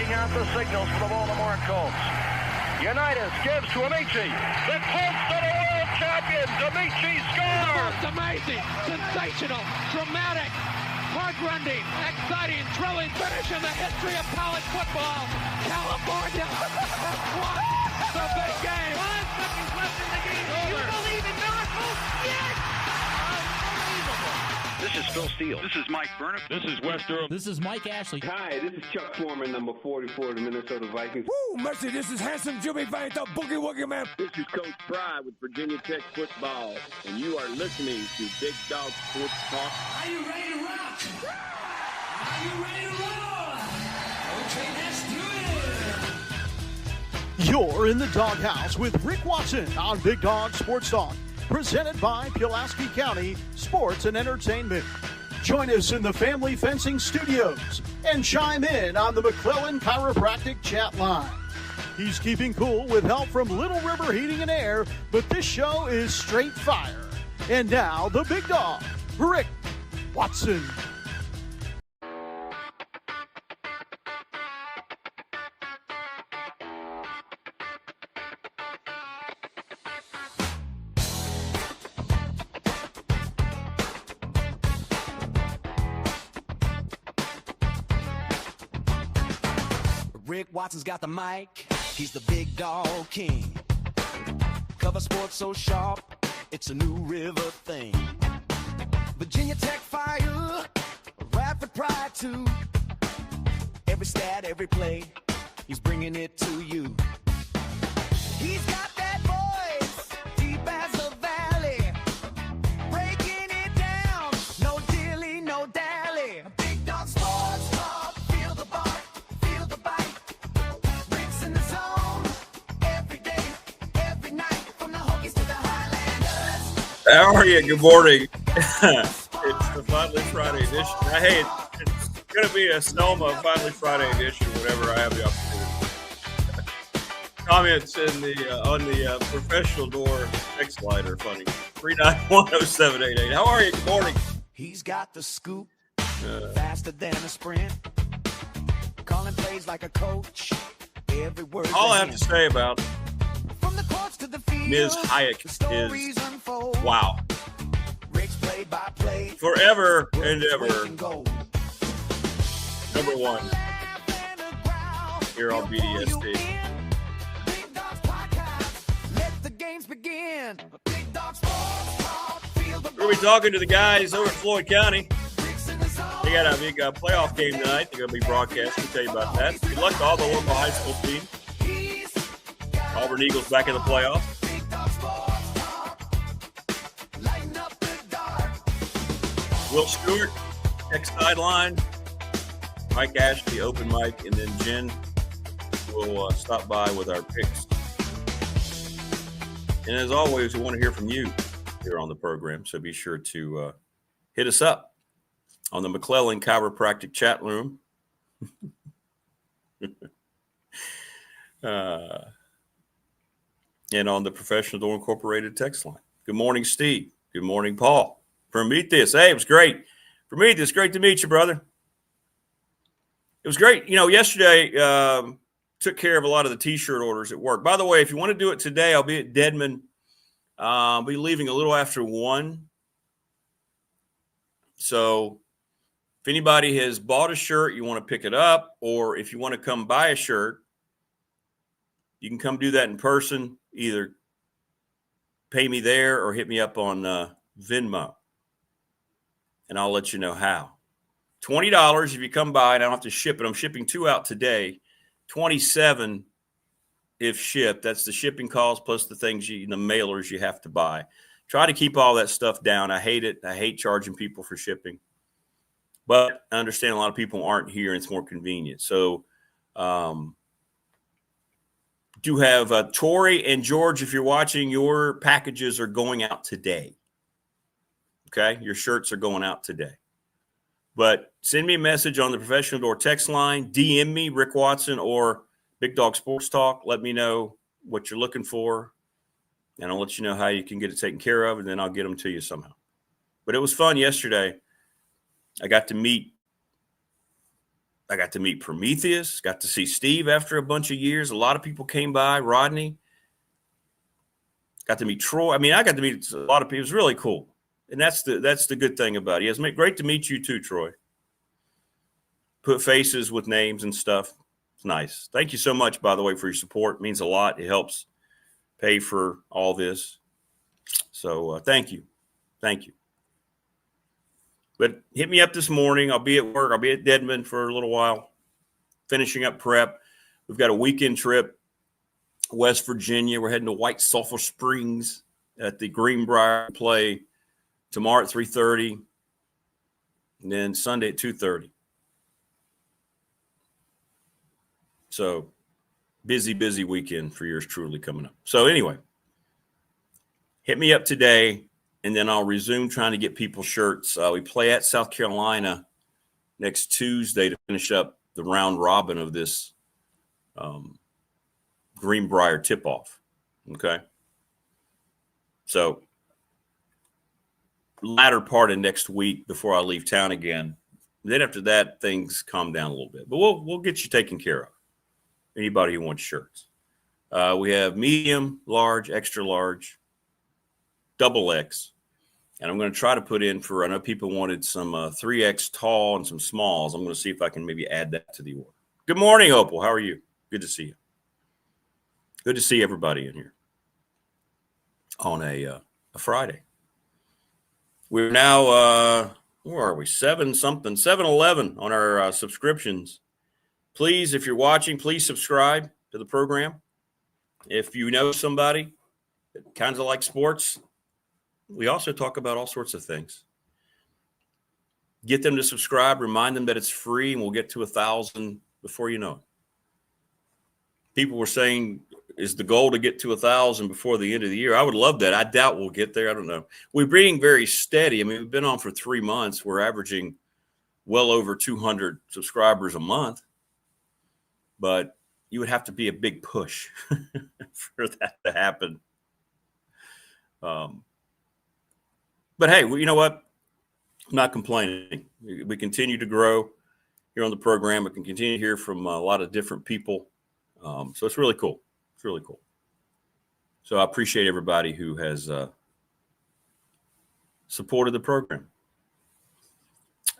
reading out the signals for the Baltimore Colts. Unitas gives to Amici. The Colts are the world champions. Amici scores. The most amazing, sensational, dramatic, heart-rending, exciting, thrilling finish in the history of college football. California has won the big game. 5 seconds left in the game. Do you believe in miracles? Yes. Unbelievable. This is Phil Steele. This is Mike Burnham. This is Wes Durham. This is Mike Ashley. Hi, this is Chuck Foreman, number 44 of the Minnesota Vikings. Woo, mercy, this is handsome Jimmy Vang, the Boogie Woogie Man. This is Coach Fry with Virginia Tech Football, and you are listening to Big Dog Sports Talk. Are you ready to rock? Are you ready to roll? Okay, let's do it. You're in the doghouse with Rick Watson on Big Dog Sports Talk, presented by Pulaski County Sports and Entertainment. Join us in the Family Fencing Studios and chime in on the McClellan Chiropractic chat line. He's keeping cool with help from Little River Heating and Air, but this show is straight fire. And now, the big dog, Rick Watson. Rick Watson's got the mic, he's the big dog king. Cover sports so sharp, it's a new river thing. Virginia Tech fire, rapid pride too. Every stat, every play, he's bringing it to you. He's got that voice, deep as a valley, breaking it down, no dilly, no dally. Big dog sports talk, feel the bark, feel the bite. Rick's in the zone, every day, every night, from the Hokies to the Highlanders. How are you? Good morning. It's the Finally Friday edition. Hey, it's going to be a Sonoma Finally Friday edition whenever I have the opportunity. Comments in the on the professional door text line are funny. 3910788. How are you? Good morning. He's got the scoop, faster than a sprint. Calling plays like a coach. Every word. All I have to say about from the courts to the field, Ms. Hayek is wow. Rick's play by play. Forever and ever. Number one here on BDST. We're going to be talking to the guys over at Floyd County. They got a big playoff game tonight. They're going to be broadcast. We'll tell you about that. Good luck to all the local high school teams. Auburn Eagles back in the playoffs. Will Stewart, Tech Sideline. Mike Ashley, open mic. And then Jen will stop by with our picks. And as always, we want to hear from you here on the program. So be sure to hit us up on the McClellan Chiropractic chat room. And on the Professional Door Incorporated text line. Good morning, Steve. Good morning, Paul. Prometheus. Hey, it was great. Prometheus, great to meet you, brother. It was great. You know, yesterday, took care of a lot of the T-shirt orders at work. By the way, if you want to do it today, I'll be at Dedman. I'll be leaving a little after 1. So if anybody has bought a shirt, you want to pick it up, or if you want to come buy a shirt, you can come do that in person. Either pay me there or hit me up on Venmo, and I'll let you know how. $20 if you come by, and I don't have to ship it. I'm shipping 2 out today. $27 if shipped. That's the shipping cost plus the things the mailers you have to buy. Try to keep all that stuff down. I hate it. I hate charging people for shipping. But I understand a lot of people aren't here and it's more convenient. So do have Tori and George, if you're watching, your packages are going out today. Okay? Your shirts are going out today. But send me a message on the Professional Door text line. DM me, Rick Watson, or Big Dog Sports Talk. Let me know what you're looking for, and I'll let you know how you can get it taken care of, and then I'll get them to you somehow. But it was fun yesterday. I got to meet I got to meet Prometheus, got to see Steve after a bunch of years. A lot of people came by, Rodney. Got to meet Troy. I mean, I got to meet a lot of people. It was really cool. And that's the good thing about it. It's great to meet you too, Troy. Put faces with names and stuff. It's nice. Thank you so much, by the way, for your support. It means a lot. It helps pay for all this. So thank you. Thank you. But hit me up this morning. I'll be at work. I'll be at Deadman for a little while, finishing up prep. We've got a weekend trip, West Virginia. We're heading to White Sulphur Springs at the Greenbrier play tomorrow at 3:30, and then Sunday at 2:30. So busy weekend for yours truly coming up. So anyway, hit me up today. And then I'll resume trying to get people shirts. We play at South Carolina next Tuesday to finish up the round robin of this Greenbrier tip-off. Okay? So latter part of next week before I leave town again. Then after that, things calm down a little bit. But we'll get you taken care of. Anybody who wants shirts. We have medium, large, extra large, double X. And I'm going to try to put in I know people wanted some 3X tall and some smalls. I'm going to see if I can maybe add that to the order. Good morning, Opal. How are you? Good to see you. Good to see everybody in here on a Friday. We're now, where are we? 7-11 on our subscriptions. Please, if you're watching, please subscribe to the program. If you know somebody that kind of likes sports, we also talk about all sorts of things. Get them to subscribe. Remind them that it's free, and we'll get to 1,000 before you know it. People were saying, is the goal to get to 1,000 before the end of the year? I would love that. I doubt we'll get there. I don't know. We're being very steady. I mean, we've been on for 3 months. We're averaging well over 200 subscribers a month. But you would have to be a big push for that to happen. But hey, you know what? I'm not complaining. We continue to grow here on the program. We can continue to hear from a lot of different people. So it's really cool. It's really cool. So I appreciate everybody who has supported the program.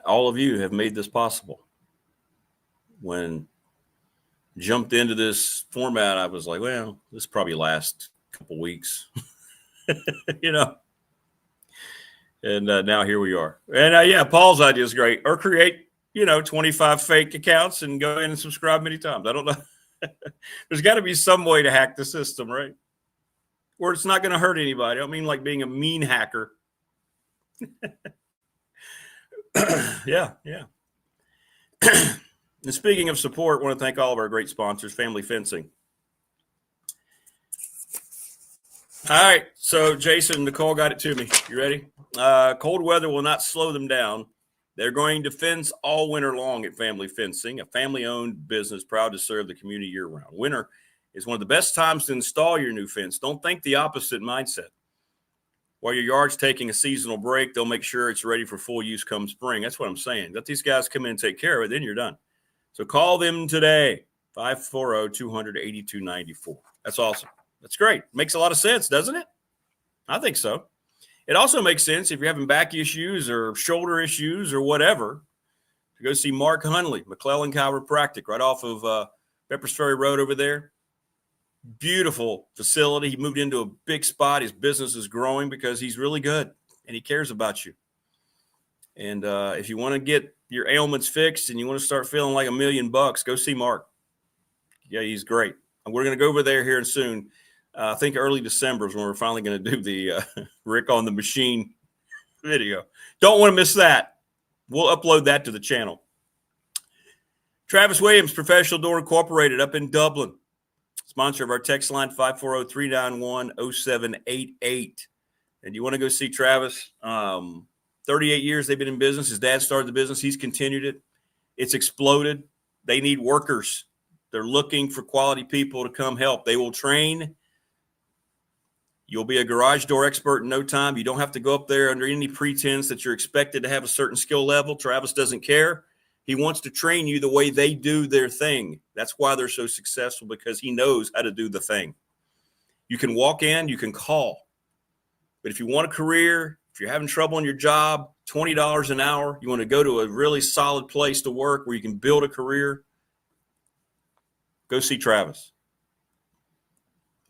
All of you have made this possible. When I jumped into this format, I was like, well, this probably lasts a couple weeks, you know. And now here we are. And yeah, Paul's idea is great. Or create, 25 fake accounts and go in and subscribe many times. I don't know. There's got to be some way to hack the system, right? Where it's not going to hurt anybody. I don't mean like being a mean hacker. Yeah. And speaking of support, I want to thank all of our great sponsors, Family Fencing. All right, so Jason, Nicole got it to me. You ready? Cold weather will not slow them down. They're going to fence all winter long at Family Fencing, a family-owned business proud to serve the community year-round. Winter is one of the best times to install your new fence. Don't think the opposite mindset. While your yard's taking a seasonal break, they'll make sure it's ready for full use come spring. That's what I'm saying. Let these guys come in and take care of it, then you're done. So call them today, 540-200-8294. That's awesome. That's great. Makes a lot of sense, doesn't it? I think so. It also makes sense if you're having back issues or shoulder issues or whatever to go see Mark Hunley, McClellan Chiropractic, right off of Peppers Ferry Road over there. Beautiful facility. He moved into a big spot. His business is growing because he's really good and he cares about you. And if you want to get your ailments fixed and you want to start feeling like $1 million, go see Mark. Yeah, he's great. And we're going to go over there here soon. I think early December is when we're finally going to do the Rick on the Machine video. Don't want to miss that. We'll upload that to the channel. Travis Williams, Professional Door Incorporated up in Dublin. Sponsor of our text line, 540-391-0788. And you want to go see Travis? 38 years they've been in business. His dad started the business. He's continued it. It's exploded. They need workers. They're looking for quality people to come help. They will train. You'll be a garage door expert in no time. You don't have to go up there under any pretense that you're expected to have a certain skill level. Travis doesn't care. He wants to train you the way they do their thing. That's why they're so successful, because he knows how to do the thing. You can walk in, you can call. But if you want a career, if you're having trouble in your job, $20 an hour, you want to go to a really solid place to work where you can build a career, go see Travis.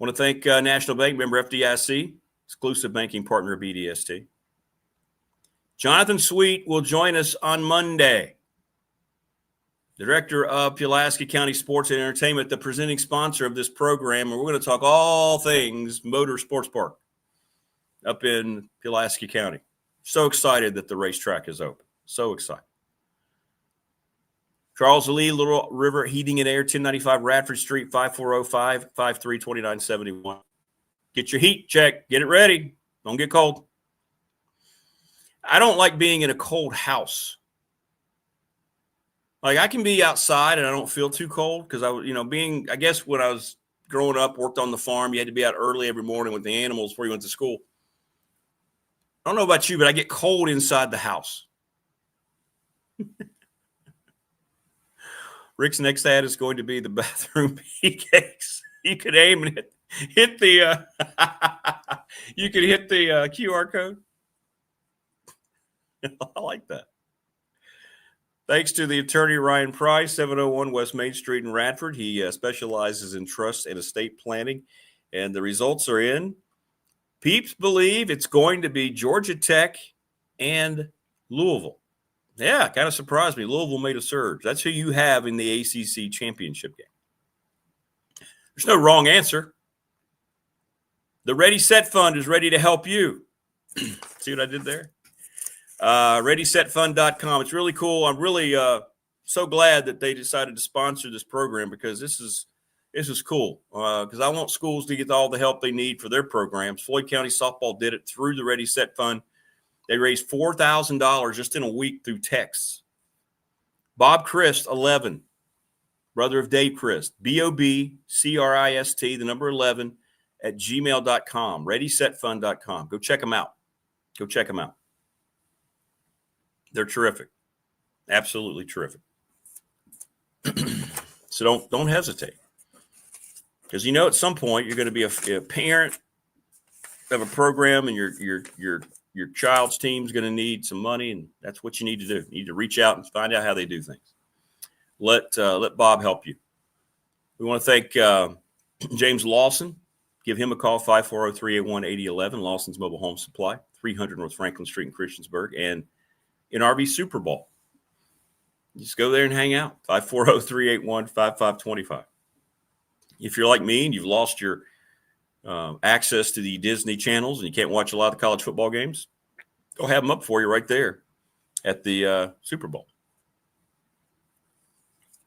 I want to thank National Bank, member FDIC, exclusive banking partner of BDST. Jonathan Sweet will join us on Monday. Director of Pulaski County Sports and Entertainment, the presenting sponsor of this program. And we're going to talk all things Motor Sports Park up in Pulaski County. So excited that the racetrack is open. So excited. Charles Lee, Little River Heating and Air, 1095 Radford Street, 5405-532971. Get your heat checked. Get it ready. Don't get cold. I don't like being in a cold house. Like, I can be outside and I don't feel too cold because I guess when I was growing up, worked on the farm, you had to be out early every morning with the animals before you went to school. I don't know about you, but I get cold inside the house. Rick's next ad is going to be the bathroom pea cakes. You could aim and hit the you could hit the QR code. I like that. Thanks to the attorney Ryan Price, 701 West Main Street in Radford. He specializes in trust and estate planning, and the results are in. Peeps believe it's going to be Georgia Tech and Louisville. Yeah, kind of surprised me. Louisville made a surge. That's who you have in the ACC championship game. There's no wrong answer. The Ready Set Fund is ready to help you. See what I did there? ReadySetFund.com. It's really cool. I'm really so glad that they decided to sponsor this program, because this is cool. Because I want schools to get all the help they need for their programs. Floyd County Softball did it through the Ready Set Fund. They raised $4,000 just in a week through texts. Bob Christ, 11, brother of Dave Christ, BOBCRIST, the number 11 at gmail.com, ReadySetFund.com. Go check them out. Go check them out. They're terrific. Absolutely terrific. So don't hesitate. Because at some point you're going to be a parent of a program, and your child's team's going to need some money, and that's what you need to do. You need to reach out and find out how they do things. Let Bob help you. We want to thank James Lawson. Give him a call, 540-381-8011, Lawson's Mobile Home Supply, 300 North Franklin Street in Christiansburg, and in RV Super Bowl. Just go there and hang out, 540-381-5525. If you're like me and you've lost your access to the Disney channels and you can't watch a lot of the college football games, go have them up for you right there at the Super Bowl.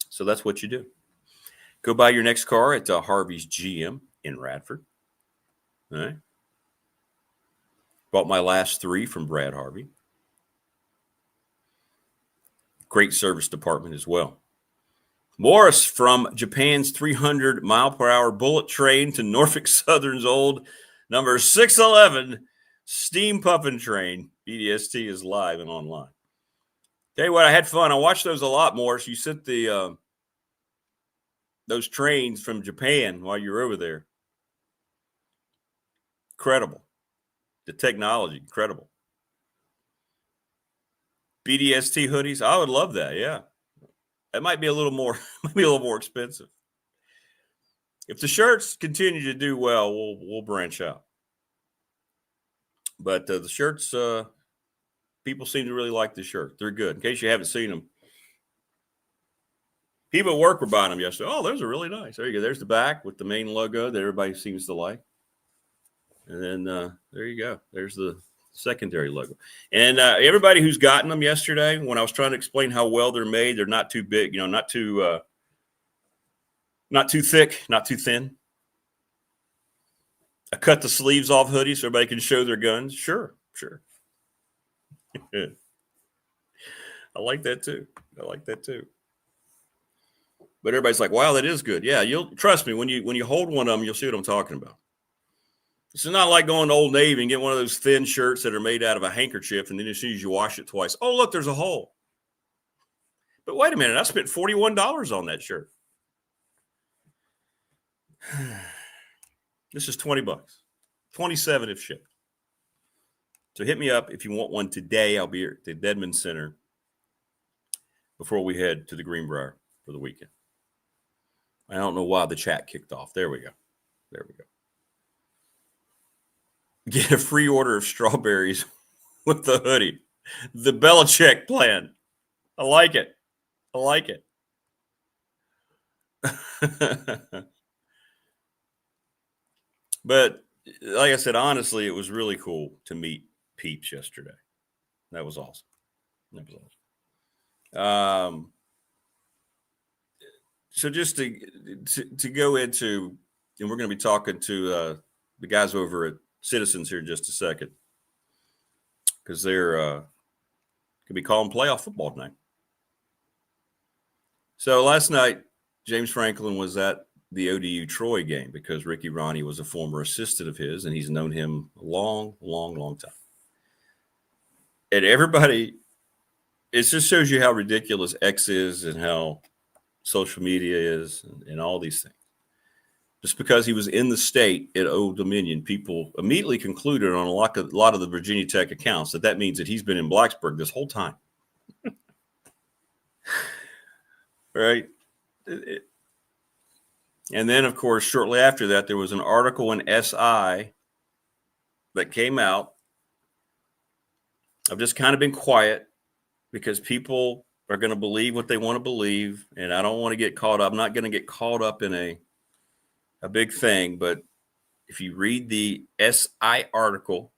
So that's what you do. Go buy your next car at Harvey's GM in Radford. All right. Bought my last 3 from Brad Harvey. Great service department as well. Morris from Japan's 300-mile-per-hour bullet train to Norfolk Southern's old number 611 steam puffin train. BDST is live and online. Tell you what, I had fun. I watched those a lot, Morris. You sent the those trains from Japan while you were over there. Incredible. The technology, incredible. BDST hoodies, I would love that. Yeah, that might be a little more expensive. If the shirts continue to do well, we'll branch out. But the shirts, people seem to really like the shirt. They're good. In case you haven't seen them, people at work were buying them yesterday. Oh, those are really nice. There you go. There's the back with the main logo that everybody seems to like. And then there you go. There's the secondary logo. And everybody who's gotten them yesterday, when I was trying to explain how well they're made, they're not too big, not too thick, not too thin. I cut the sleeves off hoodies so everybody can show their guns. Sure. I like that too. But everybody's like, wow, that is good. Yeah, you'll trust me, when you hold one of them, you'll see what I'm talking about. It's not like going to Old Navy and get one of those thin shirts that are made out of a handkerchief, and then as soon as you wash it twice, oh, look, there's a hole. But wait a minute, I spent $41 on that shirt. This is $20, $27 if shipped. So hit me up if you want one today. I'll be here at the Dedman Center before we head to the Greenbrier for the weekend. I don't know why the chat kicked off. There we go. Get a free order of strawberries with the hoodie. The Belichick plan. I like it. But like I said, honestly, it was really cool to meet Peeps yesterday. That was awesome. So just to go into, and we're going to be talking to the guys over at Citizens here in just a second, because they're going to be calling playoff football tonight. So last night, James Franklin was at the ODU Troy game because Ricky Ronnie was a former assistant of his, and he's known him a long time. And everybody, it just shows you how ridiculous X is and how social media is and all these things. Just because he was in the state at Old Dominion, people immediately concluded on a lot of the Virginia Tech accounts that means that he's been in Blacksburg this whole time. Right? And then, of course, shortly after that, there was an article in SI that came out. I've just kind of been quiet because people are going to believe what they want to believe, and I don't want to get caught up. I'm not going to get caught up in a big thing, but if you read the SI article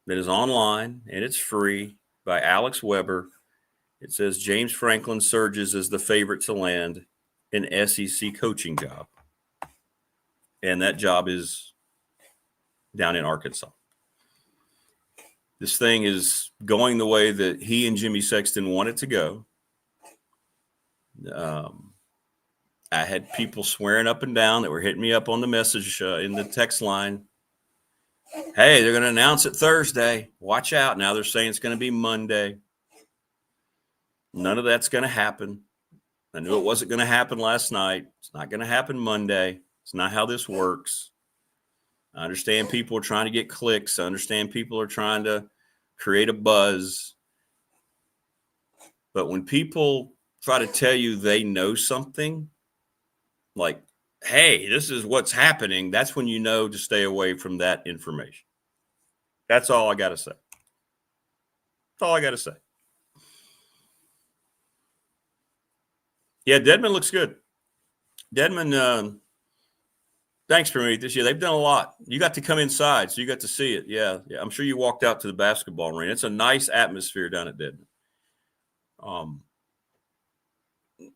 that is online and it's free by Alex Weber, it says James Franklin surges as the favorite to land an SEC coaching job. And that job is down in Arkansas. This thing is going the way that he and Jimmy Sexton want it to go. I had people swearing up and down that were hitting me up on the message in the text line. Hey, they're going to announce it Thursday. Watch out. Now they're saying it's going to be Monday. None of that's going to happen. I knew it wasn't going to happen last night. It's not going to happen Monday. It's not how this works. I understand people are trying to get clicks. I understand people are trying to create a buzz. But when people try to tell you they know something, like, hey, this is what's happening, that's when you know to stay away from that information. That's all I got to say. That's all I got to say. Yeah, Dedman looks good. Dedman, thanks for me this year. They've done a lot. You got to come inside, so you got to see it. Yeah. I'm sure you walked out to the basketball arena. It's a nice atmosphere down at Dedman.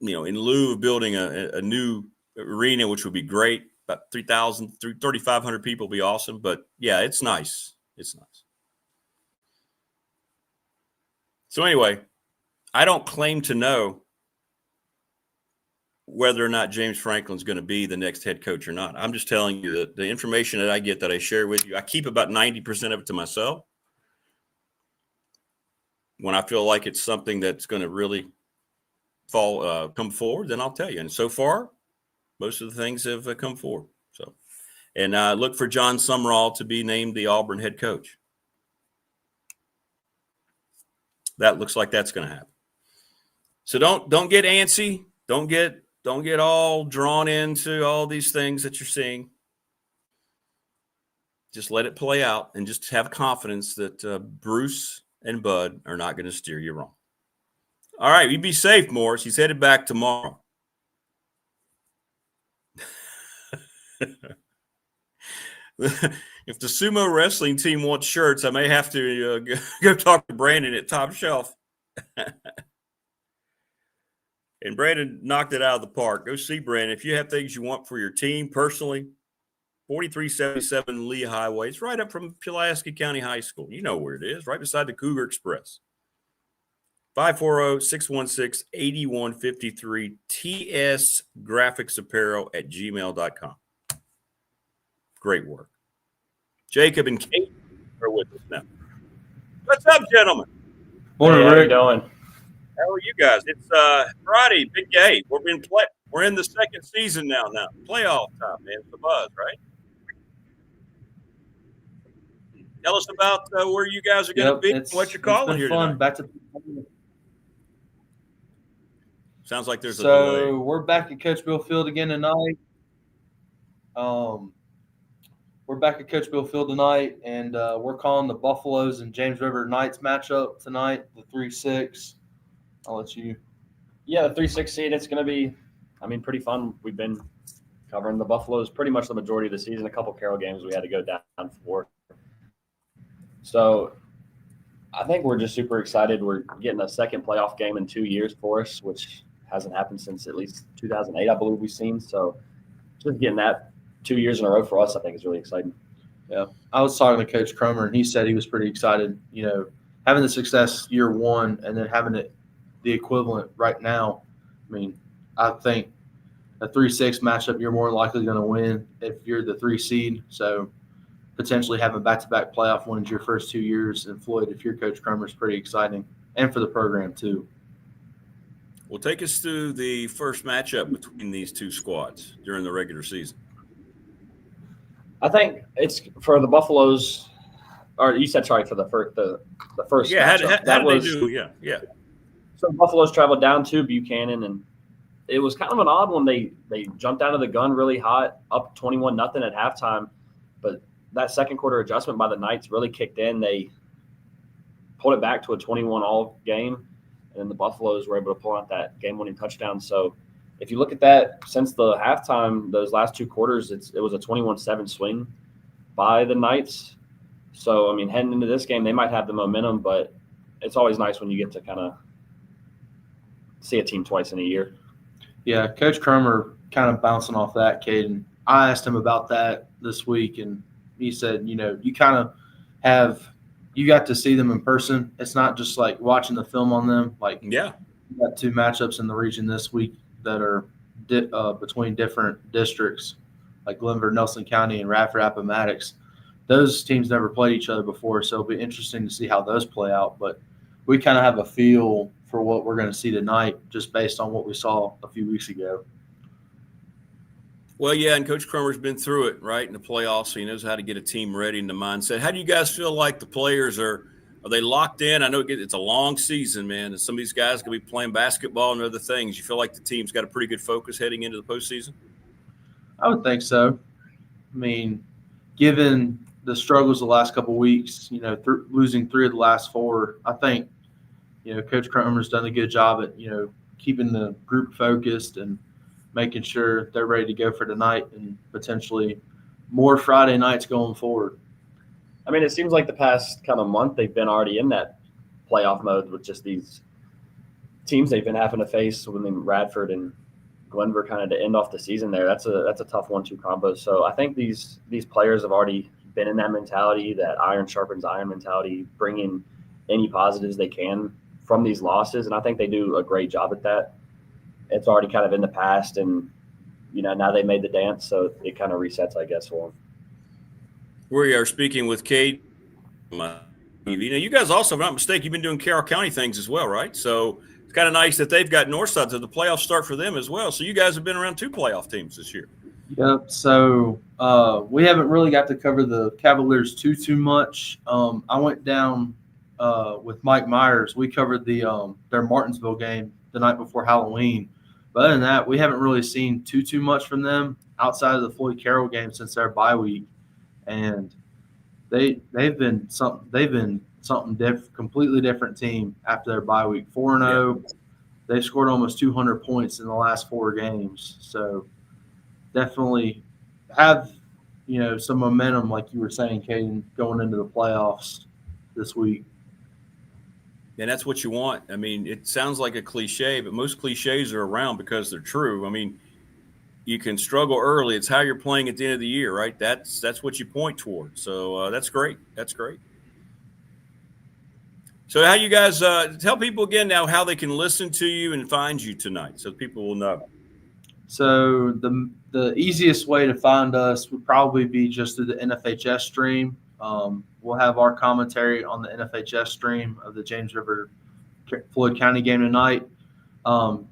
In lieu of building a new arena, which would be great, about 3,500 people would be awesome. But, yeah, it's nice. It's nice. So, anyway, I don't claim to know whether or not James Franklin's going to be the next head coach or not. I'm just telling you that the information that I get, that I share with you, I keep about 90% of it to myself. When I feel like it's something that's going to really come forward, then I'll tell you. And so far, most of the things have come forward. So, and look for John Sumrall to be named the Auburn head coach. That looks like that's going to happen. So don't get antsy. Don't get all drawn into all these things that you're seeing. Just let it play out and just have confidence that Bruce and Bud are not going to steer you wrong. All right, you be safe, Morris. He's headed back tomorrow. If the sumo wrestling team wants shirts, I may have to go talk to Brandon at Top Shelf. And Brandon knocked it out of the park. Go see Brandon. If you have things you want for your team personally, 4377 Lee Highway. It's right up from Pulaski County High School. You know where it is, right beside the Cougar Express. 540-616-8153, tsgraphicsapparel@gmail.com. Great work. Jacob and Kate are with us now. What's up, gentlemen? Morning, Rick. How you doing? How are you guys? It's Friday, big day. We're in the second season now. Playoff time, man. It's the buzz, right? Tell us about where you guys are going to be and what you're calling here fun. tonight. Back to Sounds like there's a delay. So we're back at Coach Bill Field again tonight. We're back at Coach Bill Field tonight, and we're calling the Buffaloes and James River Knights matchup tonight, the 3-6. I'll let you. Yeah, the 3-6 seed, it's going to be, pretty fun. We've been covering the Buffaloes pretty much the majority of the season. A couple Carroll games we had to go down for. So I think we're just super excited. We're getting a second playoff game in 2 years for us, which hasn't happened since at least 2008, I believe we've seen. So just getting that 2 years in a row for us, I think is really exciting. Yeah. I was talking to Coach Cromer, and he said he was pretty excited, having the success year one and then having it the equivalent right now. I think a 3-6 matchup, you're more likely going to win if you're the 3 seed. So potentially having back-to-back playoff wins your first 2 years in Floyd, if you're Coach Cromer, is pretty exciting, and for the program too. Well, take us through the first matchup between these two squads during the regular season. I think it's for the Buffaloes, or you said sorry for the first. Yeah, matchup. how did they do? Yeah. So the Buffaloes traveled down to Buchanan, and it was kind of an odd one. They jumped out of the gun really hot, up 21-0 at halftime, but that second quarter adjustment by the Knights really kicked in. They pulled it back to a 21-all game, and then the Buffaloes were able to pull out that game-winning touchdown. So if you look at that, since the halftime, those last two quarters, it was a 21-7 swing by the Knights. So, heading into this game, they might have the momentum, but it's always nice when you get to kind of see a team twice in a year. Yeah, Coach Cromer kind of bouncing off that, Caden. I asked him about that this week, and he said, you kind of you got to see them in person. It's not just like watching the film on them. You got two matchups in the region this week that are between different districts, like Glenver, Nelson County, and Radford Appomattox. Those teams never played each other before, so it'll be interesting to see how those play out. But we kind of have a feel for what we're going to see tonight just based on what we saw a few weeks ago. Well, yeah, and Coach Cromer's been through it, right, in the playoffs, so he knows how to get a team ready in the mindset. How do you guys feel like the players are they locked in? I know it's a long season, man, and some of these guys could be playing basketball and other things. You feel like the team's got a pretty good focus heading into the postseason? I would think so. Given the struggles the last couple of weeks, losing 3 of the last 4, I think, Coach Cromer's done a good job at, keeping the group focused and making sure they're ready to go for tonight and potentially more Friday nights going forward. It seems like the past kind of month they've been already in that playoff mode with just these teams they've been having to face within Radford and Glenver kind of to end off the season there. That's a tough 1-2 combo. So I think these players have already been in that mentality, that iron sharpens iron mentality, bringing any positives they can from these losses. And I think they do a great job at that. It's already kind of in the past, and, now they made the dance, so it kind of resets, I guess, for them. We are speaking with Kate. You guys also, if I'm not mistaken, you've been doing Carroll County things as well, right? So it's kind of nice that they've got Northside, so the playoffs start for them as well. So you guys have been around 2 playoff teams this year. Yep. So we haven't really got to cover the Cavaliers too much. I went down with Mike Myers. We covered their Martinsville game the night before Halloween. But other than that, we haven't really seen too much from them outside of the Floyd Carroll game since their bye week. And they've been something completely different team after their bye week. 4-0. They've scored almost 200 points in the last 4 games. So definitely have some momentum, like you were saying, Caden, going into the playoffs this week. And that's what you want. It sounds like a cliche, but most cliches are around because they're true. You can struggle early. It's how you're playing at the end of the year, right? That's what you point toward. So that's great. That's great. So how you guys tell people again now how they can listen to you and find you tonight so people will know. So the easiest way to find us would probably be just through the NFHS stream. We'll have our commentary on the NFHS stream of the James River Floyd County game tonight.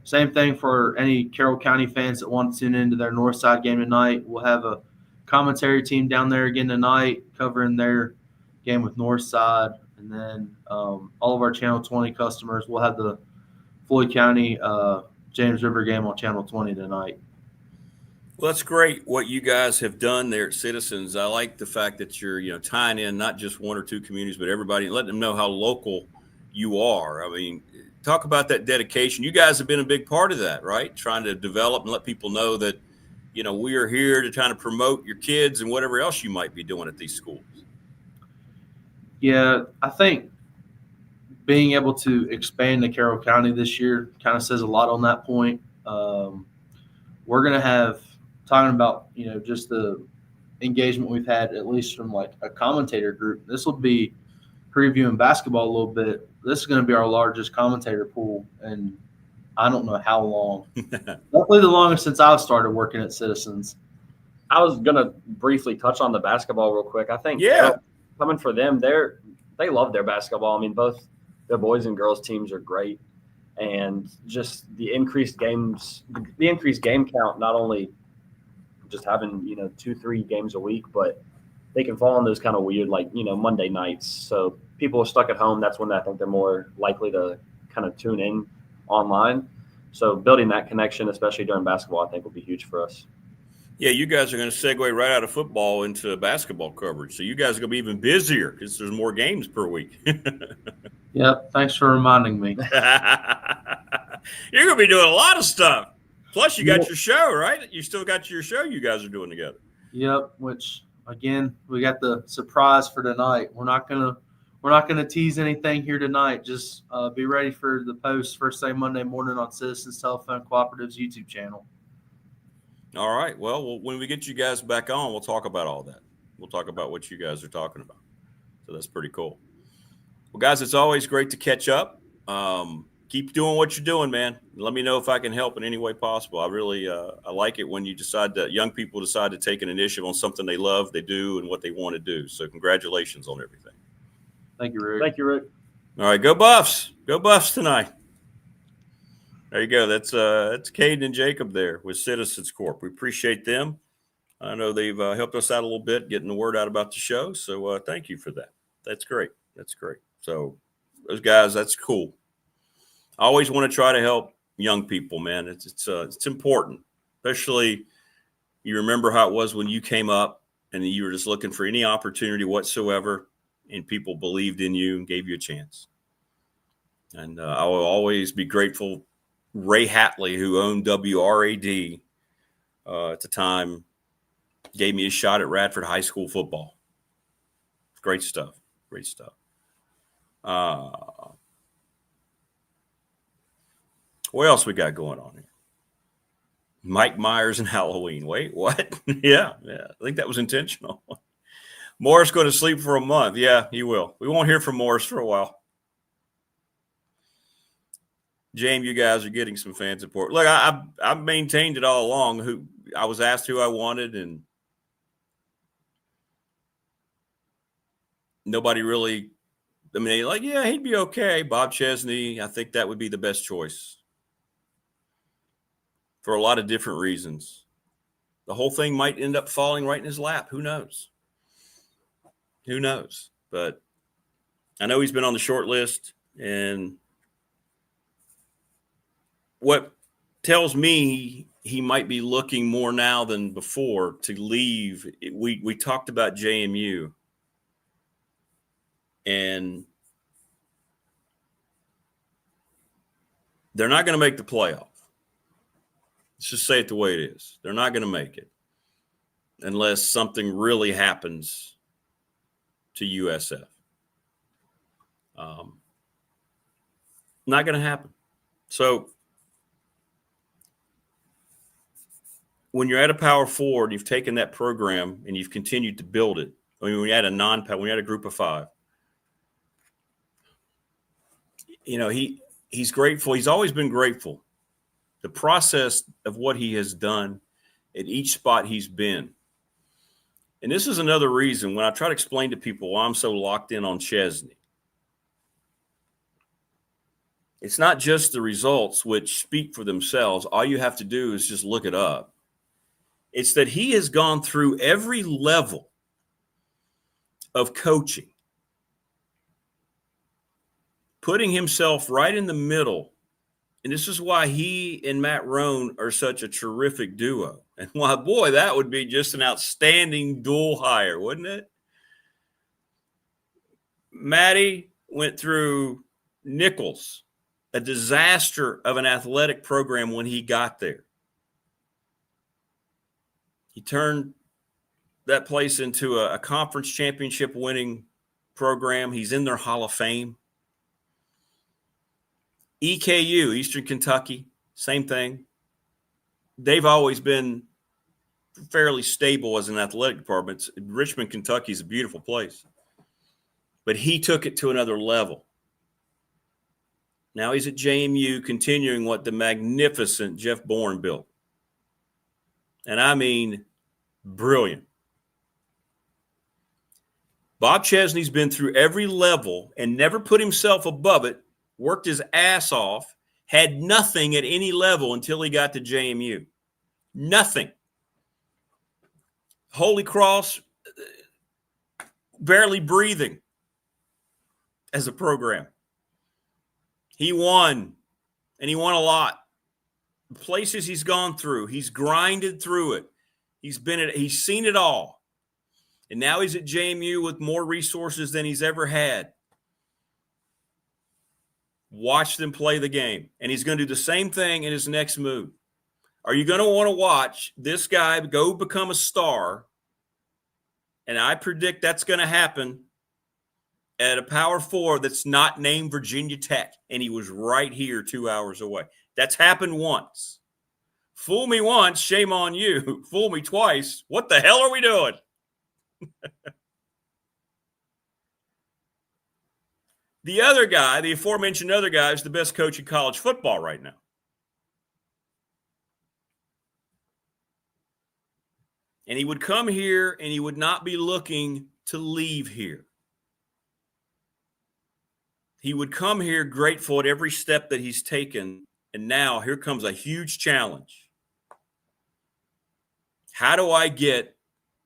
Same thing for any Carroll County fans that want to tune into their Northside game tonight. We'll have a commentary team down there again tonight covering their game with Northside. And then all of our Channel 20 customers will have the Floyd County James River game on Channel 20 tonight. Well, that's great what you guys have done there at Citizens. I like the fact that you're, tying in not just one or two communities, but everybody, and letting them know how local you are. I mean, talk about that dedication. You guys have been a big part of that, right? Trying to develop and let people know that, we are here to kind of promote your kids and whatever else you might be doing at these schools. Yeah, I think being able to expand to Carroll County this year kind of says a lot on that point. We're going to have, talking about, just the engagement we've had, at least from like a commentator group. This will be previewing basketball a little bit. This is going to be our largest commentator pool, and I don't know how long. Definitely the longest since I've started working at Citizens. I was going to briefly touch on the basketball real quick. I think coming for them, they love their basketball. I mean, both their boys and girls teams are great, and just the increased game count, not only just having 2-3 games a week, but they can fall on those kind of weird Monday nights. So people are stuck at home. That's when I think they're more likely to kind of tune in online. So building that connection, especially during basketball, I think will be huge for us. Yeah, you guys are going to segue right out of football into basketball coverage. So you guys are going to be even busier because there's more games per week. Yep. Thanks for reminding me. You're going to be doing a lot of stuff. Plus, you got your show, right? You still got your show you guys are doing together. Yep. Which, again, we got the surprise for tonight. We're not gonna tease anything here tonight. Just be ready for the post first thing Monday morning on Citizens Telephone Cooperative's YouTube channel. All right. Well, when we get you guys back on, we'll talk about all that. We'll talk about what you guys are talking about. So that's pretty cool. Well, guys, it's always great to catch up. Keep doing what you're doing, man. Let me know if I can help in any way possible. I really I like it when young people decide to take an initiative on something they love, they do, and what they want to do. So congratulations on everything. Thank you, Rick. Thank you, Rick. All right, go Buffs. Go Buffs tonight. There you go. That's Caden and Jacob there with Citizens Corp. We appreciate them. I know they've helped us out a little bit getting the word out about the show. So thank you for that. That's great. That's great. So those guys, that's cool. I always want to try to help young people, man. It's important, especially you remember how it was when you came up and you were just looking for any opportunity whatsoever, and people believed in you and gave you a chance. And I will always be grateful. Ray Hatley, who owned WRAD at the time, gave me a shot at Radford High School football. Great stuff. Great stuff. What else we got going on here? Mike Myers and Halloween. Wait, what? Yeah. I think that was intentional. Morris going to sleep for a month. Yeah, he will. We won't hear from Morris for a while. James, you guys are getting some fan support. Look, I've maintained it all along. I was asked who I wanted, and nobody really. I mean, he'd be okay. Bob Chesney, I think that would be the best choice. For a lot of different reasons. The whole thing might end up falling right in his lap. Who knows? Who knows? But I know he's been on the short list, and what tells me he might be looking more now than before to leave. We talked about JMU, and they're not going to make the playoff. Let's just say it the way it is. They're not going to make it unless something really happens to USF. Not going to happen. So when you're at a power forward, you've taken that program and you've continued to build it. I mean, when you had a group of 5, he's grateful. He's always been grateful. The process of what he has done at each spot he's been. And this is another reason when I try to explain to people why I'm so locked in on Chesney. It's not just the results, which speak for themselves. All you have to do is just look it up. It's that he has gone through every level of coaching, putting himself right in the middle. And this is why he and Matt Rohn are such a terrific duo. And why, boy, that would be just an outstanding dual hire, wouldn't it? Matty went through Nichols, a disaster of an athletic program when he got there. He turned that place into a conference championship winning program. He's in their Hall of Fame. EKU, Eastern Kentucky, same thing. They've always been fairly stable as an athletic department. Richmond, Kentucky is a beautiful place. But he took it to another level. Now he's at JMU continuing what the magnificent Jeff Bourne built. And I mean, brilliant. Bob Chesney's been through every level and never put himself above it, worked his ass off, had nothing at any level until he got to JMU. Nothing. Holy Cross, barely breathing as a program. He won, and he won a lot. The places he's gone through, he's grinded through it. He's seen it all. And now he's at JMU with more resources than he's ever had. Watch them play the game. And he's going to do the same thing in his next move. Are you going to want to watch this guy go become a star? And I predict that's going to happen at a Power 4 that's not named Virginia Tech. And he was right here 2 hours away. That's happened once. Fool me once, shame on you. Fool me twice, what the hell are we doing? The other guy, the aforementioned other guy, is the best coach in college football right now. And he would come here and he would not be looking to leave here. He would come here grateful at every step that he's taken. And now here comes a huge challenge. How do I get,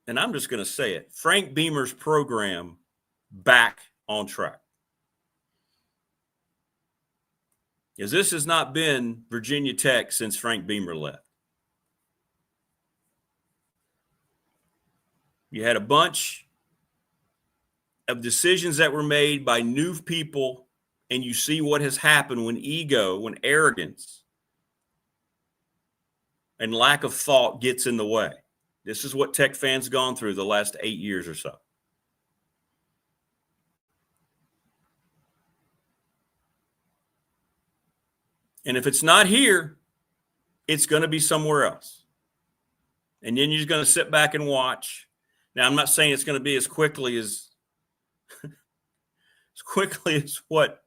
and I'm just going to say it, Frank Beamer's program back on track? Because this has not been Virginia Tech since Frank Beamer left. You had a bunch of decisions that were made by new people, and you see what has happened when ego, when arrogance, and lack of thought gets in the way. This is what Tech fans gone through the last 8 years or so. And if it's not here, it's going to be somewhere else. And then you're just going to sit back and watch. Now, I'm not saying it's going to be as quickly as what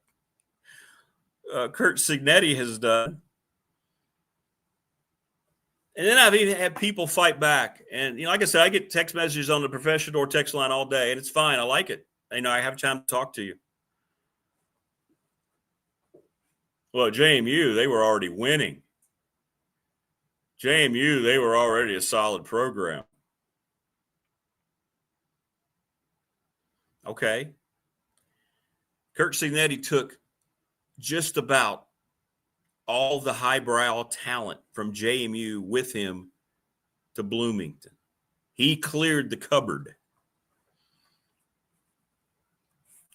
Kurt Signetti has done. And then I've even had people fight back. And, like I said, I get text messages on the Professional Door text line all day, and it's fine. I like it. I have time to talk to you. Well, JMU, they were already winning. JMU, they were already a solid program. Okay. Kirk Signetti took just about all the highbrow talent from JMU with him to Bloomington. He cleared the cupboard.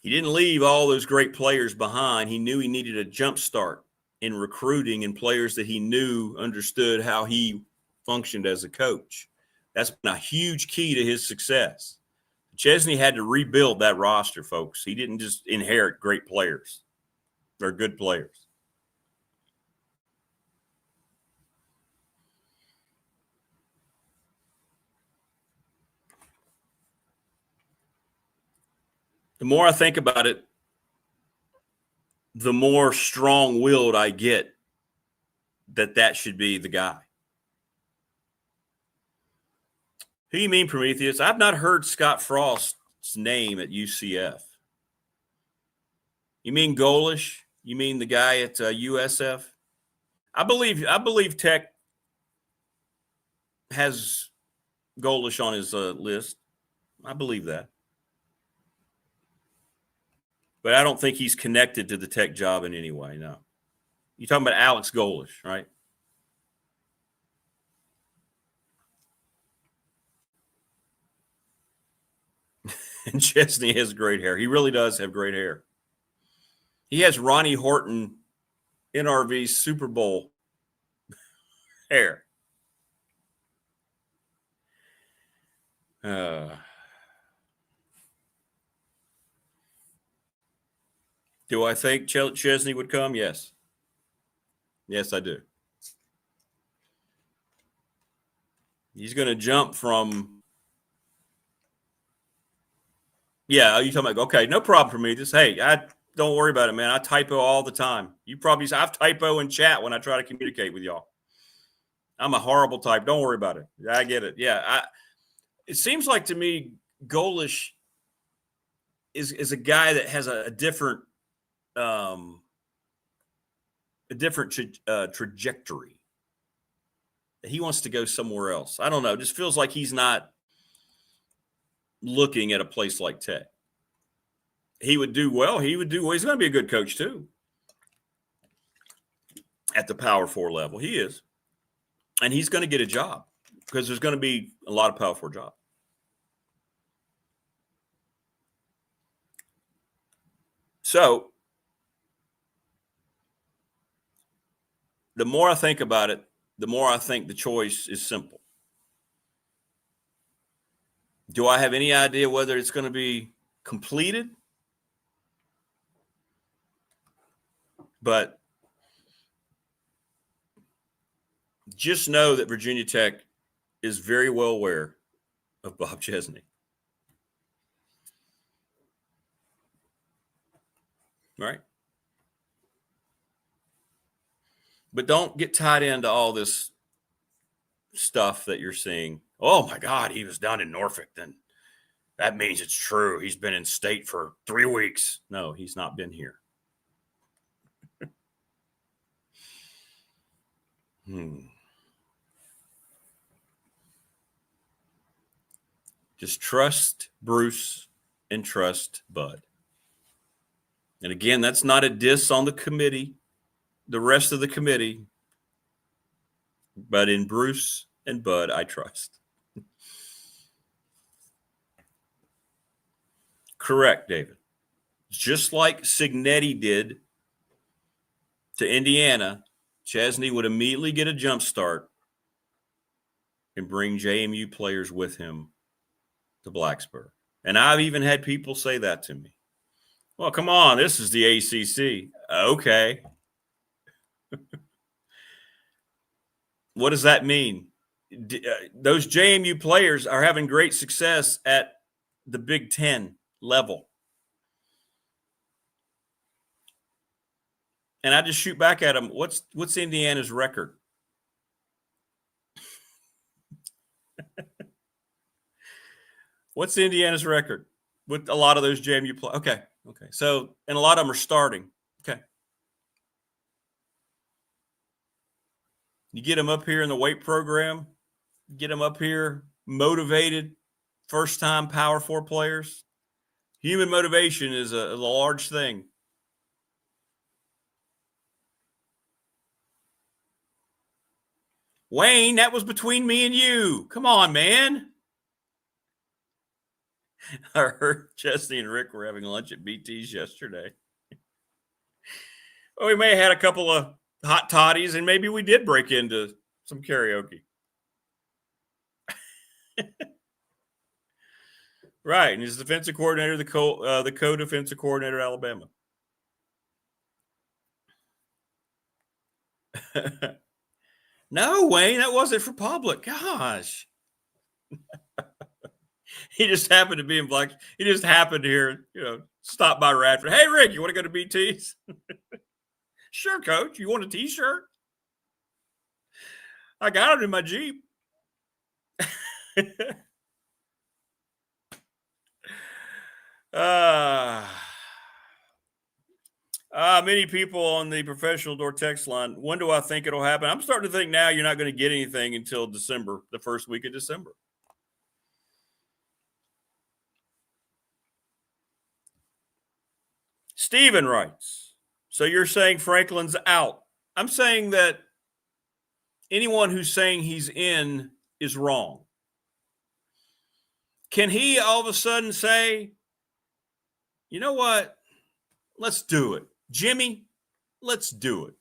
He didn't leave all those great players behind. He knew he needed a jump start in recruiting and players that he knew understood how he functioned as a coach. That's been a huge key to his success. Chesney had to rebuild that roster, folks. He didn't just inherit great players. They're good players. The more I think about it, the more strong-willed I get that should be the guy. Who do you mean, Prometheus? I've not heard Scott Frost's name at UCF. You mean Golish? You mean the guy at USF? I believe Tech has Golish on his list. I believe that. But I don't think he's connected to the Tech job in any way, no. You're talking about Alex Golish, right? And Chesney has great hair. He really does have great hair. He has Ronnie Horton NRV Super Bowl hair. Do I think Chesney would come? Yes. Yes, I do. He's going to jump from. Yeah, you talking about? Okay, no problem for me. Just hey, don't worry about it, man. I typo all the time. I've typo in chat when I try to communicate with y'all. I'm a horrible type. Don't worry about it. I get it. Yeah, it seems like to me, Golish is a guy that has a different trajectory. He wants to go somewhere else. I don't know. It just feels like he's not looking at a place like Tech. He would do well. He's going to be a good coach too. At the Power 4 level, he is. And he's going to get a job because there's going to be a lot of Power 4 jobs. So the more I think about it, the more I think the choice is simple. Do I have any idea whether it's going to be completed? But just know that Virginia Tech is very well aware of Bob Chesney. Right? But don't get tied into all this stuff that you're seeing. Oh, my God, he was down in Norfolk. Then that means it's true. He's been in state for 3 weeks. No, he's not been here. Just trust Bruce and trust Bud. And again, that's not a diss on the committee, the rest of the committee, but in Bruce and Bud, I trust. Correct, David. Just like Signetti did to Indiana, Chesney would immediately get a jump start and bring JMU players with him to Blacksburg. And I've even had people say that to me. Well, come on, this is the ACC. Okay. What does that mean? Those JMU players are having great success at the Big Ten level. And I just shoot back at them. What's Indiana's record? What's Indiana's record with a lot of those JMU players? Okay. So, and a lot of them are starting. Okay. You get them up here in the weight program, get them up here motivated, first-time Power 4 players. Human motivation is a large thing. Wayne, that was between me and you. Come on, man. I heard Chesney and Rick were having lunch at BT's yesterday. Well, we may have had a couple of hot toddies, and maybe we did break into some karaoke. Right, and he's defensive coordinator, the co-defensive coordinator at Alabama. No, Wayne, that wasn't for public. Gosh. He just happened to be in Black. He just happened to hear, stop by Radford. Hey, Rick, you want to go to BT's? Sure, Coach. You want a T-shirt? I got it in my Jeep. Many people on the professional door text line, when do I think it'll happen? I'm starting to think now you're not going to get anything until December, the first week of December. Steven writes, so you're saying Franklin's out. I'm saying that anyone who's saying he's in is wrong. Can he all of a sudden say, you know what? Let's do it. Jimmy, let's do it.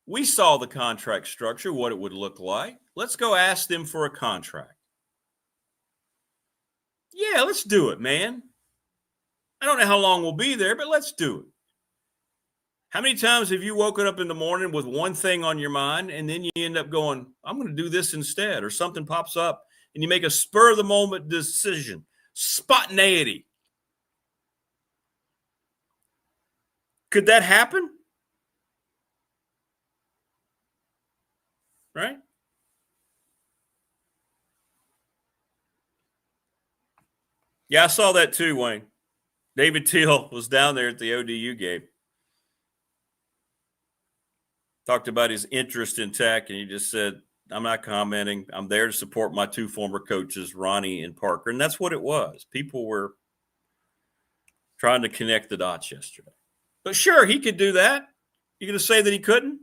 We saw the contract structure, what it would look like. Let's go ask them for a contract. Yeah, let's do it, man. I don't know how long we'll be there, but let's do it. How many times have you woken up in the morning with one thing on your mind and then you end up going, I'm going to do this instead, or something pops up and you make a spur of the moment decision? Spontaneity. Could that happen? Right? Yeah, I saw that too, Wayne. David Teal was down there at the ODU game. Talked about his interest in Tech, and he just said, I'm not commenting. I'm there to support my two former coaches, Ronnie and Parker. And that's what it was. People were trying to connect the dots yesterday. But sure, he could do that. You going to say that he couldn't?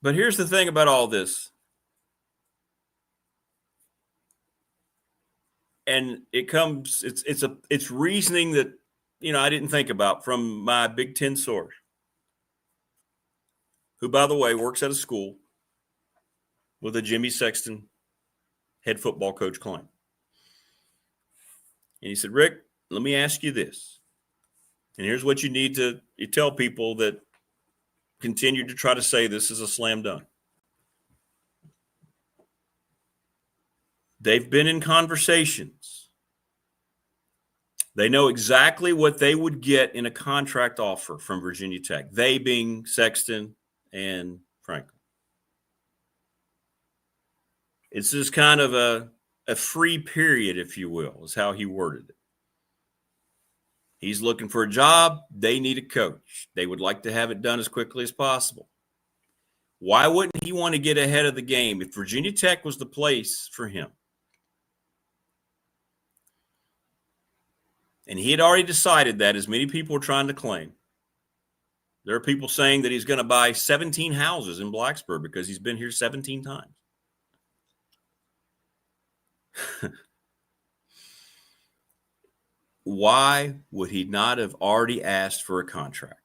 But here's the thing about all this. And it comes, it's reasoning that, I didn't think about from my Big Ten source, who, by the way, works at a school with a Jimmy Sexton head football coach claim. And he said, Rick, let me ask you this. And here's what you need to tell people that continue to try to say this is a slam dunk. They've been in conversations. They know exactly what they would get in a contract offer from Virginia Tech, they being Sexton and Franklin. It's just kind of a free period, if you will, is how he worded it. He's looking for a job. They need a coach. They would like to have it done as quickly as possible. Why wouldn't he want to get ahead of the game if Virginia Tech was the place for him? And he had already decided that, as many people are trying to claim. There are people saying that he's going to buy 17 houses in Blacksburg because he's been here 17 times. Why would he not have already asked for a contract?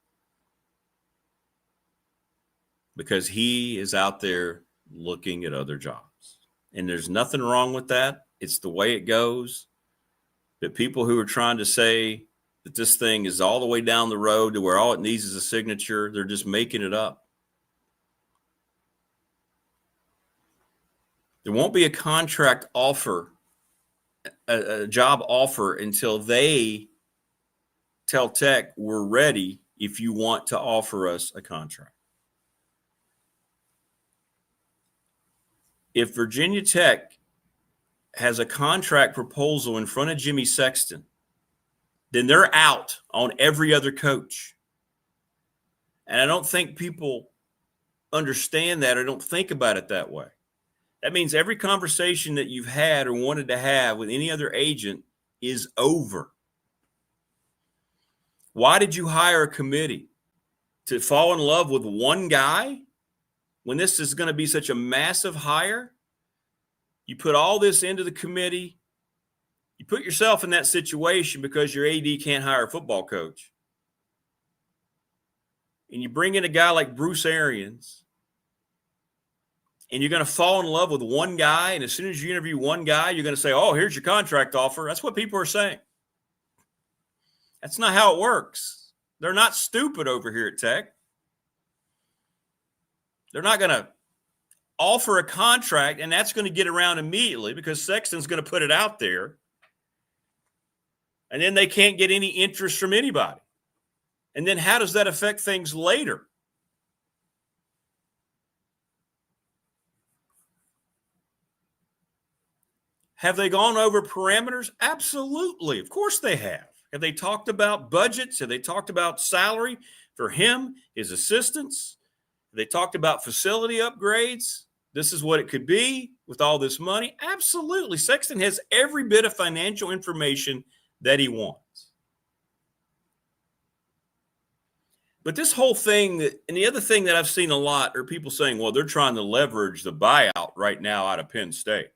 Because he is out there looking at other jobs. And there's nothing wrong with that. It's the way it goes. But people who are trying to say that this thing is all the way down the road to where all it needs is a signature, they're just making it up. There won't be a contract offer, a job offer, until they tell Tech, we're ready if you want to offer us a contract. If Virginia Tech has a contract proposal in front of Jimmy Sexton, then they're out on every other coach. And I don't think people understand that or don't think about it that way. That means every conversation that you've had or wanted to have with any other agent is over. Why did you hire a committee? To fall in love with one guy when this is going to be such a massive hire? You put all this into the committee. You put yourself in that situation because your AD can't hire a football coach. And you bring in a guy like Bruce Arians, and you're going to fall in love with one guy, and as soon as you interview one guy, you're going to say, oh, here's your contract offer. That's what people are saying. That's not how it works. They're not stupid over here at Tech. They're not going to offer a contract, and that's going to get around immediately because Sexton's going to put it out there, and then they can't get any interest from anybody. And then how does that affect things later? Have they gone over parameters? Absolutely. Of course they have. Have they talked about budgets? Have they talked about salary for him, his assistants? Have they talked about facility upgrades? This is what it could be with all this money. Absolutely. Sexton has every bit of financial information that he wants. But this whole thing, and the other thing that I've seen a lot are people saying, well, they're trying to leverage the buyout right now out of Penn State.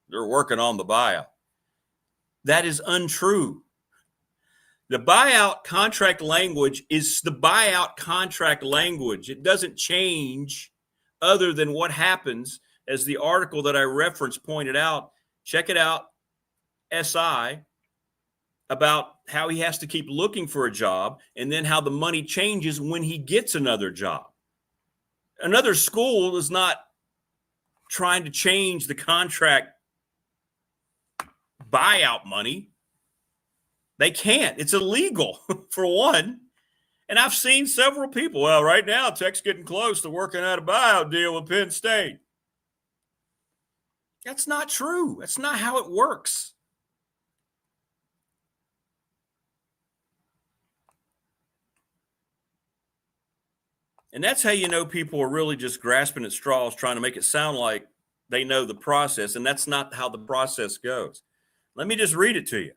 They're working on the buyout. That is untrue. The buyout contract language is the buyout contract language. It doesn't change other than what happens, as the article that I referenced pointed out. Check it out, SI, about how he has to keep looking for a job and then how the money changes when he gets another job. Another school is not trying to change the contract buyout money. They can't. It's illegal, for one. And I've seen several people, well, right now, Tech's getting close to working out a buyout deal with Penn State. That's not true. That's not how it works. And that's how you know people are really just grasping at straws, trying to make it sound like they know the process, and that's not how the process goes. Let me just read it to you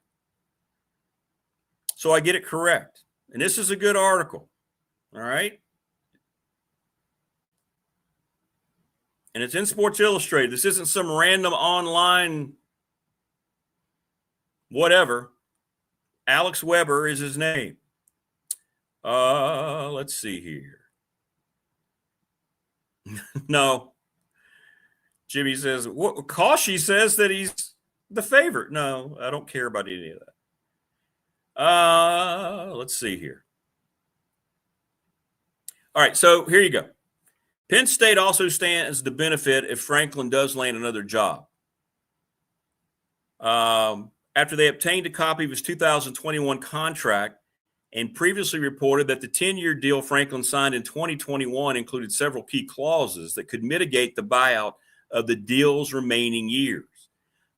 so I get it correct. And this is a good article, all right? And it's in Sports Illustrated. This isn't some random online whatever. Alex Weber is his name. Let's see here. No. Jimmy says, Kashi says that he's the favorite. No, I don't care about any of that. Let's see here. All right, so here you go. Penn State also stands to benefit if Franklin does land another job. After they obtained a copy of his 2021 contract and previously reported that the 10-year deal Franklin signed in 2021 included several key clauses that could mitigate the buyout of the deal's remaining years.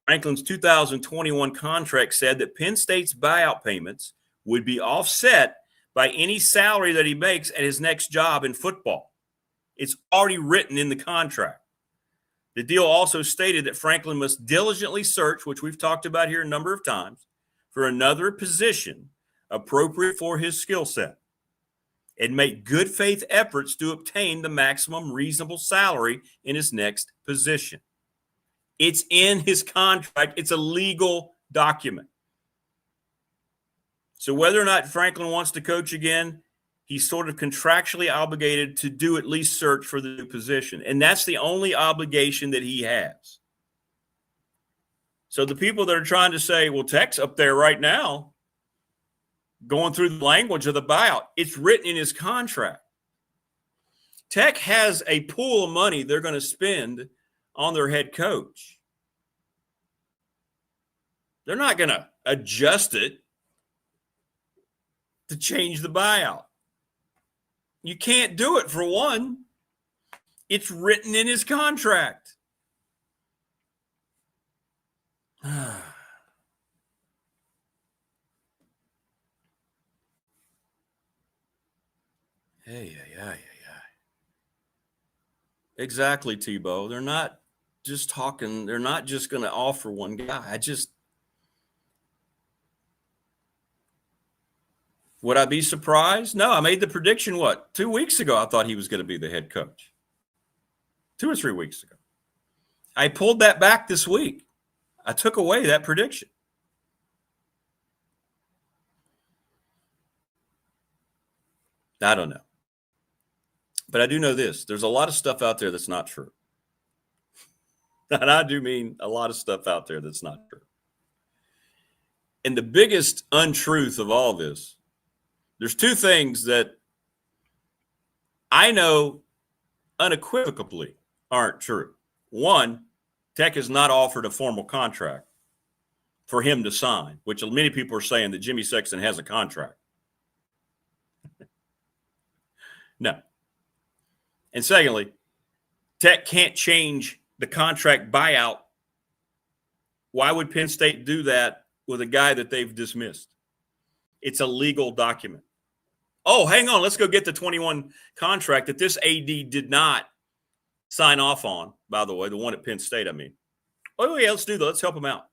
Franklin's 2021 contract said that Penn State's buyout payments would be offset by any salary that he makes at his next job in football. It's already written in the contract. The deal also stated that Franklin must diligently search, which we've talked about here a number of times, for another position appropriate for his skill set and make good faith efforts to obtain the maximum reasonable salary in his next position. It's in his contract. It's a legal document. So whether or not Franklin wants to coach again, he's sort of contractually obligated to do at least search for the new position. And that's the only obligation that he has. So the people that are trying to say, well, Tech's up there right now, going through the language of the buyout, it's written in his contract. Tech has a pool of money they're going to spend on their head coach. They're not going to adjust it to change the buyout. You can't do it, for one. It's written in his contract. Hey. Exactly, Tebow. They're not just talking. They're not just going to offer one guy. Would I be surprised? No, I made the prediction, 2 weeks ago, I thought he was going to be the head coach. 2 or 3 weeks ago. I pulled that back this week. I took away that prediction. I don't know. But I do know this. There's a lot of stuff out there that's not true. And I do mean a lot of stuff out there that's not true. And the biggest untruth of all this, there's two things that I know unequivocally aren't true. One, Tech has not offered a formal contract for him to sign, which many people are saying that Jimmy Sexton has a contract. No. And secondly, Tech can't change the contract buyout Why would Penn State do that with a guy that they've dismissed? It's a legal document. Oh, hang on. Let's go get the 21 contract that this AD did not sign off on, by the way, the one at Penn State, I mean. Oh, yeah, let's do that. Let's help him out.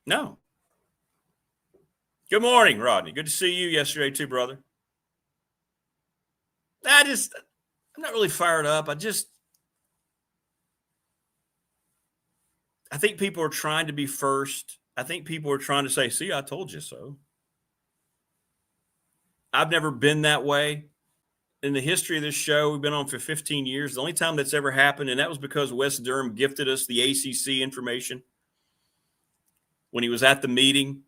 No. Good morning, Rodney. Good to see you yesterday too, brother. I'm not really fired up. I think people are trying to be first. I think people are trying to say, see, I told you so. I've never been that way. In the history of this show, we've been on for 15 years. The only time that's ever happened, and that was because Wes Durham gifted us the ACC information when he was at the meeting.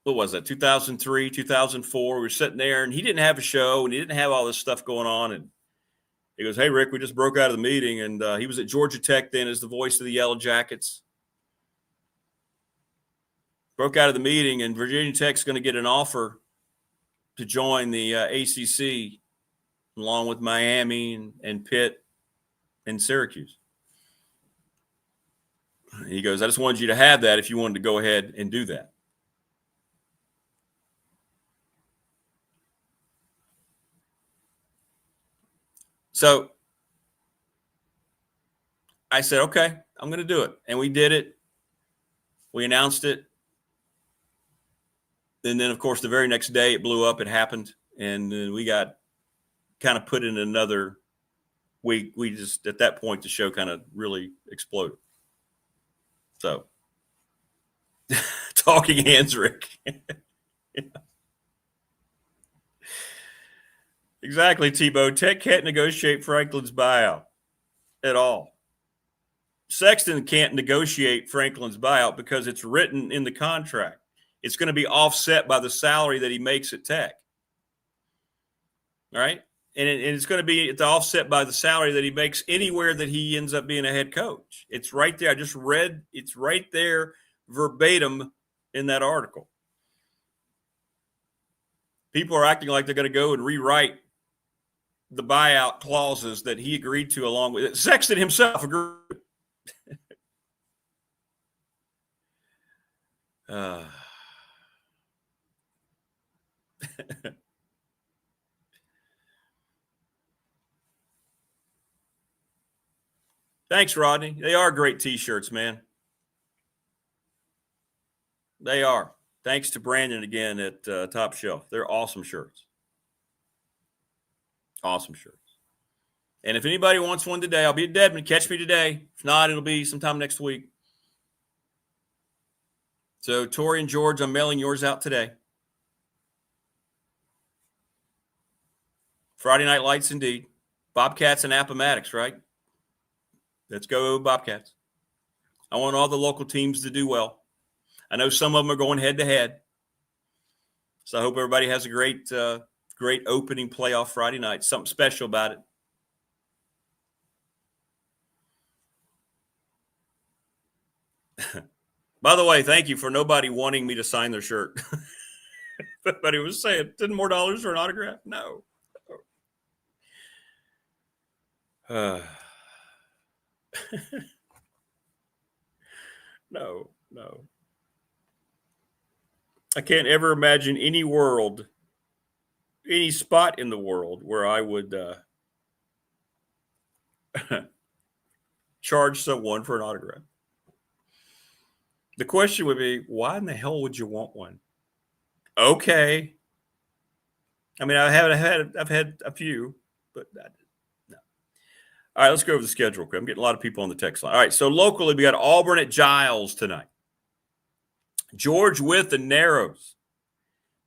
What was that, 2003, 2004? We were sitting there, and he didn't have a show, and he didn't have all this stuff going on. And he goes, hey, Rick, we just broke out of the meeting. And he was at Georgia Tech then as the voice of the Yellow Jackets. Broke out of the meeting, and Virginia Tech's going to get an offer to join the ACC along with Miami and Pitt and Syracuse. He goes, I just wanted you to have that if you wanted to go ahead and do that. So I said, okay, I'm going to do it. And we did it. We announced it. And then, of course, the very next day it blew up. It happened. And then we got kind of put in another week. We just, at that point, the show kind of really exploded. So, talking hands, Rick. Yeah. Exactly, Tebow. Tech can't negotiate Franklin's buyout at all. Sexton can't negotiate Franklin's buyout because it's written in the contract. It's going to be offset by the salary that he makes at Tech. All right? And it's going to be offset by the salary that he makes anywhere that he ends up being a head coach. It's right there. I just read. It's right there verbatim in that article. People are acting like they're going to go and rewrite the buyout clauses that he agreed to along with it. Sexton himself agreed. Thanks, Rodney. They are great T-shirts, man. They are. Thanks to Brandon again at Top Shelf. They're awesome shirts. Awesome shirts. And if anybody wants one today, I'll be at Dedmon. Catch me today. If not, it'll be sometime next week. So, Tori and George, I'm mailing yours out today. Friday Night Lights, indeed. Bobcats and Appomattox, right? Let's go, Bobcats. I want all the local teams to do well. I know some of them are going head-to-head. So I hope everybody has a great opening playoff Friday night. Something special about it. By the way, thank you for nobody wanting me to sign their shirt. Everybody was saying, $10 more for an autograph? No. No. I can't ever imagine any spot in the world where I would charge someone for an autograph. The question would be, why in the hell would you want one? Okay. I mean, I've had a few, but no. All right, let's go over the schedule. I'm getting a lot of people on the text line. All right, so locally, we got Auburn at Giles tonight. George Wythe and Narrows.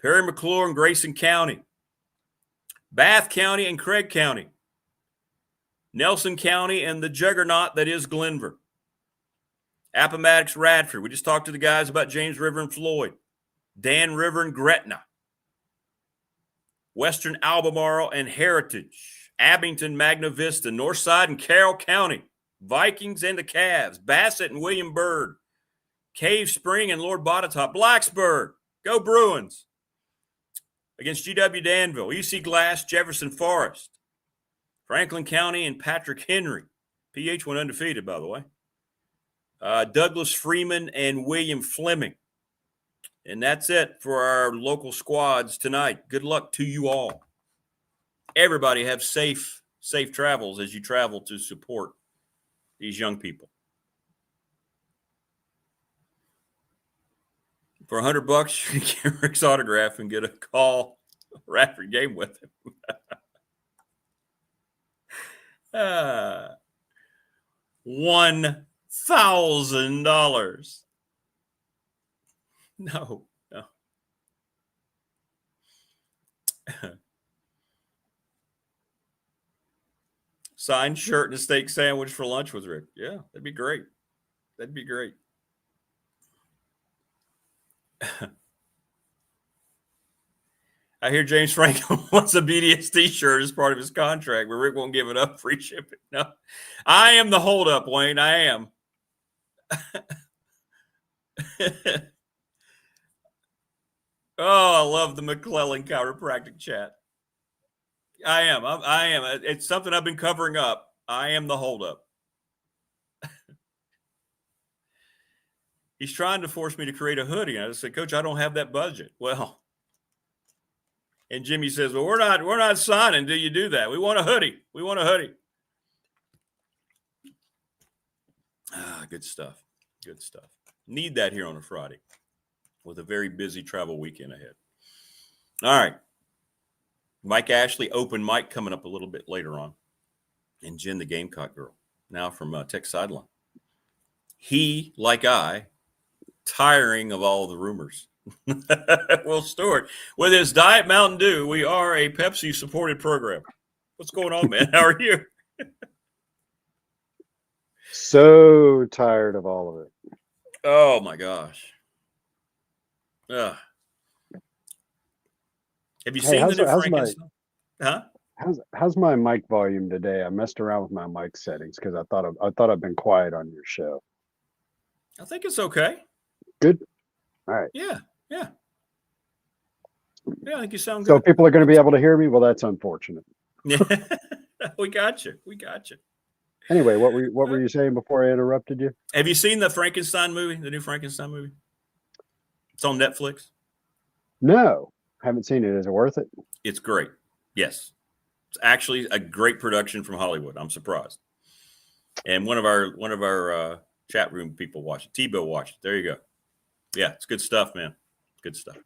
Perry McClure and Grayson County. Bath County and Craig County. Nelson County and the juggernaut that is Glenver. Appomattox, Radford. We just talked to the guys about James River and Floyd. Dan River and Gretna. Western Albemarle and Heritage. Abington, Magna Vista. Northside and Carroll County. Vikings and the Cavs. Bassett and William Byrd. Cave Spring and Lord Botetourt. Blacksburg. Go Bruins. Against GW Danville. UC Glass, Jefferson Forest. Franklin County and Patrick Henry. PH went undefeated, by the way. Douglas Freeman and William Fleming. And that's it for our local squads tonight. Good luck to you all. Everybody have safe travels as you travel to support these young people. For $100, you can get Rick's autograph and get a call or after game with him. $1,000. No. Signed shirt and a steak sandwich for lunch with Rick. Yeah, that'd be great. That'd be great. I hear James Franco wants a BDST shirt as part of his contract, but Rick won't give it up. Free shipping. No, I am the holdup, Wayne. I am. Oh, I love the McClellan chiropractic chat. I am. It's something I've been covering up. I am the holdup. He's trying to force me to create a hoodie. And I just said, Coach, I don't have that budget. Well, and Jimmy says, well, we're not signing. Do you do that? We want a hoodie. We want a hoodie. Good stuff. Good stuff. Need that here on a Friday with a very busy travel weekend ahead. All right. Mike Ashley, open mic coming up a little bit later on. And Jen the Gamecock Girl, now from Tech Sideline. He, like I, tiring of all the rumors. Will Stewart, with his Diet Mountain Dew, we are a Pepsi-supported program. What's going on, man? How are you? So tired of all of it. Oh, my gosh. Have you seen the new Frankenstein? How's my mic volume today? I messed around with my mic settings because I thought I've been quiet on your show. I think it's okay. Good. All right. Yeah. I think you sound good. So people are going to be able to hear me? Well, that's unfortunate. Yeah. We got you. Anyway, what were you saying before I interrupted you? Have you seen the Frankenstein movie, the new Frankenstein movie? It's on Netflix. No, haven't seen it. Is it worth it? It's great. Yes. It's actually a great production from Hollywood. I'm surprised. And one of our chat room people watched it. T-Bill watched it. There you go. Yeah, it's good stuff, man. Good stuff.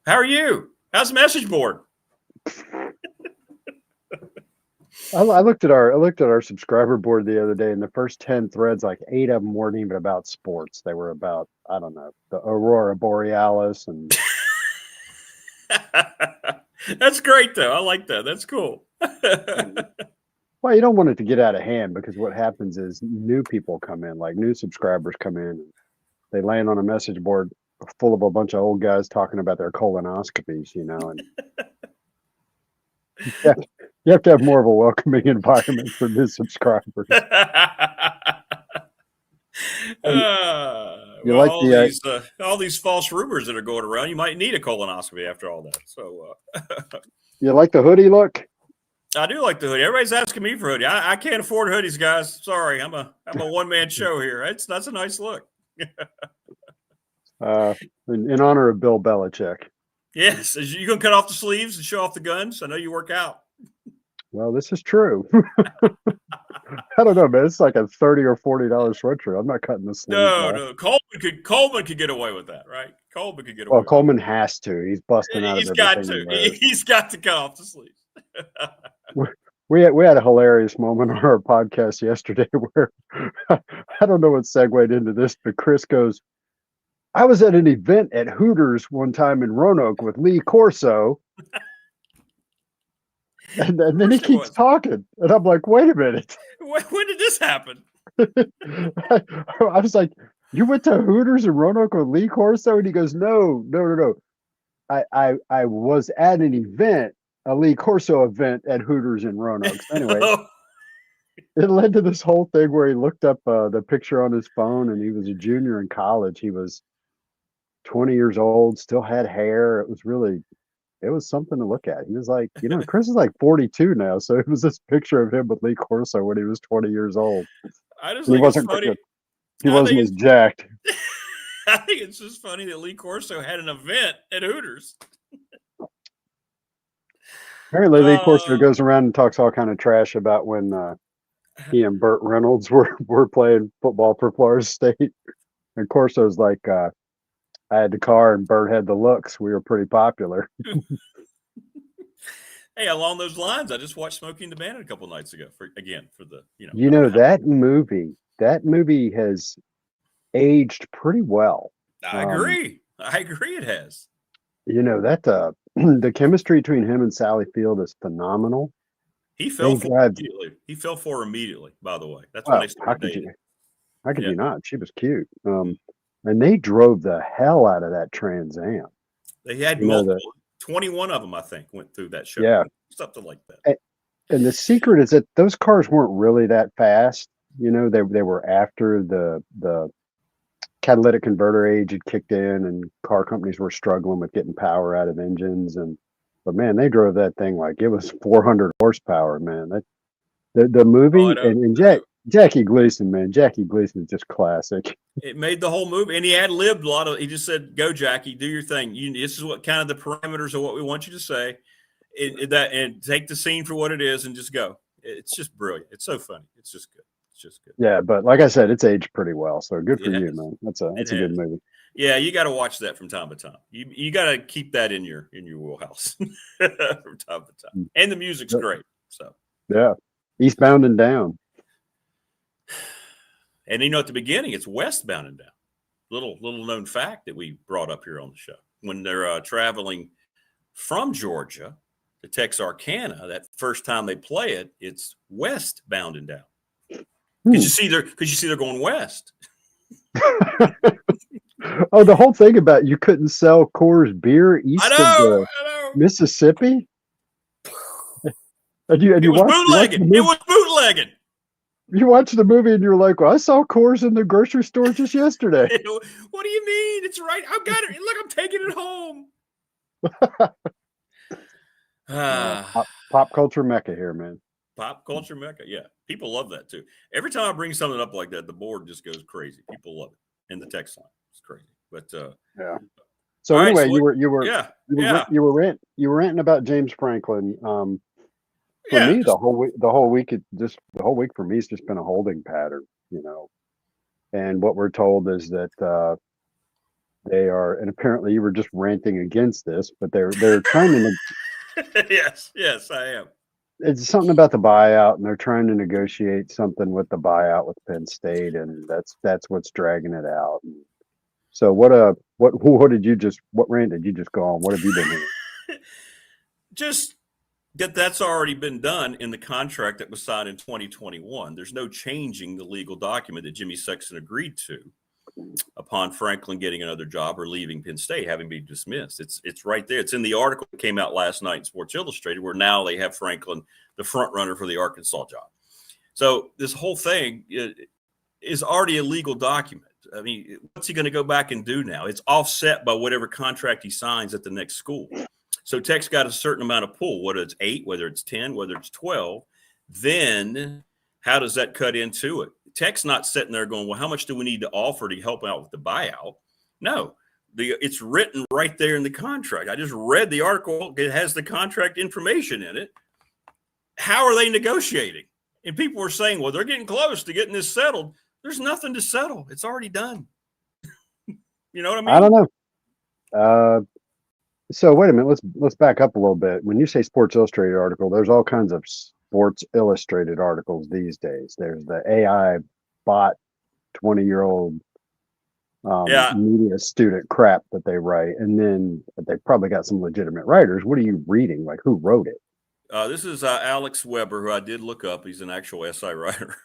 How are you? How's the message board? I looked at our subscriber board the other day, and the first 10 threads, like 8 of them weren't even about sports. They were about, I don't know, the Aurora Borealis and. That's great, though. I like that. That's cool. Well, you don't want it to get out of hand because what happens is new people come in, like new subscribers come in, and they land on a message board full of a bunch of old guys talking about their colonoscopies, and you have to have more of a welcoming environment for new subscribers. All these false rumors that are going around, you might need a colonoscopy after all that. So, you like the hoodie look? I do like the hoodie. Everybody's asking me for a hoodie. I can't afford hoodies, guys. Sorry, I'm a one-man show here. That's a nice look. In honor of Bill Belichick. Yes, you gonna cut off the sleeves and show off the guns? I know you work out. Well, this is true. I don't know, man. It's like a $30 or $40 sweatshirt. I'm not cutting the sleeves off. No. Coleman could get away with that, right? Coleman could get away. Well, Coleman has to. He's busting out. He's got to. He's got to cut off the sleeves. We had a hilarious moment on our podcast yesterday where I don't know what segued into this, but Chris goes, I was at an event at Hooters one time in Roanoke with Lee Corso. And then he keeps talking. And I'm like, wait a minute. When did this happen? I was like, you went to Hooters in Roanoke with Lee Corso? And he goes, no. I was at an event, a Lee Corso event at Hooters in Roanoke. Anyway, it led to this whole thing where he looked up the picture on his phone, and he was a junior in college. He was 20 years old, still had hair. It was really it was something to look at. He was like, Chris is like 42 now, so it was this picture of him with Lee Corso when he was 20 years old. I just And think it's funny. He wasn't as jacked. I think it's just funny that Lee Corso had an event at Hooters. Apparently, Lee Corso goes around and talks all kind of trash about when he and Burt Reynolds were playing football for Florida State. And Corso's like, I had the car and Burt had the looks. We were pretty popular. Hey, along those lines, I just watched Smokey and the Bandit a couple nights ago for the that movie has aged pretty well. I agree. It has. That the chemistry between him and Sally Field is phenomenal. He fell for her immediately. He fell for her immediately, by the way. That's when they started dating. How could you not? She was cute. And they drove the hell out of that Trans Am. They had multiple. 21 of them, I think, went through that show. Yeah. Something like that. And the secret is that those cars weren't really that fast. They were after the catalytic converter age had kicked in and car companies were struggling with getting power out of engines. But man, they drove that thing like it was 400 horsepower, man. The movie Jackie Gleason, man. Jackie Gleason is just classic. It made the whole movie, and he ad-libbed a lot of. He just said, "Go, Jackie, do your thing. This is what kind of the parameters of what we want you to say, and take the scene for what it is, and just go." It's just brilliant. It's so funny. It's just good. Yeah, but like I said, it's aged pretty well. So good for you, man. That's a good movie. Yeah, you got to watch that from time to time. You got to keep that in your wheelhouse from time to time. And the music's great. So yeah, Eastbound and Down. And at the beginning, it's westbound and down. Little known fact that we brought up here on the show. When they're traveling from Georgia to Texarkana, that first time they play it, it's westbound and down. Because you see they're going west. Oh, the whole thing about you couldn't sell Coors beer east of Mississippi. And it was bootlegging. It was bootlegging. You watch the movie and you're like, well, I saw Coors in the grocery store just yesterday. What do you mean? It's right. I've got it. Look, I'm taking it home. Pop culture mecca here, man. Pop culture mecca. Yeah. People love that too. Every time I bring something up like that, the board just goes crazy. People love it. And the text line. It's crazy. But yeah. So anyway, right, so you were ranting about James Franklin. For me, the whole week for me has just been a holding pattern, And what we're told is that they are, and apparently you were just ranting against this, but they're trying to. Yes, I am. It's something about the buyout, and they're trying to negotiate something with the buyout with Penn State, and that's what's dragging it out. So what rant did you just go on? What have you been doing? Just that's already been done in the contract that was signed in 2021. There's no changing the legal document that Jimmy Sexton agreed to upon Franklin getting another job or leaving Penn State, having been dismissed. It's right there. It's in the article that came out last night in Sports Illustrated, where now they have Franklin the front runner for the Arkansas job. So this whole thing is already a legal document. I mean, what's he going to go back and do now? It's offset by whatever contract he signs at the next school. So Tech's got a certain amount of pull, whether it's 8, whether it's 10, whether it's 12. Then how does that cut into it? Tech's not sitting there going, well, how much do we need to offer to help out with the buyout? No, it's written right there in the contract. I just read the article. It has the contract information in it. How are they negotiating? And people were saying, well, they're getting close to getting this settled. There's nothing to settle. It's already done. You know what I mean? I don't know. So wait a minute. Let's back up a little bit. When you say Sports Illustrated article, there's all kinds of Sports Illustrated articles these days. There's the AI bot 20-year-old media student crap that they write, and then they probably got some legitimate writers. What are you reading? Like, who wrote it? This is Alex Weber, who I did look up. He's an actual SI writer.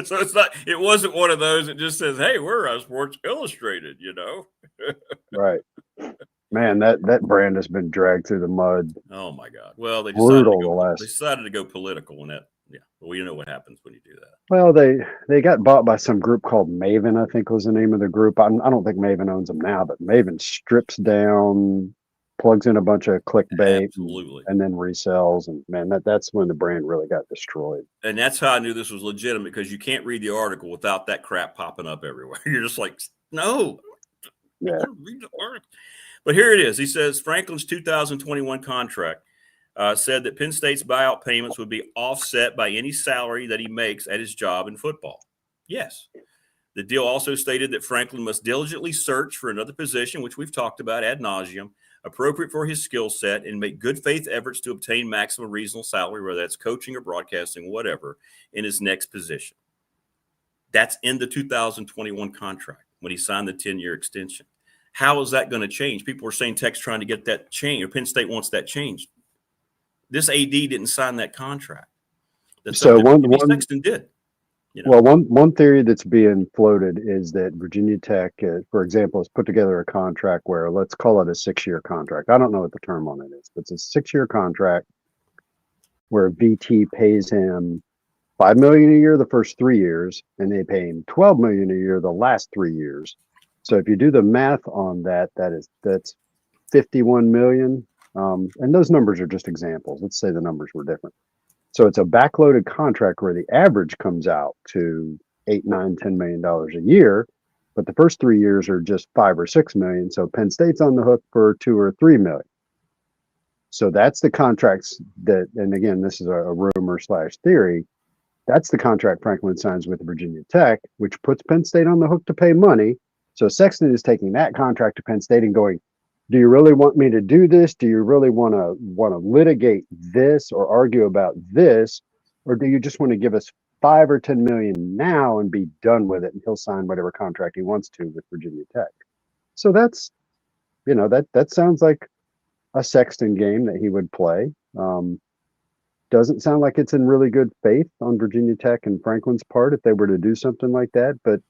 So it wasn't one of those that just says, hey, we're Sports Illustrated, Right. Man, that brand has been dragged through the mud. Oh my God. Well, they decided to go political, and well, you know what happens when you do that. Well, they got bought by some group called Maven, I think was the name of the group. I don't think Maven owns them now, but Maven strips down plugs in a bunch of clickbait Absolutely. and then resells. And man, that's when the brand really got destroyed. And that's how I knew this was legitimate, because you can't read the article without that crap popping up everywhere. You're just like, no, yeah. Read the article. But here it is. He says Franklin's 2021 contract said that Penn State's buyout payments would be offset by any salary that he makes at his job in football. Yes. The deal also stated that Franklin must diligently search for another position, which we've talked about ad nauseum, appropriate for his skill set, and make good faith efforts to obtain maximum reasonable salary, whether that's coaching or broadcasting, whatever, in his next position. That's in the 2021 contract when he signed the 10-year extension. How is that going to change? People are saying Tech's trying to get that change, or Penn State wants that changed. This AD didn't sign that contract. So one Sexton did. You know? Well, one theory that's being floated is that Virginia Tech, for example, has put together a contract where, let's call it a 6-year contract. I don't know what the term on it is, but it's a 6-year contract where VT pays him $5 million a year the first 3 years, and they pay him $12 million a year the last 3 years. So if you do the math on that, that's $51 million. And those numbers are just examples. Let's say the numbers were different. So it's a backloaded contract where the average comes out to $8, $9, $10 million a year, but the first 3 years are just $5 or $6 million. So Penn State's on the hook for $2 or $3 million. So that's the contracts that, and again, this is a rumor / theory. That's the contract Franklin signs with Virginia Tech, which puts Penn State on the hook to pay money. So Sexton is taking that contract to Penn State and going, do you really want me to do this? Do you really want to litigate this or argue about this? Or do you just want to give us $5 or $10 million now and be done with it? And he'll sign whatever contract he wants to with Virginia Tech. So that's, that sounds like a Sexton game that he would play. Doesn't sound like it's in really good faith on Virginia Tech and Franklin's part if they were to do something like that. But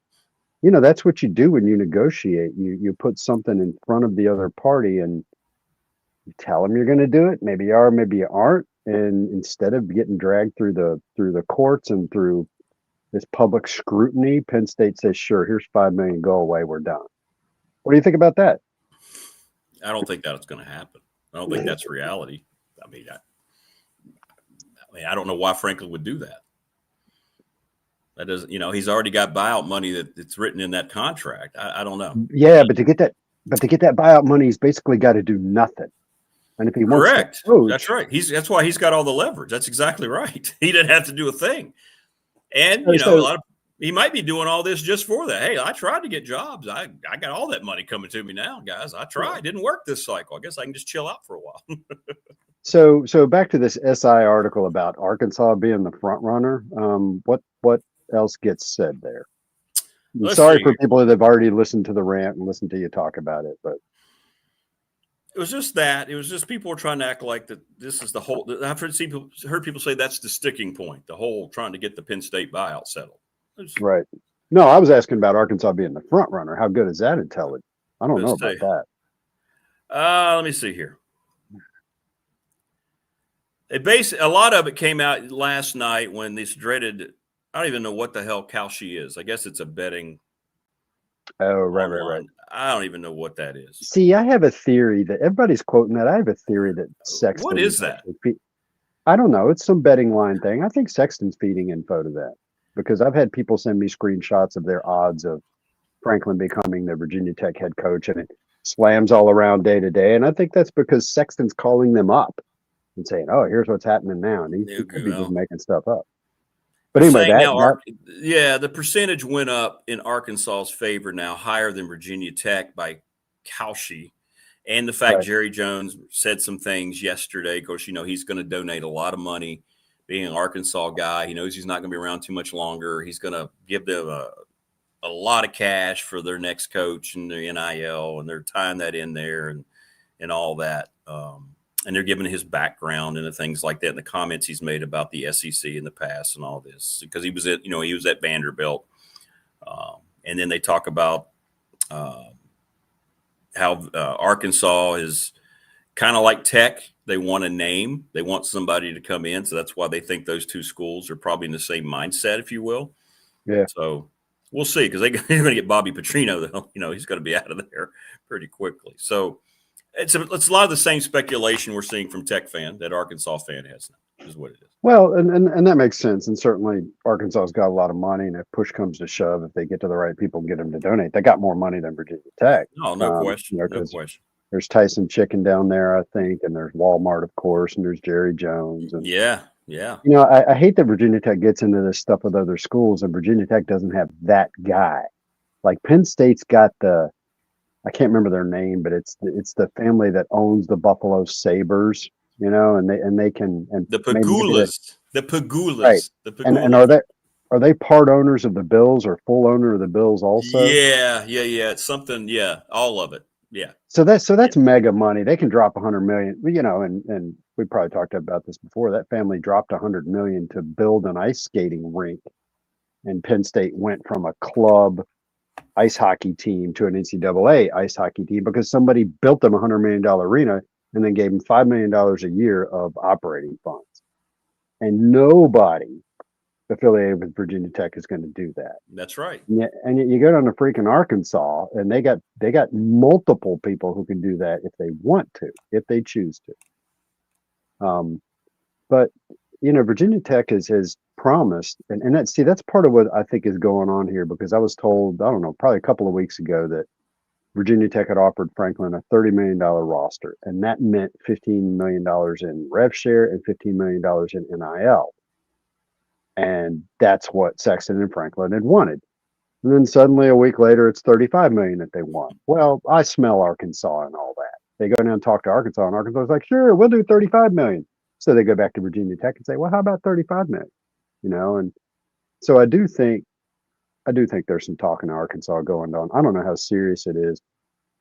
that's what you do when you negotiate. You put something in front of the other party and you tell them you're going to do it. Maybe you are, maybe you aren't. And instead of getting dragged through the courts and through this public scrutiny, Penn State says, sure, here's $5 million, go away, we're done. What do you think about that? I don't think that's going to happen. I don't think that's reality. I mean, I don't know why Franklin would do that. That doesn't, he's already got buyout money that's written in that contract. I don't know. Yeah, but to get that buyout money, he's basically got to do nothing. And if he wants correct, to coach, that's right. That's why he's got all the leverage. That's exactly right. He didn't have to do a thing. And he might be doing all this just for that. Hey, I tried to get jobs. I got all that money coming to me now, guys. I tried. It didn't work this cycle. I guess I can just chill out for a while. So back to this SI article about Arkansas being the front runner. What else gets said there? Sorry for people that have already listened to the rant and listened to you talk about it, but it was just that. It was just people were trying to act like that. This is the whole. I've heard people say that's the sticking point. The whole trying to get the Penn State buyout settled. Right. No, I was asking about Arkansas being the front runner. How good is that intelligence? I don't know about that. Let me see here. A lot of it came out last night when this dreaded. I don't even know what the hell Kalshi is. I guess it's a betting. Oh, right. I don't even know what that is. See, I have a theory that everybody's quoting that. I have a theory that Sexton. What is that? I don't know. It's some betting line thing. I think Sexton's feeding info to that because I've had people send me screenshots of their odds of Franklin becoming the Virginia Tech head coach, and it slams all around day to day. And I think that's because Sexton's calling them up and saying, "Oh, here's what's happening now," and he could be just making stuff up. But anyway, the percentage went up in Arkansas's favor now, higher than Virginia Tech by Kalshi. And the fact Jerry Jones said some things yesterday. Of course, he's going to donate a lot of money. Being an Arkansas guy, he knows he's not going to be around too much longer. He's going to give them a lot of cash for their next coach and their NIL, and they're tying that in there and all that. And they're giving his background and the things like that, and the comments he's made about the SEC in the past and all this, because he was at Vanderbilt. And then they talk about how Arkansas is kind of like Tech. They want a name. They want somebody to come in. So that's why they think those two schools are probably in the same mindset, if you will. Yeah. So we'll see, because they're going to get Bobby Petrino, though. He's going to be out of there pretty quickly. So It's a lot of the same speculation we're seeing from Tech fan that Arkansas fan has now, is what it is. Well, and that makes sense. And certainly Arkansas's got a lot of money. And if push comes to shove, if they get to the right people and get them to donate, they got more money than Virginia Tech. No question. You know, no question. There's Tyson Chicken down there, I think, and there's Walmart, of course, and there's Jerry Jones. And, yeah. You know, I hate that Virginia Tech gets into this stuff with other schools, and Virginia Tech doesn't have that guy. Like Penn State's got I can't remember their name, but it's the family that owns the Buffalo Sabres, you know, and they can the Pagulas, the Pagulas, right? The Pagulas. And are they part owners of the Bills or full owner of the Bills also? Yeah. It's something. Yeah, all of it. Yeah. So that's mega money. They can drop $100 million, you know, and we probably talked about this before. That family dropped $100 million to build an ice skating rink, and Penn State went from a club ice hockey team to an NCAA ice hockey team because somebody built them $100 million arena and then gave them $5 million a year of operating funds. And nobody affiliated with Virginia Tech is going to do that. That's right. And you go down to freaking Arkansas, and they got multiple people who can do that if they want to, if they choose to. But you know, Virginia Tech has promised, and that's part of what I think is going on here, because I was told, I don't know, probably a couple of weeks ago that Virginia Tech had offered Franklin a $30 million roster, and that meant $15 million in rev share and $15 million in NIL. And that's what Sexton and Franklin had wanted. And then suddenly a week later, it's $35 million that they want. Well, I smell Arkansas and all that. They go down and talk to Arkansas, and Arkansas is like, sure, we'll do $35 million. So they go back to Virginia Tech and say, well, how about $35 million? You know, and so I do think there's some talking to Arkansas going on. I don't know how serious it is.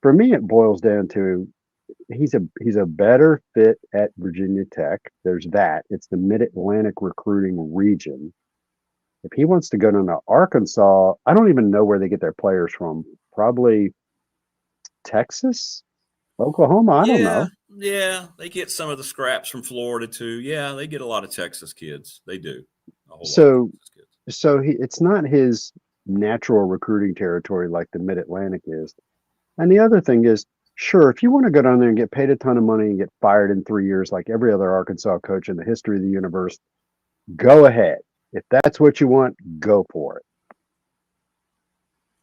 For me, it boils down to he's a better fit at Virginia Tech. There's that. It's the Mid-Atlantic recruiting region. If he wants to go down to Arkansas, I don't even know where they get their players from. Probably Texas, Oklahoma. I don't know. Yeah, they get some of the scraps from Florida too. Yeah, they get a lot of Texas kids. They do. So it's not his natural recruiting territory like the Mid-Atlantic is. And the other thing is, sure, if you want to go down there and get paid a ton of money and get fired in 3 years like every other Arkansas coach in the history of the universe, go ahead. If that's what you want, go for it.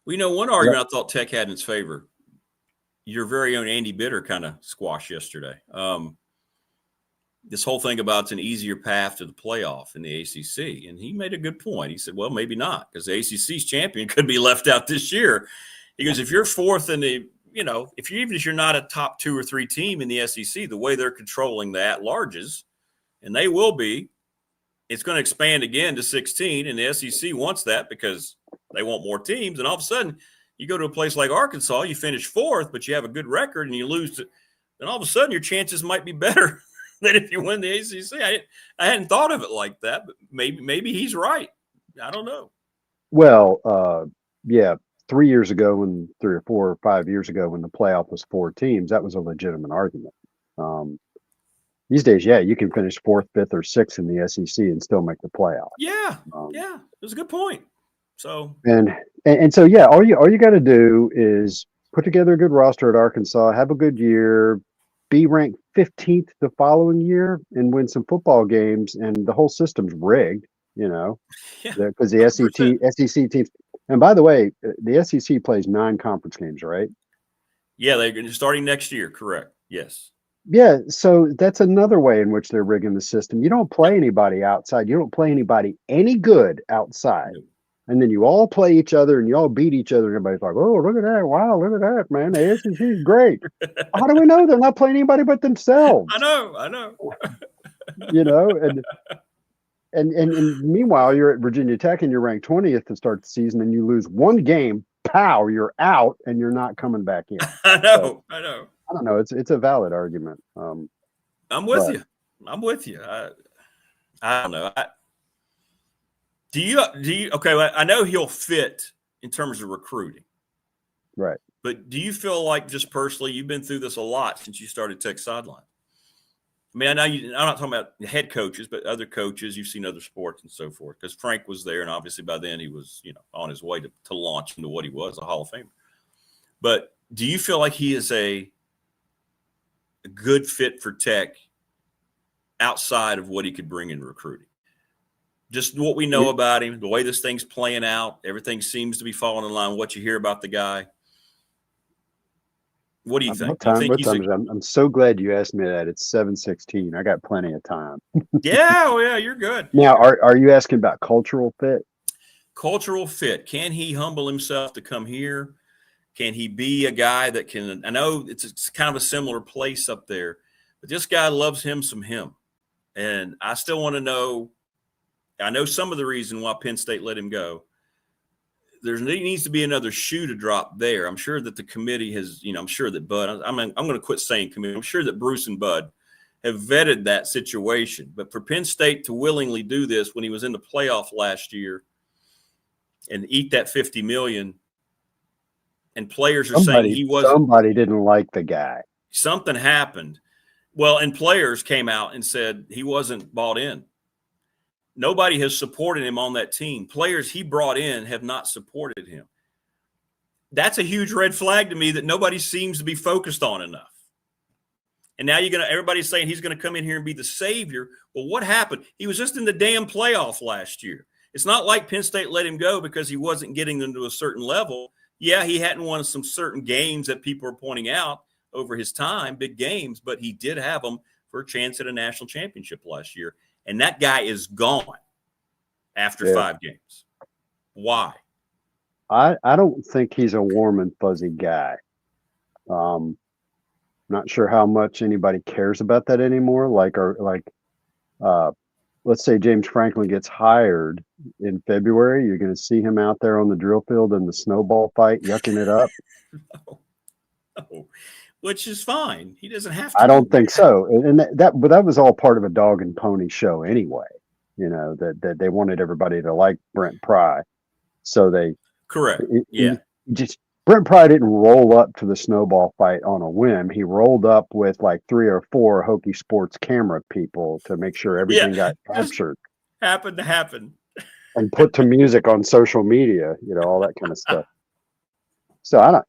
Well, you know, one argument I thought Tech had in its favor, your very own Andy Bitter kind of squashed yesterday. This whole thing about it's an easier path to the playoff in the ACC. And he made a good point. He said, well, maybe not, because the ACC's champion could be left out this year. He goes, if you're fourth in the, you know, even if you're not a top 2 or 3 team in the SEC, the way they're controlling the at-larges, and they will be, it's going to expand again to 16, and the SEC wants that because they want more teams. And all of a sudden, you go to a place like Arkansas, you finish 4th, but you have a good record and you lose to, then all of a sudden your chances might be better than if you win the ACC. I hadn't thought of it like that, but maybe he's right. I don't know. Well, yeah, 3 years ago, 3 or 4 or 5 years ago, when the playoff was 4 teams, that was a legitimate argument. These days, yeah, you can finish 4th, 5th, or 6th in the SEC and still make the playoff. Yeah, it was a good point. So and so, yeah, all you got to do is put together a good roster at Arkansas, have a good year, be ranked 15th the following year, and win some football games, and the whole system's rigged, you know, because the SEC teams. And by the way, the SEC plays 9 conference games, right? Yeah, they're starting next year. Correct. Yes. Yeah, so that's another way in which they're rigging the system. You don't play anybody outside. You don't play anybody any good outside. No. And then you all play each other and you all beat each other. And everybody's like, oh, look at that. Wow, look at that, man. The SEC is great. How do we know they're not playing anybody but themselves? I know. You know, and meanwhile, you're at Virginia Tech and you're ranked 20th to start the season and you lose one game, pow, you're out and you're not coming back in. I know. I don't know. It's a valid argument. I'm with you. I don't know. Do you? Okay. Well, I know he'll fit in terms of recruiting, right? But do you feel like, just personally, you've been through this a lot since you started Tech Sideline? I mean, I know I'm not talking about head coaches, but other coaches. You've seen other sports and so forth. Because Frank was there, and obviously by then he was, on his way to launch into what he was, a Hall of Famer. But do you feel like he is a a good fit for Tech outside of what he could bring in recruiting. Just what we know about him, the way this thing's playing out, everything seems to be falling in line. What you hear about the guy. What do you think? I'm so glad you asked me that. It's 7:16. I got plenty of time. Yeah, you're good. Now, are you asking about cultural fit? Cultural fit. Can he humble himself to come here? Can he be a guy that can? I know it's kind of a similar place up there, but this guy loves him some him. And I still want to know. I know some of the reason why Penn State let him go. There needs to be another shoe to drop there. I'm sure that the committee has, I'm sure that Bud, I'm going to quit saying committee. I'm sure that Bruce and Bud have vetted that situation. But for Penn State to willingly do this when he was in the playoff last year and eat that $50 million, and players are saying he wasn't. Somebody didn't like the guy. Something happened. Well, and players came out and said he wasn't bought in. Nobody has supported him on that team. Players he brought in have not supported him. That's a huge red flag to me that nobody seems to be focused on enough. And now everybody's saying he's going to come in here and be the savior. Well, what happened? He was just in the damn playoff last year. It's not like Penn State let him go because he wasn't getting them to a certain level. Yeah, he hadn't won some certain games that people are pointing out over his time, big games, but he did have them for a chance at a national championship last year. And that guy is gone after 5 games. Why? I don't think he's a warm and fuzzy guy. Not sure how much anybody cares about that anymore. Let's say James Franklin gets hired in February. You're going to see him out there on the drill field in the snowball fight, yucking it up. No. Which is fine. He doesn't have to. I don't think so. And but that was all part of a dog and pony show anyway. That they wanted everybody to like Brent Pry. So they correct. Brent Pry didn't roll up to the snowball fight on a whim. He rolled up with like 3 or 4 Hokie Sports camera people to make sure everything got captured. Happened to happen. And put to music on social media, all that kind of stuff. So I don't,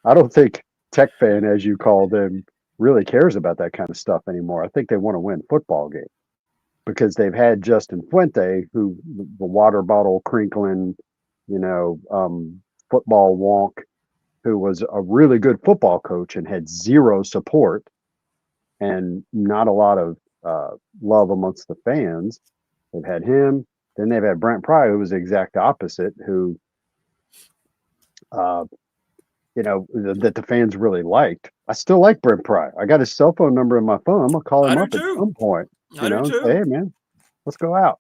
I don't think Tech fan, as you call them, really cares about that kind of stuff anymore. I think they want to win football games because they've had Justin Fuente, who the water bottle crinkling, football wonk, who was a really good football coach and had zero support and not a lot of love amongst the fans. They've had him. Then they've had Brent Pry, who was the exact opposite, who that the fans really liked. I still like Brent Pry. I got his cell phone number in my phone. I'm gonna call him up at some point. Say, hey man, let's go out.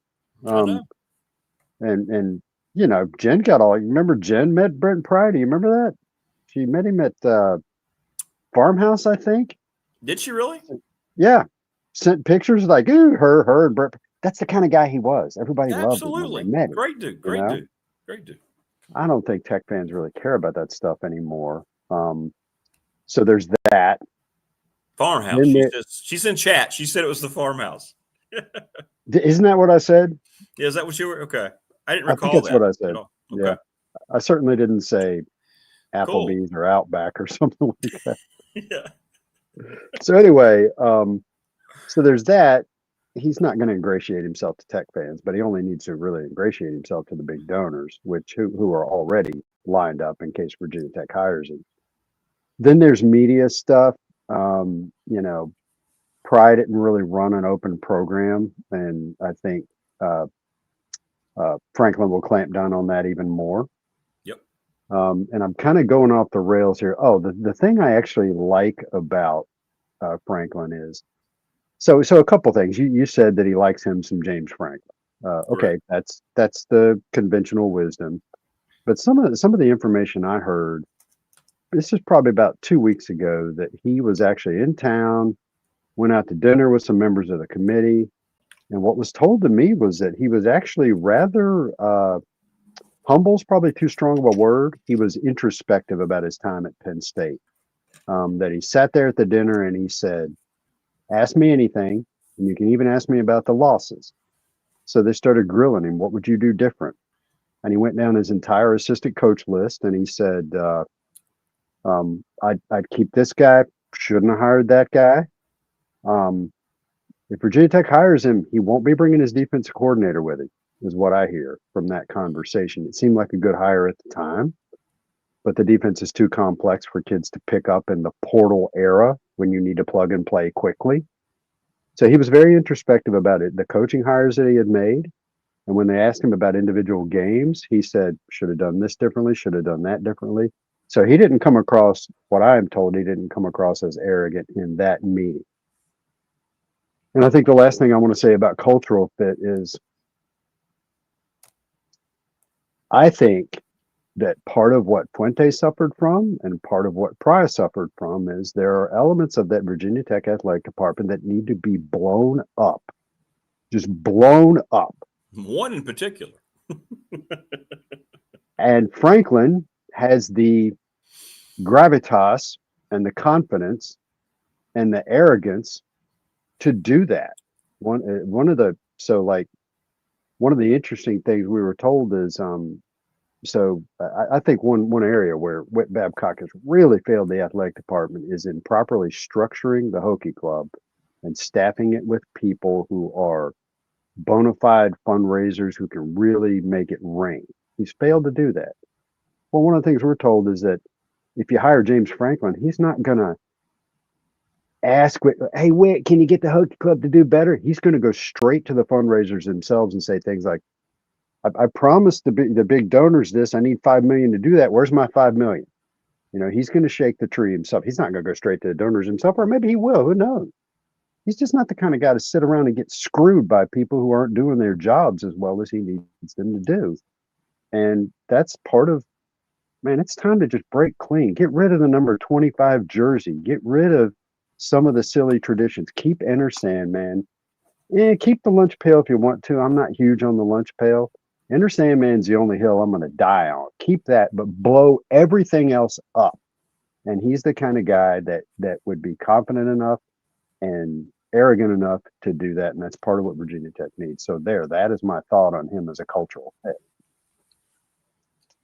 And Jen got all. You remember Jen met Brent Pry? Do you remember that? She met him at Farmhouse, I think. Did she really? Yeah. Sent pictures like, ooh, her and Brent. That's the kind of guy he was. Everybody loved him when they met him. Great dude. Great dude. I don't think Tech fans really care about that stuff anymore. So there's that. Farmhouse. She's in chat. She said it was the farmhouse. Isn't that what I said? Yeah, is that what you were? Okay. I didn't recall I think that's what I said. Okay. Yeah. I certainly didn't say Applebee's or Outback or something like that. Yeah. So anyway, so there's that. He's not going to ingratiate himself to Tech fans, but he only needs to really ingratiate himself to the big donors, who are already lined up in case Virginia Tech hires him. Then there's media stuff. Pry didn't really run an open program, and I think Franklin will clamp down on that even more. Yep. And I'm kind of going off the rails here. Oh, the thing I actually like about Franklin is, so a couple things. You said that he likes him some James Franklin. Okay, that's the conventional wisdom. But some of the information I heard, this is probably about 2 weeks ago, that he was actually in town, went out to dinner with some members of the committee, and what was told to me was that he was actually rather humble's probably too strong of a word. He was introspective about his time at Penn State. That he sat there at the dinner and he said, ask me anything, and you can even ask me about the losses. So they started grilling him. What would you do different? And he went down his entire assistant coach list, and he said, I'd keep this guy. Shouldn't have hired that guy. If Virginia Tech hires him, he won't be bringing his defensive coordinator with him, is what I hear from that conversation. It seemed like a good hire at the time, but the defense is too complex for kids to pick up in the portal era when you need to plug and play quickly. So he was very introspective about it. The coaching hires that he had made, and when they asked him about individual games, he said, should have done this differently, should have done that differently. So he didn't come across, what I am told, he didn't come across as arrogant in that meeting. And I think the last thing I want to say about cultural fit is I think that part of what Fuente suffered from and part of what Pry suffered from is there are elements of that Virginia Tech athletic department that need to be blown up, just blown up. One in particular. And Franklin has the gravitas and the confidence and the arrogance to do that. One of the interesting things we were told is I think one area where Whit Babcock has really failed the athletic department is in properly structuring the Hokie Club and staffing it with people who are bona fide fundraisers who can really make it rain. He's failed to do that. Well, one of the things we're told is that if you hire James Franklin, he's not going to ask, hey, Whit, can you get the Hokie Club to do better? He's going to go straight to the fundraisers themselves and say things like, I promised the big donors this. I need $5 million to do that. Where's my $5 million? You know, he's going to shake the tree himself. He's not going to go straight to the donors himself, or maybe he will. Who knows? He's just not the kind of guy to sit around and get screwed by people who aren't doing their jobs as well as he needs them to do. And that's part of, man, it's time to just break clean. Get rid of the number 25 jersey. Get rid of some of the silly traditions. Keep Enter Sandman. Yeah, keep the lunch pail if you want to. I'm not huge on the lunch pail. Enter Sandman's the only hill I'm going to die on. Keep that, but blow everything else up. And he's the kind of guy that would be confident enough and arrogant enough to do that. And that's part of what Virginia Tech needs. So that is my thought on him as a cultural head.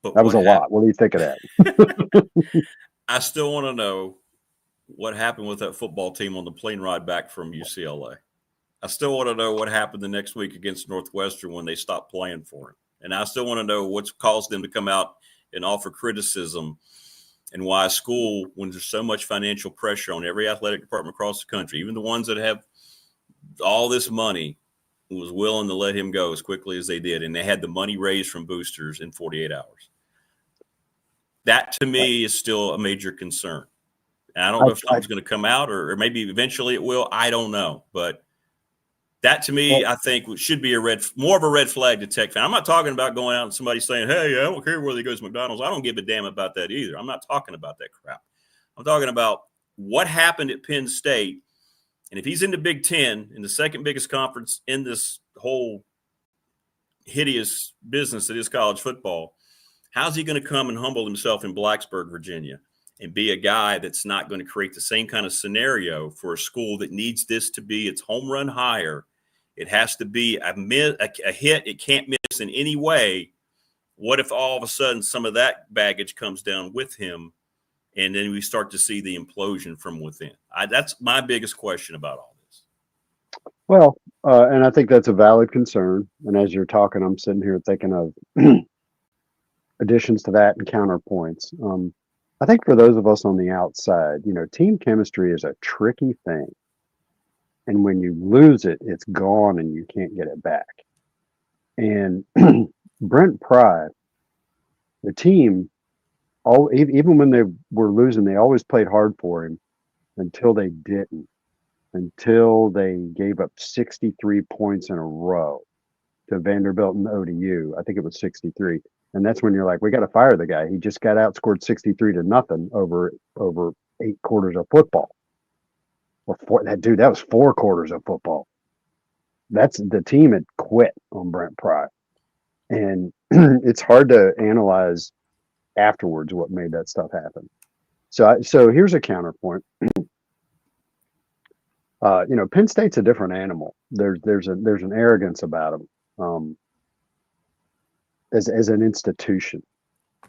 That was a lot. What do you think of that? I still want to know what happened with that football team on the plane ride back from UCLA. I still want to know what happened the next week against Northwestern when they stopped playing for him. And I still want to know what's caused them to come out and offer criticism and why a school, when there's so much financial pressure on every athletic department across the country, even the ones that have all this money, was willing to let him go as quickly as they did. And they had the money raised from boosters in 48 hours. That, to me, is still a major concern. And I don't know if something's going to come out or maybe eventually it will. I don't know. But that, to me, I think should be more of a red flag to Tech fan. I'm not talking about going out and somebody saying, hey, I don't care whether he goes to McDonald's. I don't give a damn about that either. I'm not talking about that crap. I'm talking about what happened at Penn State. And if he's in the Big Ten, in the second biggest conference in this whole hideous business that is college football, how's he going to come and humble himself in Blacksburg, Virginia, and be a guy that's not going to create the same kind of scenario for a school that needs this to be its home run hire? It has to be a hit. It can't miss in any way. What if all of a sudden some of that baggage comes down with him, and then we start to see the implosion from within? That's my biggest question about all this. Well, and I think that's a valid concern. And as you're talking, I'm sitting here thinking of additions to that and counterpoints. I think for those of us on the outside, team chemistry is a tricky thing. And when you lose it, it's gone and you can't get it back. And Brent Pry, the team, even when they were losing, they always played hard for him until they didn't, until they gave up 63 points in a row to Vanderbilt and ODU. I think it was 63. And that's when you're like, we got to fire the guy. He just got outscored 63-0 over 8 quarters of football. That was 4 quarters of football. That's the team had quit on Brent Pry. And it's hard to analyze afterwards what made that stuff happen. So here's a counterpoint. Penn State's a different animal. There's an arrogance about them as an institution.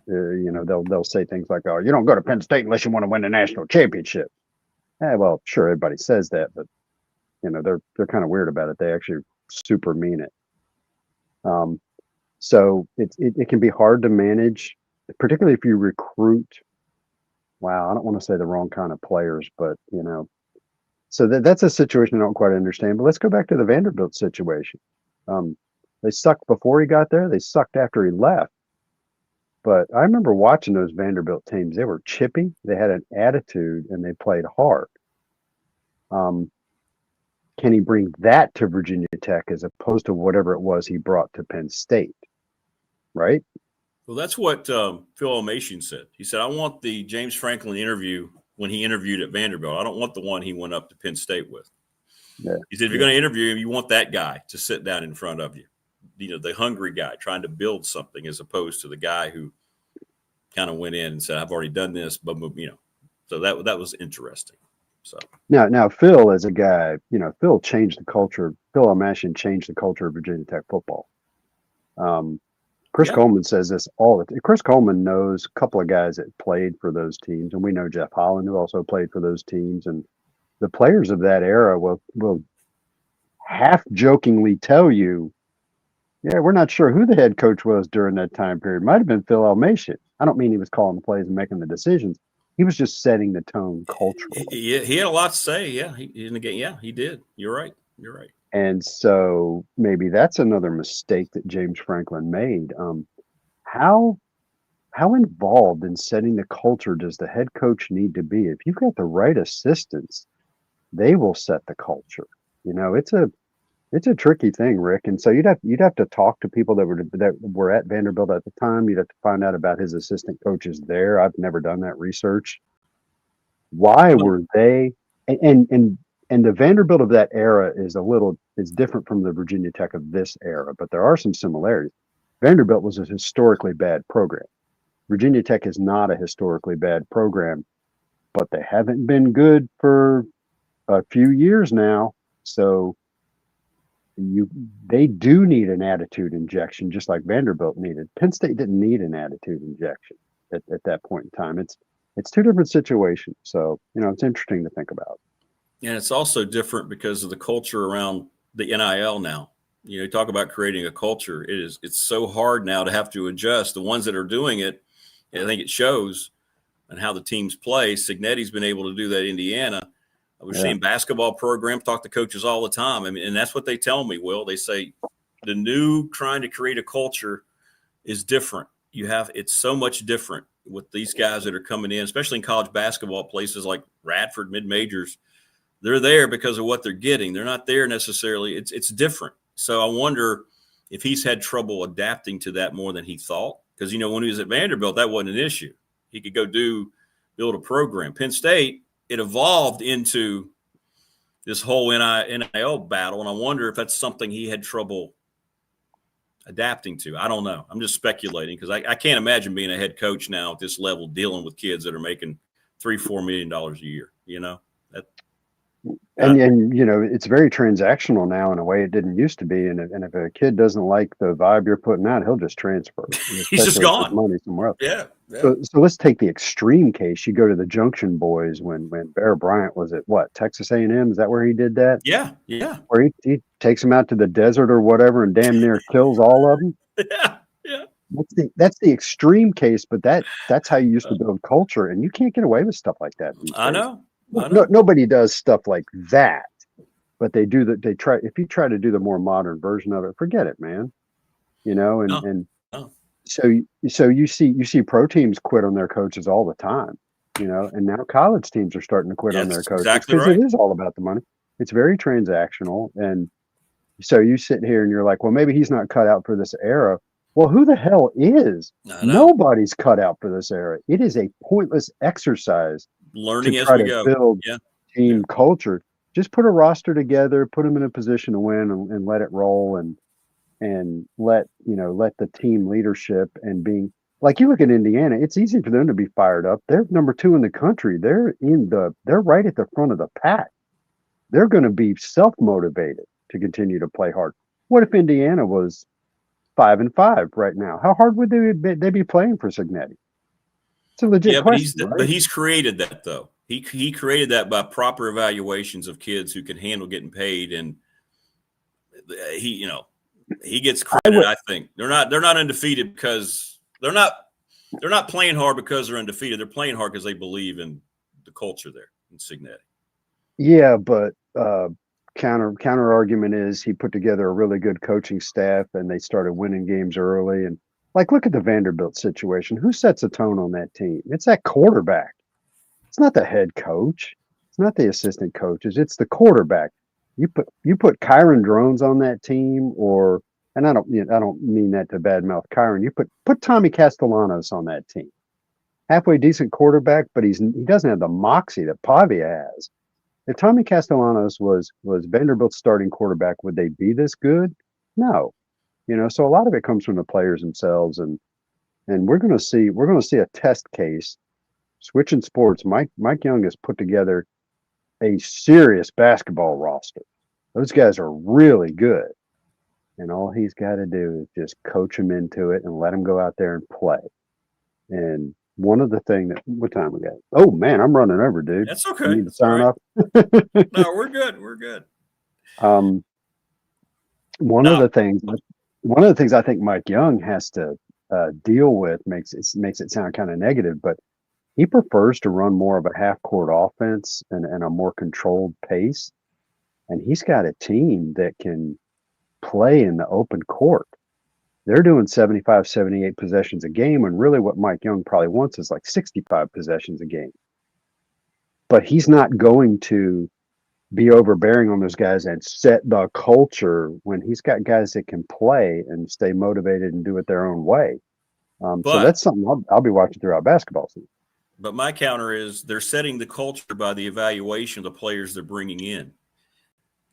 They'll say things like, "Oh, you don't go to Penn State unless you want to win a national championship." Well, sure, everybody says that, but they're kind of weird about it. They actually super mean it. So it can be hard to manage, particularly if you recruit. Wow, I don't want to say the wrong kind of players, but so that's a situation I don't quite understand. But let's go back to the Vanderbilt situation. They sucked before he got there. They sucked after he left. But I remember watching those Vanderbilt teams. They were chippy. They had an attitude, and they played hard. Can he bring that to Virginia Tech as opposed to whatever it was he brought to Penn State? Right? Well, that's what Phil Almatian said. He said, I want the James Franklin interview when he interviewed at Vanderbilt. I don't want the one he went up to Penn State with. Yeah. He said, if you're going to interview him, you want that guy to sit down in front of you. The hungry guy trying to build something as opposed to the guy who kind of went in and said, I've already done this, but so that was interesting. So now Phil as a guy, Phil changed the culture. Phil Almatian changed the culture of Virginia Tech football. Chris Coleman says this all the time. Chris Coleman knows a couple of guys that played for those teams, and we know Jeff Holland, who also played for those teams. And the players of that era will half jokingly tell you, yeah, we're not sure who the head coach was during that time period. Might have been Phil Almatian. I don't mean he was calling the plays and making the decisions. He was just setting the tone culturally. He had a lot to say. Yeah, he did. You're right. And so maybe that's another mistake that James Franklin made. How involved in setting the culture does the head coach need to be? If you've got the right assistants, they will set the culture. It's a tricky thing, Rick. And so you'd have to talk to people that were at Vanderbilt at the time. You'd have to find out about his assistant coaches there. I've never done that research. Why were they? And the Vanderbilt of that era is different from the Virginia Tech of this era, but there are some similarities. Vanderbilt was a historically bad program. Virginia Tech is not a historically bad program, but they haven't been good for a few years now. So they do need an attitude injection, just like Vanderbilt needed. Penn State didn't need an attitude injection at that point in time. It's two different situations. So, it's interesting to think about. And it's also different because of the culture around the NIL now. You talk about creating a culture. It's so hard now to have to adjust. The ones that are doing it, I think it shows and how the teams play. Signetti's been able to do that in Indiana. We're seeing basketball programs talk to coaches all the time. I mean, and that's what they tell me, Will. They say the new trying to create a culture is different. It's so much different with these guys that are coming in, especially in college basketball places like Radford, mid-majors. They're there because of what they're getting. They're not there necessarily. It's different. So I wonder if he's had trouble adapting to that more than he thought. Because, when he was at Vanderbilt, that wasn't an issue. He could go build a program. Penn State, it evolved into this whole NIL battle. And I wonder if that's something he had trouble adapting to. I don't know. I'm just speculating because I can't imagine being a head coach now at this level, dealing with kids that are making $3-4 million a year, And it's very transactional now in a way it didn't used to be. And if a kid doesn't like the vibe you're putting out, he'll just transfer. He's just gone. Money somewhere else. Yeah. So let's take the extreme case. You go to the Junction Boys when Bear Bryant was at Texas A&M. Is that where he did that? Yeah. Where he takes them out to the desert or whatever and damn near kills all of them. Yeah. That's the extreme case, but that's how you used to build culture, and you can't get away with stuff like that. I know. Nobody does stuff like that, but they do that. They try. If you try to do the more modern version of it, forget it, man. So you see pro teams quit on their coaches all the time, and now college teams are starting to quit on their coaches because it is all about the money. It's very transactional, and so you sit here and you're like, well, maybe he's not cut out for this era. Well, who the hell is? Nobody's cut out for this era. It is a pointless exercise. Learning as we go. Build team culture. Just put a roster together, put them in a position to win, and let it roll, and let the team leadership and being like you look at Indiana. It's easy for them to be fired up. They're number 2 in the country. They're right at the front of the pack. They're going to be self-motivated to continue to play hard. What if Indiana was 5-5 right now. How hard would they be playing for Cignetti? It's a legit question. But he's created that though. He created that by proper evaluations of kids who can handle getting paid, and he gets credit. I think they're not undefeated because they're not playing hard because they're undefeated. They're playing hard because they believe in the culture there in Cignetti. Yeah, but counter argument is he put together a really good coaching staff and they started winning games early. And like, look at the Vanderbilt situation. Who sets a tone on that team? It's that quarterback. It's not the head coach. It's not the assistant coaches. It's the quarterback. You put Kyron Drones on that team, and I don't mean that to badmouth Kyron. You put Tommy Castellanos on that team. Halfway decent quarterback, but he doesn't have the moxie that Pavia has. If Tommy Castellanos was Vanderbilt's starting quarterback, would they be this good? No. So a lot of it comes from the players themselves, and we're going to see a test case. Switching sports, Mike Young has put together a serious basketball roster. Those guys are really good, and all he's got to do is just coach them into it and let them go out there and play. And one of the things what time we got? Oh man, I'm running over, dude. That's okay. You need to sign off. No, we're good. We're good. One of the things I think Mike Young has to deal with makes it sound kind of negative, but he prefers to run more of a half-court offense and a more controlled pace. And he's got a team that can play in the open court. They're doing 75, 78 possessions a game, and really what Mike Young probably wants is like 65 possessions a game. But he's not going to be overbearing on those guys and set the culture when he's got guys that can play and stay motivated and do it their own way. So that's something I'll be watching throughout basketball season. But my counter is they're setting the culture by the evaluation of the players they're bringing in.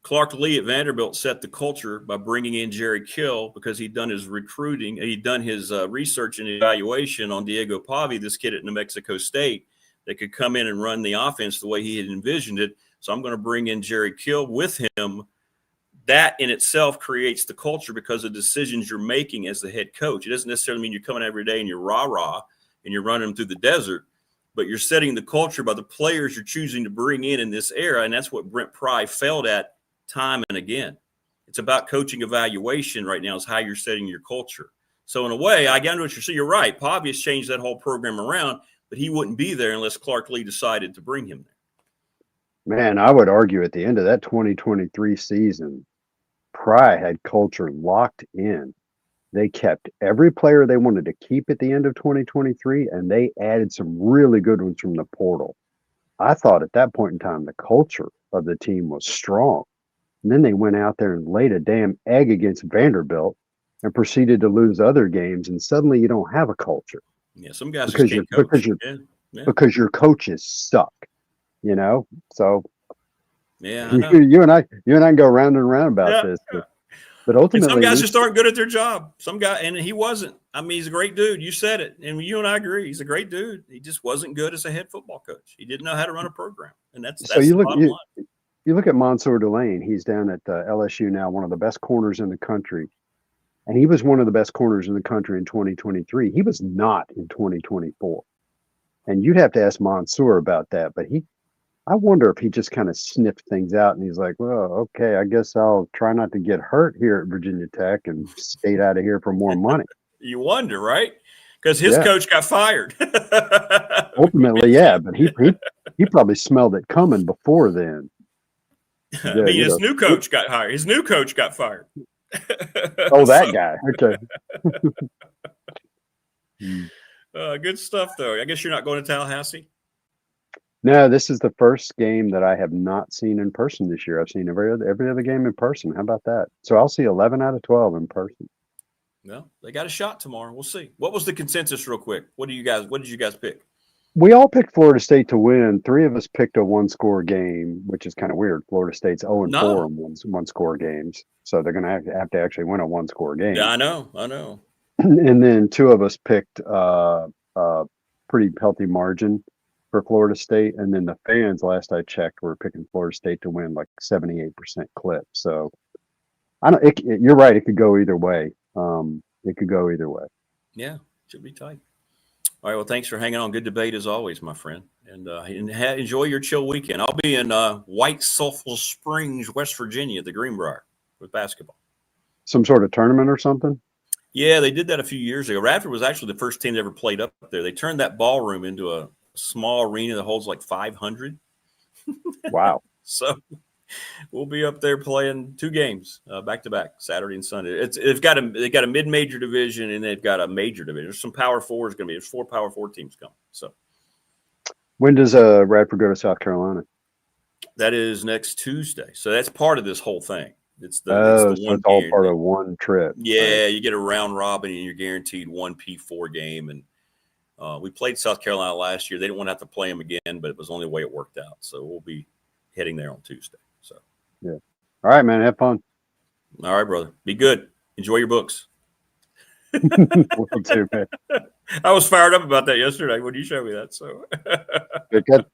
Clark Lee at Vanderbilt set the culture by bringing in Jerry Kill because he'd done his recruiting, he'd done his research and evaluation on Diego Pavi, this kid at New Mexico State that could come in and run the offense the way he had envisioned it. So I'm going to bring in Jerry Kill with him. That in itself creates the culture because of decisions you're making as the head coach. It doesn't necessarily mean you're coming every day and you're rah-rah and you're running them through the desert, but you're setting the culture by the players you're choosing to bring in this era. And that's what Brent Pry failed at time and again. It's about coaching evaluation right now is how you're setting your culture. So in a way, I get what you're saying. You're right. Pavi has changed that whole program around, but he wouldn't be there unless Clark Lee decided to bring him there. Man, I would argue at the end of that 2023 season, Pry had culture locked in. They kept every player they wanted to keep at the end of 2023, and they added some really good ones from the portal. I thought at that point in time, the culture of the team was strong. And then they went out there and laid a damn egg against Vanderbilt and proceeded to lose other games. And suddenly you don't have a culture. Yeah, some guys just can't coach. Because your coaches suck, So yeah, you and I can go round and round about this. But ultimately, and some guys just aren't good at their job. Some guy, and he wasn't. I mean, he's a great dude. You said it, and you and I agree. He's a great dude. He just wasn't good as a head football coach. He didn't know how to run a program, and that's so the bottom line. You look at Mansour Delane. He's down at LSU now, one of the best corners in the country, and he was one of the best corners in the country in 2023. He was not in 2024, and you'd have to ask Mansour about that. But I wonder if he just kind of sniffed things out and he's like, well, okay, I guess I'll try not to get hurt here at Virginia Tech and skate out of here for more money. You wonder, right? Because his coach got fired. Ultimately, yeah, but he probably smelled it coming before then. I mean, his new coach got hired. His new coach got fired. Oh, that guy. Okay. Good stuff, though. I guess you're not going to Tallahassee? No, this is the first game that I have not seen in person this year. I've seen every other game in person. How about that? So I'll see 11 out of 12 in person. Well, they got a shot tomorrow. We'll see. What was the consensus real quick? What did you guys pick? We all picked Florida State to win. 3 of us picked a one-score game, which is kind of weird. Florida State's 0-4 in one-score games. So they're going to have to actually win a one-score game. Yeah, I know. And then 2 of us picked a pretty healthy margin for Florida State. And then the fans, last I checked, were picking Florida State to win like 78% clip. So you're right. It could go either way. it could go either way. Yeah, should be tight. All right. Well, thanks for hanging on. Good debate as always, my friend. And enjoy your chill weekend. I'll be in White Sulphur Springs, West Virginia, at the Greenbrier with basketball. Some sort of tournament or something? Yeah, they did that a few years ago. Radford was actually the first team that ever played up there. They turned that ballroom into a small arena that holds like 500. Wow. So we'll be up there playing 2 games back to back, Saturday and Sunday. They've got a mid-major division and they've got a major division. There's some Power Fours going to be. There's 4 Power 4 teams coming. So When does Radford go to South Carolina? that is next Tuesday. So that's part of this whole thing. It's So it's all part of one trip. Yeah, you get a round robin and you're guaranteed 1 P4 game. And we played South Carolina last year. They didn't want to have to play them again, but it was the only way it worked out. So we'll be heading there on Tuesday. So yeah. All right, man. Have fun. All right, brother. Be good. Enjoy your books. Will too, man. I was fired up about that yesterday when you showed me that. So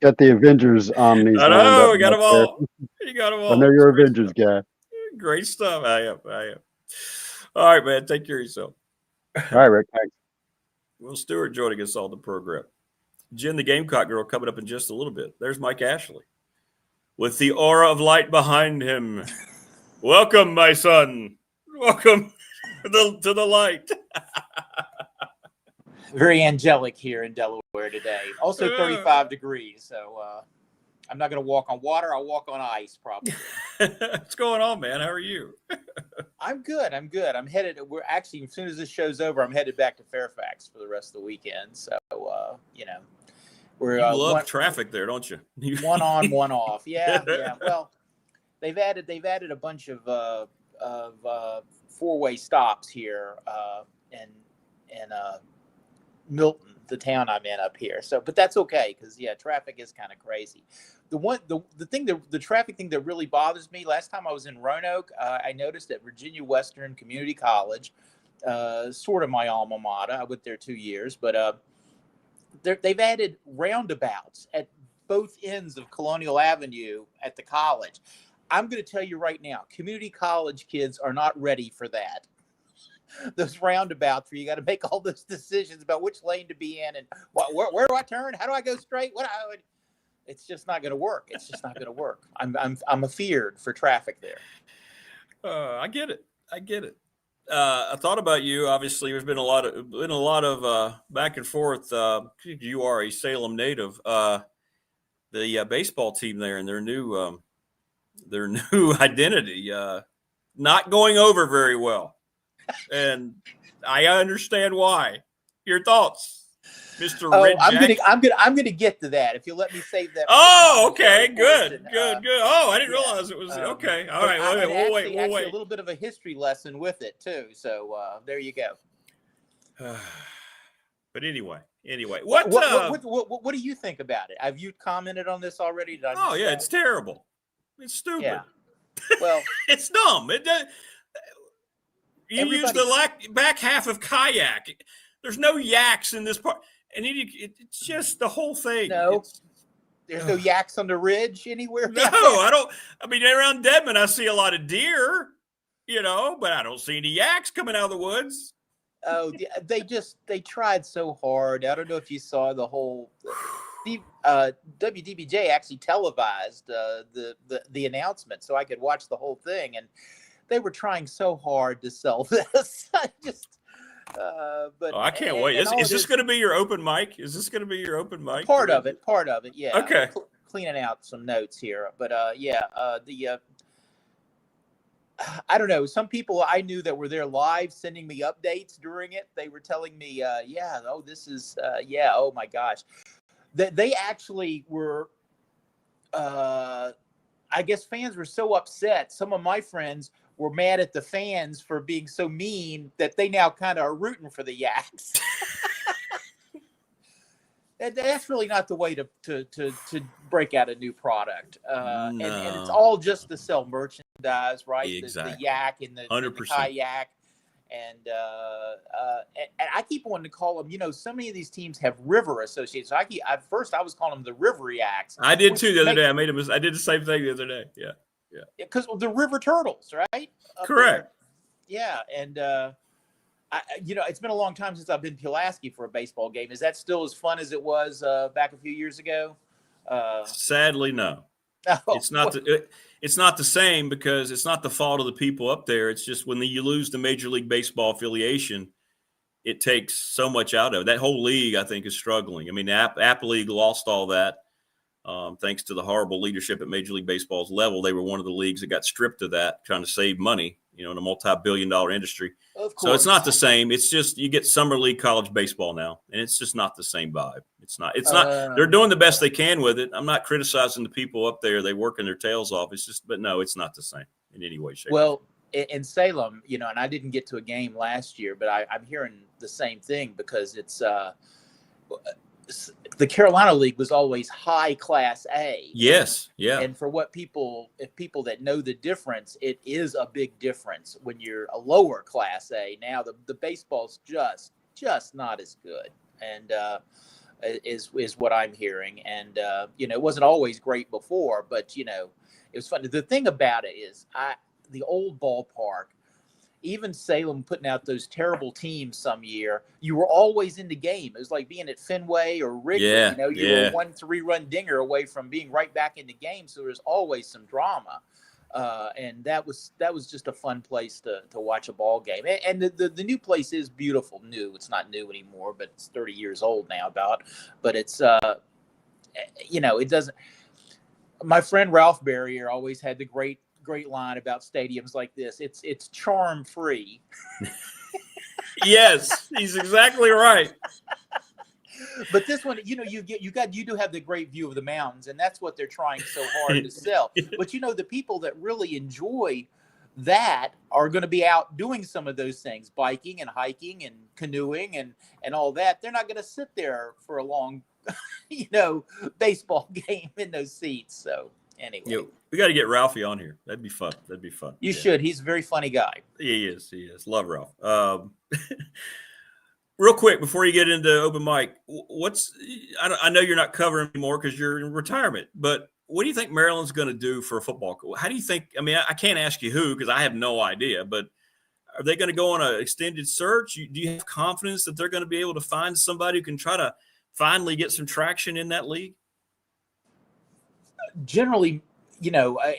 Got the Avengers omnis. I know we got them all. You got them all. I know you're Avengers guy. Great stuff. I am. All right, man. Take care of yourself. All right, Rick. Thanks. Will Stewart joining us on the program. Jen the Gamecock Girl coming up in just a little bit. There's Mike Ashley with the aura of light behind him. Welcome, my son. Welcome to the light. Very angelic here in Delaware today. Also 35 degrees, so I'm not going to walk on water. I'll walk on ice probably. What's going on, man? How are you? I'm good. I'm headed. We're actually, as soon as this show's over, I'm headed back to Fairfax for the rest of the weekend. So, we're you love traffic there, don't you? One on, one off. Yeah. Well, they've added a bunch of 4-way stops here in Milton, the town I'm in up here. So, but that's okay because traffic is kind of crazy. The traffic thing that really bothers me. Last time I was in Roanoke, I noticed at Virginia Western Community College, sort of my alma mater. I went there 2 years, but they've added roundabouts at both ends of Colonial Avenue at the college. I'm going to tell you right now, community college kids are not ready for that. Those roundabouts where you got to make all those decisions about which lane to be in and where do I turn? How do I go straight? It's just not going to work. It's just not going to work. I'm afeared for traffic there. I get it. I thought about you. Obviously, there's been a lot of back and forth. You are a Salem native. The baseball team there and their new identity not going over very well. And I understand why. Your thoughts, Mr. Red Jacket? I'm gonna get to that if you let me save that. Oh, okay, good. Oh, I didn't realize it was okay. All right, we'll wait. A little bit of a history lesson with it too. So there you go. But anyway, what do you think about it? Have you commented on this already? Oh yeah, it's terrible. It's stupid. Yeah. Well, it's dumb. You use the back half of kayak. There's no yaks in this part. And it's just the whole thing. No, there's no yaks on the ridge anywhere. No, I don't. I mean, around Dedmond, I see a lot of deer, but I don't see any yaks coming out of the woods. Oh, they tried so hard. I don't know if you saw the whole. WDBJ actually televised the announcement, so I could watch the whole thing, and they were trying so hard to sell this. But I can't wait. Is this going to be your open mic? Is this going to be your open mic? Part of it, yeah. Okay. Cleaning out some notes here, but I don't know. Some people I knew that were there live sending me updates during it. They were telling me, this is, oh my gosh. They actually were, I guess fans were so upset. Some of my friends were mad at the fans for being so mean that they now kind of are rooting for the Yaks. That's really not the way to break out a new product. No. And it's all just to sell merchandise, right? Exactly. The yak and the kayak. And I keep wanting to call them, so many of these teams have river associated. So at first I was calling them the river yaks. I did too the other day. I did the same thing the other day. Yeah. Because the river turtles, right? Correct. Yeah. And It's been a long time since I've been Pulaski for a baseball game. Is that still as fun as it was back a few years ago? Sadly, no. It's not. It's not the same because it's not the fault of the people up there. It's just when you lose the Major League Baseball affiliation, it takes so much out of it. That whole league, I think, is struggling. I mean, the Apple League lost all that thanks to the horrible leadership at Major League Baseball's level. They were one of the leagues that got stripped of that, trying to save money, in a multi-billion-dollar industry. Of course. So it's not the same. It's just you get summer league college baseball now, and it's just not the same vibe. It's not. They're doing the best they can with it. I'm not criticizing the people up there. They working their tails off. But no, it's not the same in any way, shape. Well, in Salem, and I didn't get to a game last year, but I'm hearing the same thing because it's the Carolina League was always high Class A. Yes, yeah. And for people that know the difference, it is a big difference when you're a lower Class A. Now the baseball's just not as good, and is what I'm hearing. And it wasn't always great before, but it was fun. The thing about it is, the old ballpark. Even Salem putting out those terrible teams some year, you were always in the game. It was like being at Fenway or Wrigley. Yeah, you were 1 3-run dinger away from being right back in the game. So there's always some drama, and that was just a fun place to watch a ball game. And the new place is beautiful. New, it's not new anymore, but it's 30 years old now. But it's it doesn't. My friend Ralph Barrier always had the great line about stadiums like this. It's charm free. Yes, he's exactly right. But this one, you do have the great view of the mountains, and that's what they're trying so hard to sell. But the people that really enjoy that are going to be out doing some of those things, biking and hiking and canoeing and all that. They're not going to sit there for a long baseball game in those seats. So anyway, we got to get Ralphie on here. That'd be fun. You should. He's a very funny guy. He is. Love Ralph. Real quick before you get into open mic, I know you're not covering anymore because you're in retirement, but what do you think Maryland's going to do for a football? How do you think? I mean, I can't ask you who because I have no idea, but are they going to go on an extended search? Do you have confidence that they're going to be able to find somebody who can try to finally get some traction in that league? Generally,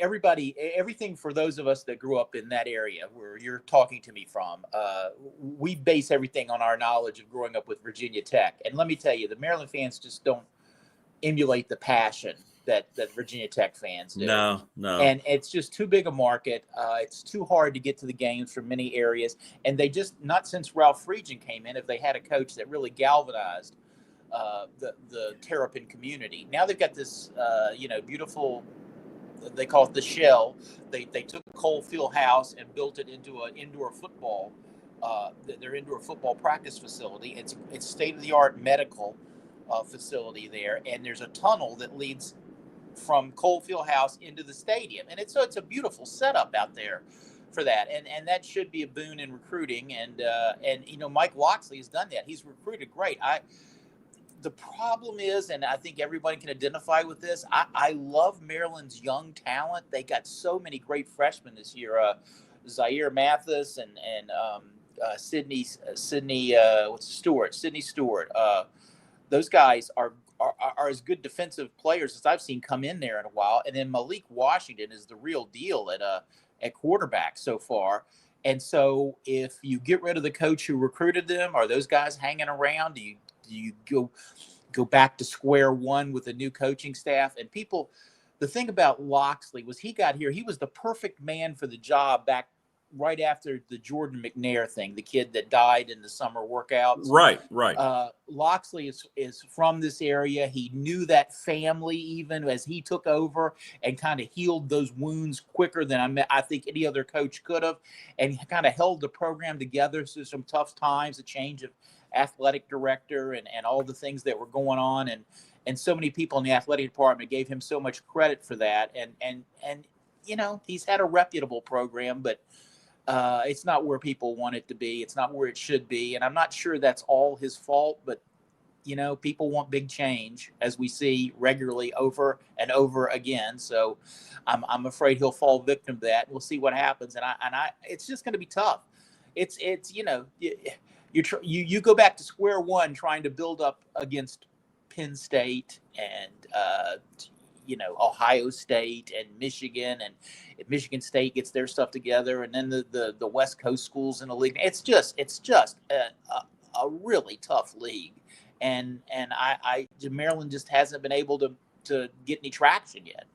everything for those of us that grew up in that area where you're talking to me from, we base everything on our knowledge of growing up with Virginia Tech. And let me tell you, the Maryland fans just don't emulate the passion that Virginia Tech fans do. No. And it's just too big a market. It's too hard to get to the games from many areas. And they just, not since Ralph Friedgen came in, if they had a coach that really galvanized the Terrapin community. Now they've got this, beautiful, they call it the shell. They took Cole Fieldhouse and built it into an indoor football, their indoor football practice facility. It's state-of-the-art medical facility there, and there's a tunnel that leads from Cole Fieldhouse into the stadium, and it's a beautiful setup out there for that, and that should be a boon in recruiting. And Mike Loxley has done that. He's recruited great. The problem is, and I think everybody can identify with this, I love Maryland's young talent. They got so many great freshmen this year. Zaire Mathis and Sydney Stewart. Those guys are as good defensive players as I've seen come in there in a while. And then Malik Washington is the real deal at quarterback so far. And so if you get rid of the coach who recruited them, are those guys hanging around? Do you go back to square one with a new coaching staff? And the thing about Loxley was he got here, he was the perfect man for the job back right after the Jordan McNair thing, the kid that died in the summer workouts. Right. Loxley is from this area. He knew that family even as he took over and kind of healed those wounds quicker than I think any other coach could have, and kind of held the program together through some tough times, a change of athletic director and all the things that were going on. And so many people in the athletic department gave him so much credit for that. And he's had a reputable program, but it's not where people want it to be. It's not where it should be. And I'm not sure that's all his fault, but people want big change, as we see regularly over and over again. So I'm afraid he'll fall victim to that. We'll see what happens. And I it's just going to be tough. it's you go back to square one trying to build up against Penn State and Ohio State and Michigan, and if Michigan State gets their stuff together, and then the West Coast schools in the league. It's just a really tough league, and Maryland just hasn't been able to get any traction yet.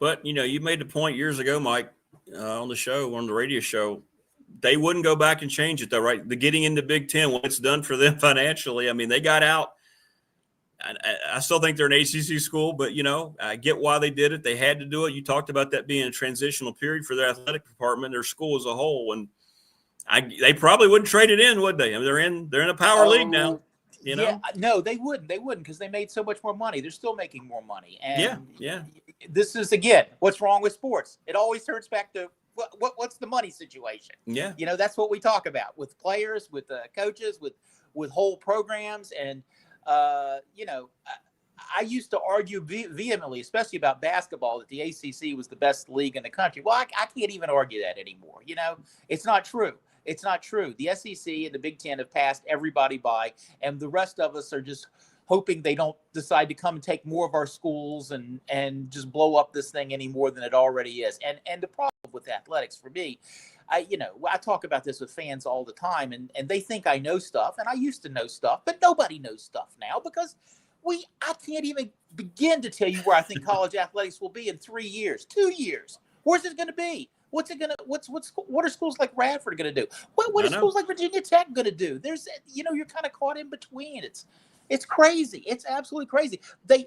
But you made the point years ago, Mike, on the radio show. They wouldn't go back and change it, though, right? The getting into Big Ten, what it's done for them financially. I mean, they got out. I still think they're an ACC school, but, I get why they did it. They had to do it. You talked about that being a transitional period for their athletic department, their school as a whole. And they probably wouldn't trade it in, would they? I mean, they're in a power league now. Yeah, no, they wouldn't. They wouldn't, because they made so much more money. They're still making more money. And yeah. This is, again, what's wrong with sports. It always turns back to what's the money situation. Yeah. That's what we talk about with players, with coaches, with whole programs. And, I used to argue vehemently, especially about basketball, that the ACC was the best league in the country. Well, I can't even argue that anymore. It's not true. It's not true. The SEC and the Big Ten have passed everybody by, and the rest of us are just hoping they don't decide to come and take more of our schools and just blow up this thing any more than it already is. And the problem with athletics for me, I talk about this with fans all the time, and they think I know stuff, and I used to know stuff, but nobody knows stuff now, because I can't even begin to tell you where I think college athletics will be in 3 years, 2 years. Where's it going to be? What are schools like Radford going to do? What are schools like Virginia Tech going to do? There's, you're kind of caught in between. It's crazy. It's absolutely crazy. They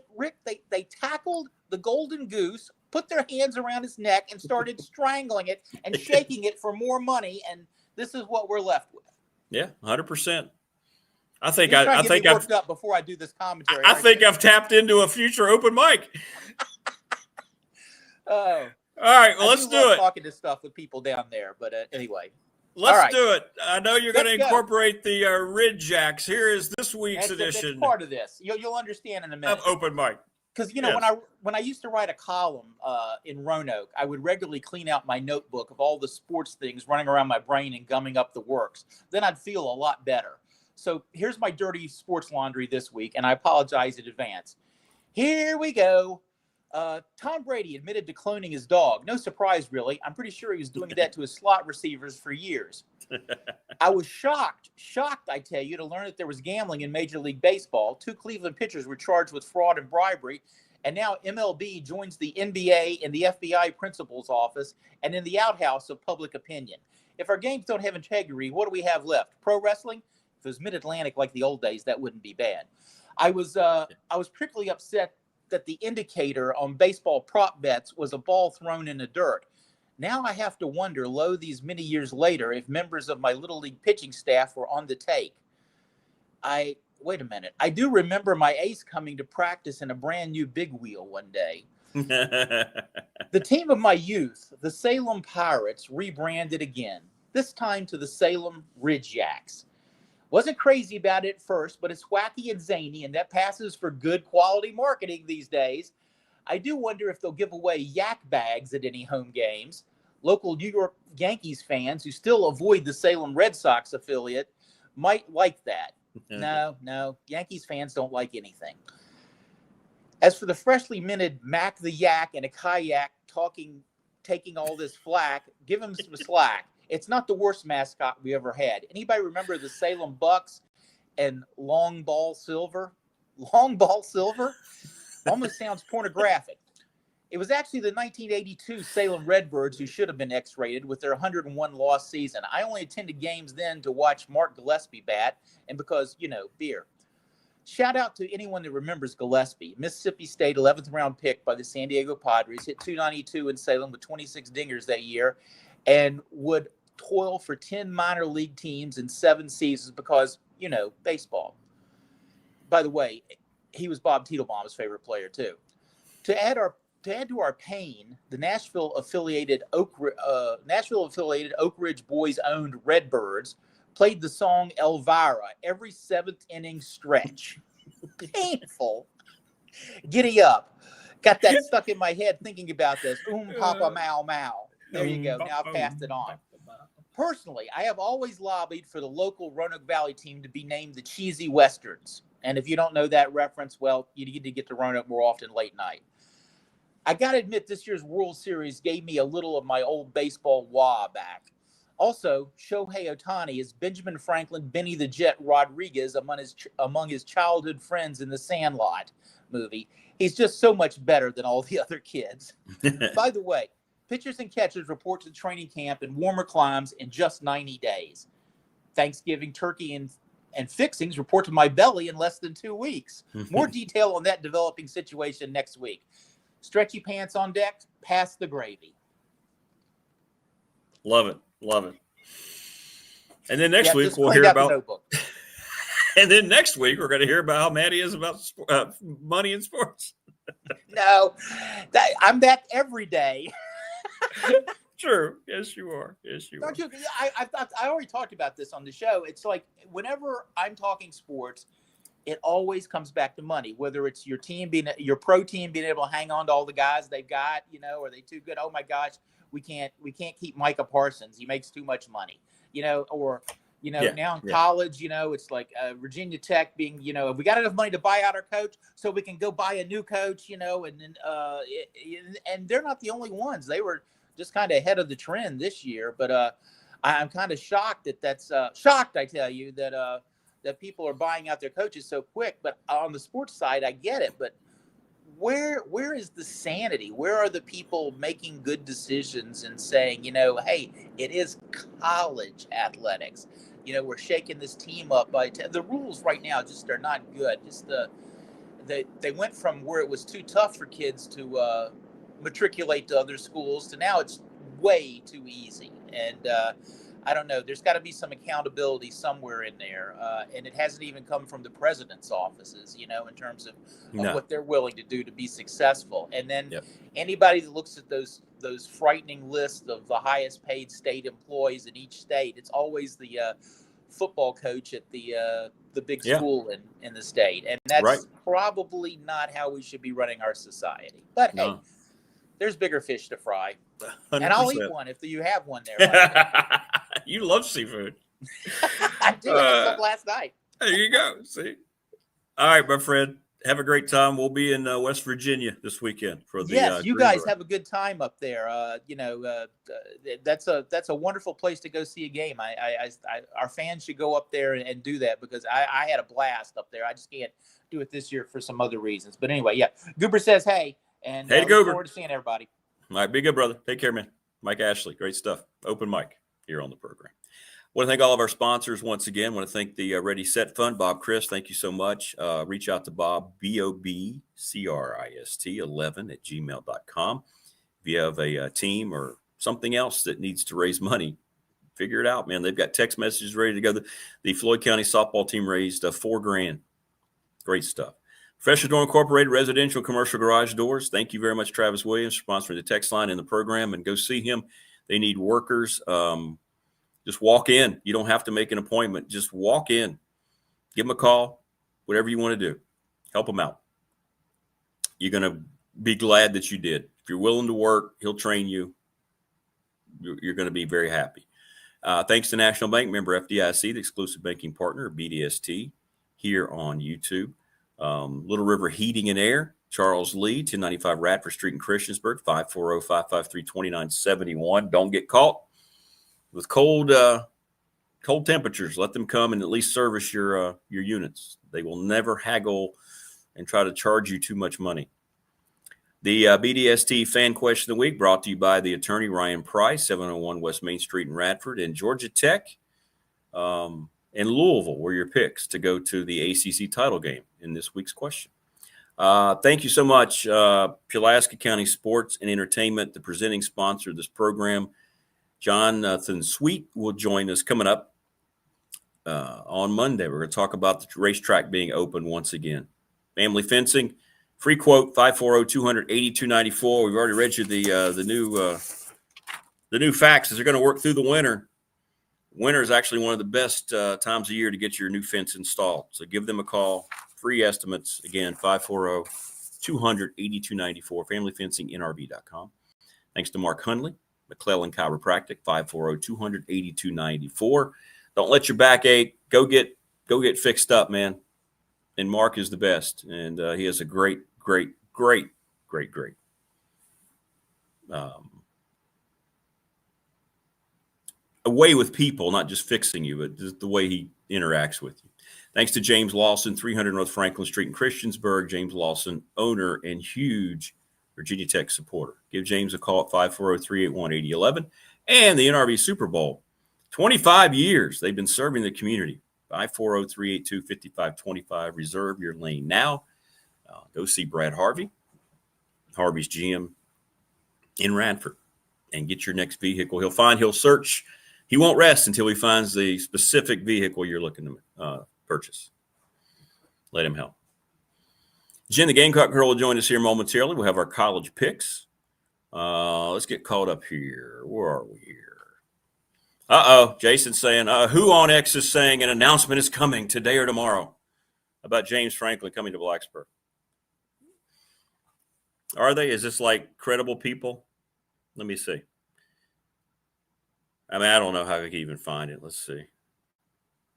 tackled the golden goose, put their hands around his neck, and started strangling it and shaking it for more money. And this is what we're left with. Yeah, 100%. I think I've worked up before I do this commentary. I think I've tapped into a future open mic. Oh. All right, well, let's do it. Talking to stuff with people down there, but anyway. Let's do it. I know you're going to incorporate the Ridge Jacks. Here is this week's edition. That's part of this. You'll understand in a minute. Of open mic. Because, when I used to write a column in Roanoke, I would regularly clean out my notebook of all the sports things running around my brain and gumming up the works. Then I'd feel a lot better. So here's my dirty sports laundry this week, and I apologize in advance. Here we go. Tom Brady admitted to cloning his dog. No surprise, really. I'm pretty sure he was doing that to his slot receivers for years. I was shocked, I tell you, to learn that there was gambling in Major League Baseball. 2 Cleveland pitchers were charged with fraud and bribery, and now MLB joins the NBA and the FBI principal's office and in the outhouse of public opinion. If our games don't have integrity, what do we have left? Pro wrestling? If it was Mid-Atlantic like the old days, that wouldn't be bad. I was particularly upset that the indicator on baseball prop bets was a ball thrown in the dirt. Now I have to wonder, these many years later, if members of my Little League pitching staff were on the take. Wait a minute. I do remember my ace coming to practice in a brand new big wheel one day. The team of my youth, the Salem Pirates, rebranded again, this time to the Salem Ridgejacks. Wasn't crazy about it at first, but it's wacky and zany, and that passes for good quality marketing these days. I do wonder if they'll give away yak bags at any home games. Local New York Yankees fans who still avoid the Salem Red Sox affiliate might like that. No, Yankees fans don't like anything. As for the freshly minted Mac the Yak and a kayak taking all this flack, give him some slack. It's not the worst mascot we ever had. Anybody remember the Salem Bucks and Long Ball Silver? Long Ball Silver? Almost sounds pornographic. It was actually the 1982 Salem Redbirds who should have been X-rated with their 101-loss season. I only attended games then to watch Mark Gillespie bat, and because, beer. Shout out to anyone that remembers Gillespie. Mississippi State 11th round pick by the San Diego Padres, hit .292 in Salem with 26 dingers that year, and would toil for 10 minor league teams in 7 seasons because, baseball. By the way, he was Bob Teitelbaum's favorite player too. To add to our pain, the Nashville affiliated Oak Ridge Boys owned Redbirds played the song Elvira every 7th inning stretch. Painful. Giddy up. Got that stuck in my head thinking about this. Papa Mau Mau. There you go. Now I've passed it on. Personally, I have always lobbied for the local Roanoke Valley team to be named the Cheesy Westerns. And if you don't know that reference, well, you need to get to Roanoke more often late night. I got to admit, this year's World Series gave me a little of my old baseball wah back. Also, Shohei Ohtani is Benjamin Franklin, Benny the Jet Rodriguez among his childhood friends in the Sandlot movie. He's just so much better than all the other kids. By the way, pitchers and catchers report to training camp in warmer climes in just 90 days. Thanksgiving turkey and fixings report to my belly in less than 2 weeks. More detail on that developing situation next week. Stretchy pants on deck, pass the gravy. Love it. Love it. And then next week we'll hear about and then next week we're going to hear about how mad he is about money in sports. No, I'm that every day. True. Yes, you are. Yes, you are. Don't you? I already talked about this on the show. It's like whenever I'm talking sports, it always comes back to money. Whether it's your team your pro team being able to hang on to all the guys they've got, are they too good? Oh my gosh, we can't keep Micah Parsons. He makes too much money, or. Now in college, it's like Virginia Tech being, we got enough money to buy out our coach so we can go buy a new coach, and then and they're not the only ones. They were just kind of ahead of the trend this year. But I'm kind of shocked that's shocked, I tell you, that people are buying out their coaches so quick. But on the sports side, I get it. But where is the sanity? Where are the people making good decisions and saying, hey, it is college athletics. We're shaking this team up by the rules right now just are not good. Just they went from where it was too tough for kids to matriculate to other schools to now it's way too easy. And I don't know. There's got to be some accountability somewhere in there, and it hasn't even come from the president's offices, in terms of what they're willing to do to be successful. And then anybody that looks at those frightening lists of the highest paid state employees in each state, it's always the football coach at the big school in the state, and that's probably not how we should be running our society. But hey, there's bigger fish to fry, 100%. And I'll eat one if you have one there. You love seafood. I did. I had some last night. There you go. See. All right, my friend. Have a great time. We'll be in West Virginia this weekend for the. Yes, you guys have a good time up there. That's a wonderful place to go see a game. Our fans should go up there and do that because I had a blast up there. I just can't do it this year for some other reasons. But anyway, yeah. Goober says hey, and hey, look forward to seeing everybody. All right, be good, brother. Take care, man. Mike Ashley, great stuff. Open mic here on the program. I want to thank all of our sponsors once again. I want to thank the Ready Set Fund. Bob Christ, thank you so much. Reach out to Bob, BOBCRIST11@gmail.com. If you have a team or something else that needs to raise money, figure it out, man. They've got text messages ready to go. The Floyd County softball team raised $4,000. Great stuff. Professional Door Incorporated, residential commercial garage doors. Thank you very much, Travis Williams, for sponsoring the text line in the program. And go see him. They need workers. Just walk in. You don't have to make an appointment. Just walk in. Give them a call. Whatever you want to do. Help them out. You're going to be glad that you did. If you're willing to work, he'll train you. You're going to be very happy. Thanks to National Bank, member FDIC, the exclusive banking partner of BDST, here on YouTube. Little River Heating and Air, Charles Lee, 1095 Radford Street in Christiansburg, 540-553-2971. Don't get caught with cold temperatures. Let them come and at least service your units. They will never haggle and try to charge you too much money. The BDST Fan Question of the Week brought to you by the attorney Ryan Price, 701 West Main Street in Radford, and Georgia Tech and Louisville were your picks to go to the ACC title game in this week's question. Thank you so much, Pulaski County Sports and Entertainment, the presenting sponsor of this program. Jonathan Sweet will join us coming up on Monday. We're going to talk about the racetrack being open once again. Family fencing, free quote 540-200-8294. We've already read you the new facts as they're going to work through the winter. Winter is actually one of the best times of year to get your new fence installed. So give them a call. Free estimates, again, 540-200-8294, familyfencingnrv.com. Thanks to Mark Hundley, McClellan Chiropractic, 540-200-8294. Don't let your back ache. Go get fixed up, man. And Mark is the best. And he has a great a way with people, not just fixing you, but just the way he interacts with you. Thanks to James Lawson, 300 North Franklin Street in Christiansburg. James Lawson, owner and huge Virginia Tech supporter. Give James a call at 540-381-8011. And the NRV Super Bowl, 25 years they've been serving the community. 540-382-5525. Reserve your lane now. Go see Brad Harvey, Harvey's GM in Radford, and get your next vehicle. He'll search. He won't rest until he finds the specific vehicle you're looking to purchase. Let him help. Jen the Gamecock Girl will join us here momentarily. We'll have our college picks. Let's get caught up here. Where are we here? Jason's saying, who on X is saying an announcement is coming today or tomorrow about James Franklin coming to Blacksburg? Are they? Is this like credible people? Let me see. I mean, I don't know how I can even find it. Let's see.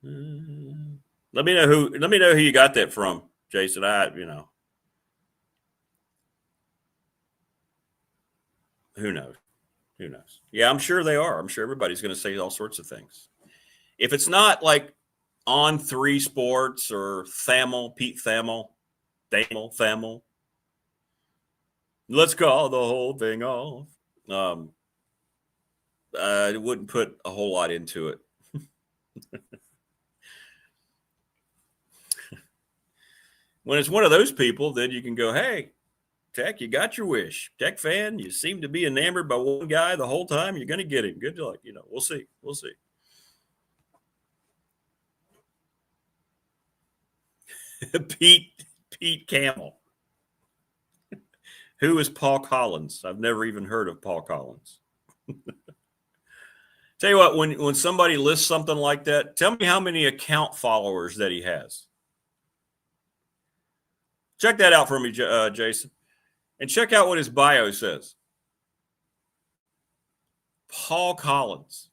Let me know who you got that from, Jason. Who knows? Who knows? Yeah, I'm sure they are. I'm sure everybody's going to say all sorts of things. If it's not like On 3 Sports or Pete Thamel, let's call the whole thing off. I wouldn't put a whole lot into it. When it's one of those people, then you can go, hey, Tech, you got your wish. Tech fan, you seem to be enamored by one guy the whole time. You're going to get him. Good luck. We'll see. We'll see. Pete Camel. Who is Paul Collins? I've never even heard of Paul Collins. Tell you what, when somebody lists something like that, tell me how many account followers that he has. Check that out for me, Jason. And check out what his bio says. Paul Collins.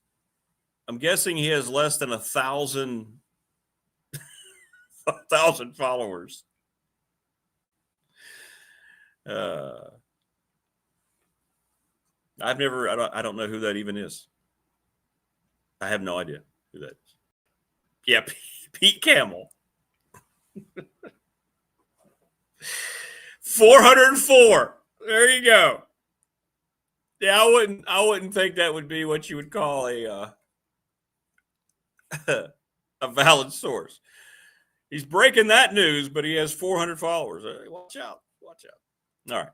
I'm guessing he has less than 1,000 followers. I don't know who that even is. I have no idea who that is. Yeah, Pete Camel. 404. There you go. Yeah, I wouldn't think that would be what you would call a valid source. He's breaking that news, but he has 400 followers. Watch out. Watch out. All right.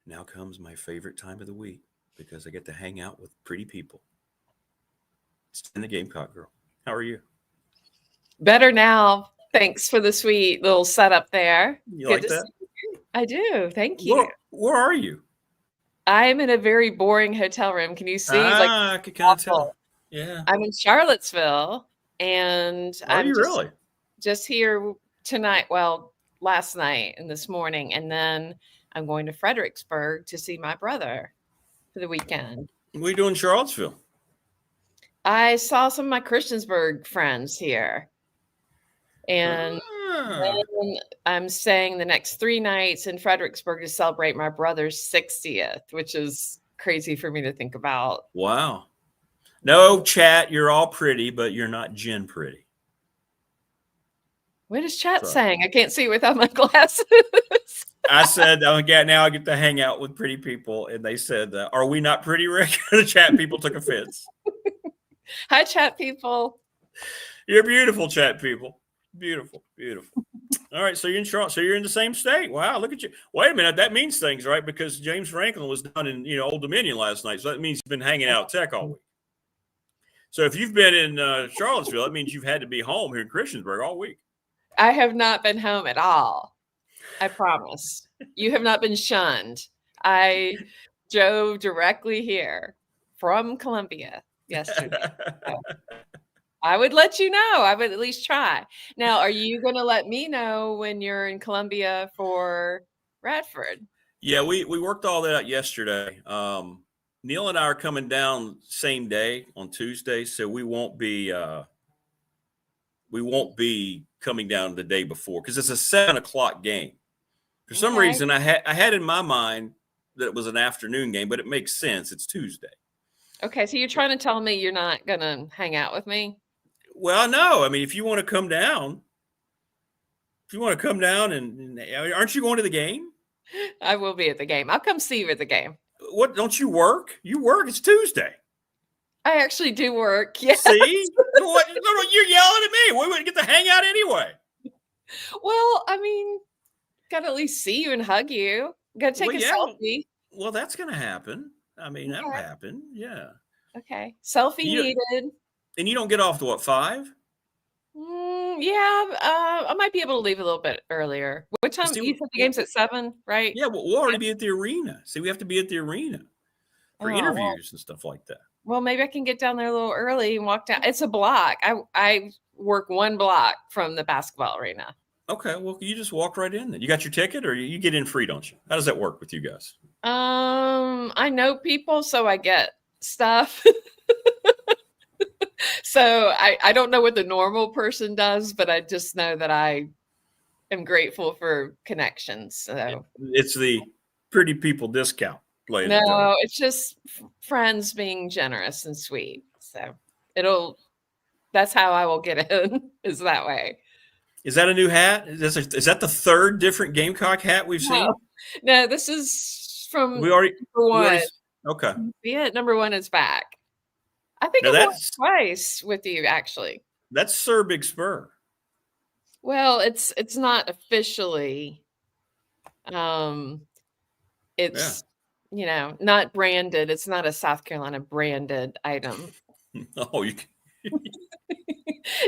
Now comes my favorite time of the week because I get to hang out with pretty people. It's Jen the Gamecock Girl. How are you? Better now. Thanks for the sweet little setup there. You like that? I do. Thank you. Where are you? I'm in a very boring hotel room. Can you see? I can kind of tell. Yeah. I'm in Charlottesville, and I'm really just here tonight. Well, last night and this morning, and then I'm going to Fredericksburg to see my brother for the weekend. What are you doing in Charlottesville? I saw some of my Christiansburg friends here. And then I'm staying the next 3 nights in Fredericksburg to celebrate my brother's 60th, which is crazy for me to think about. Wow. No, chat, you're all pretty, but you're not Jen pretty. What is chat saying? I can't see without my glasses. I said, now I get to hang out with pretty people. And they said, are we not pretty, Rick? The chat people took offense. Hi, chat people. You're beautiful, chat people. Beautiful, beautiful. All right, so you're in Charlotte. So you're in the same state. Wow, look at you. Wait a minute, that means things, right? Because James Franklin was down in Old Dominion last night, so that means you've been hanging out at Tech all week. So if you've been in Charlottesville, that means you've had to be home here in Christiansburg all week. I have not been home at all. I promise. You have not been shunned. I drove directly here from Columbia yesterday. I would let you know. I would at least try. Now, are you going to let me know when you're in Columbia for Radford? Yeah, we worked all that out yesterday. Neil and I are coming down same day on Tuesday, so we won't be coming down the day before because it's a 7:00 game. For some reason, I had in my mind that it was an afternoon game, but it makes sense. It's Tuesday. Okay, so you're trying to tell me you're not gonna hang out with me? Well, no. I mean, if you want to come down, and aren't you going to the game? I will be at the game. I'll come see you at the game. What? Don't you work? You work. It's Tuesday. I actually do work. Yes. See? What? You're yelling at me. We would get to hang out anyway. Well, I mean, gotta at least see you and hug you. Gotta take a selfie. Well, that's gonna happen. I mean, that'll happen. Yeah. Okay. Selfie needed. And you don't get off to what, 5? Yeah. I might be able to leave a little bit earlier. What time? You said the game's at 7, right? Yeah, well, we'll already be at the arena. See, we have to be at the arena for interviews and stuff like that. Well, maybe I can get down there a little early and walk down. It's a block. I work 1 block from the basketball arena. Okay, well, you just walk right in then. You got your ticket, or you get in free, don't you? How does that work with you guys? I know people, so I get stuff. So I don't know what the normal person does, but I just know that I am grateful for connections. So it's the pretty people discount. No, it's just friends being generous and sweet. So that's how I will get in, is that way. Is that a new hat? Is that the 3rd different Gamecock hat we've seen? No, this is from number 1. Okay. Yeah, number 1 is back. I think it was twice with you, actually. That's Sir Big Spur. Well, it's not officially. It's not branded. It's not a South Carolina branded item. Oh,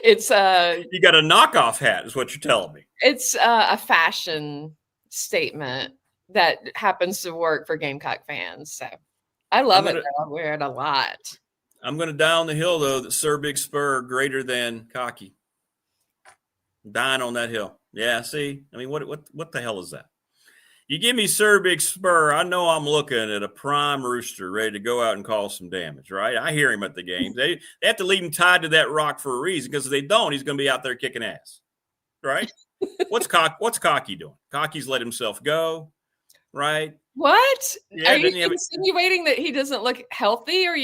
it's you got a knockoff hat, is what you're telling me. It's a fashion statement that happens to work for Gamecock fans. So I love it. I wear it a lot. I'm going to die on the hill, though, that Sir Big Spur greater than cocky. Dying on that hill. Yeah, see? I mean, what the hell is that? You give me Sir Big Spur, I know I'm looking at a prime rooster ready to go out and cause some damage, right? I hear him at the game. They have to leave him tied to that rock for a reason, because if they don't, he's going to be out there kicking ass, right? What's Cocky doing? Cocky's let himself go, right? What? Yeah, are you insinuating that he doesn't look healthy? Or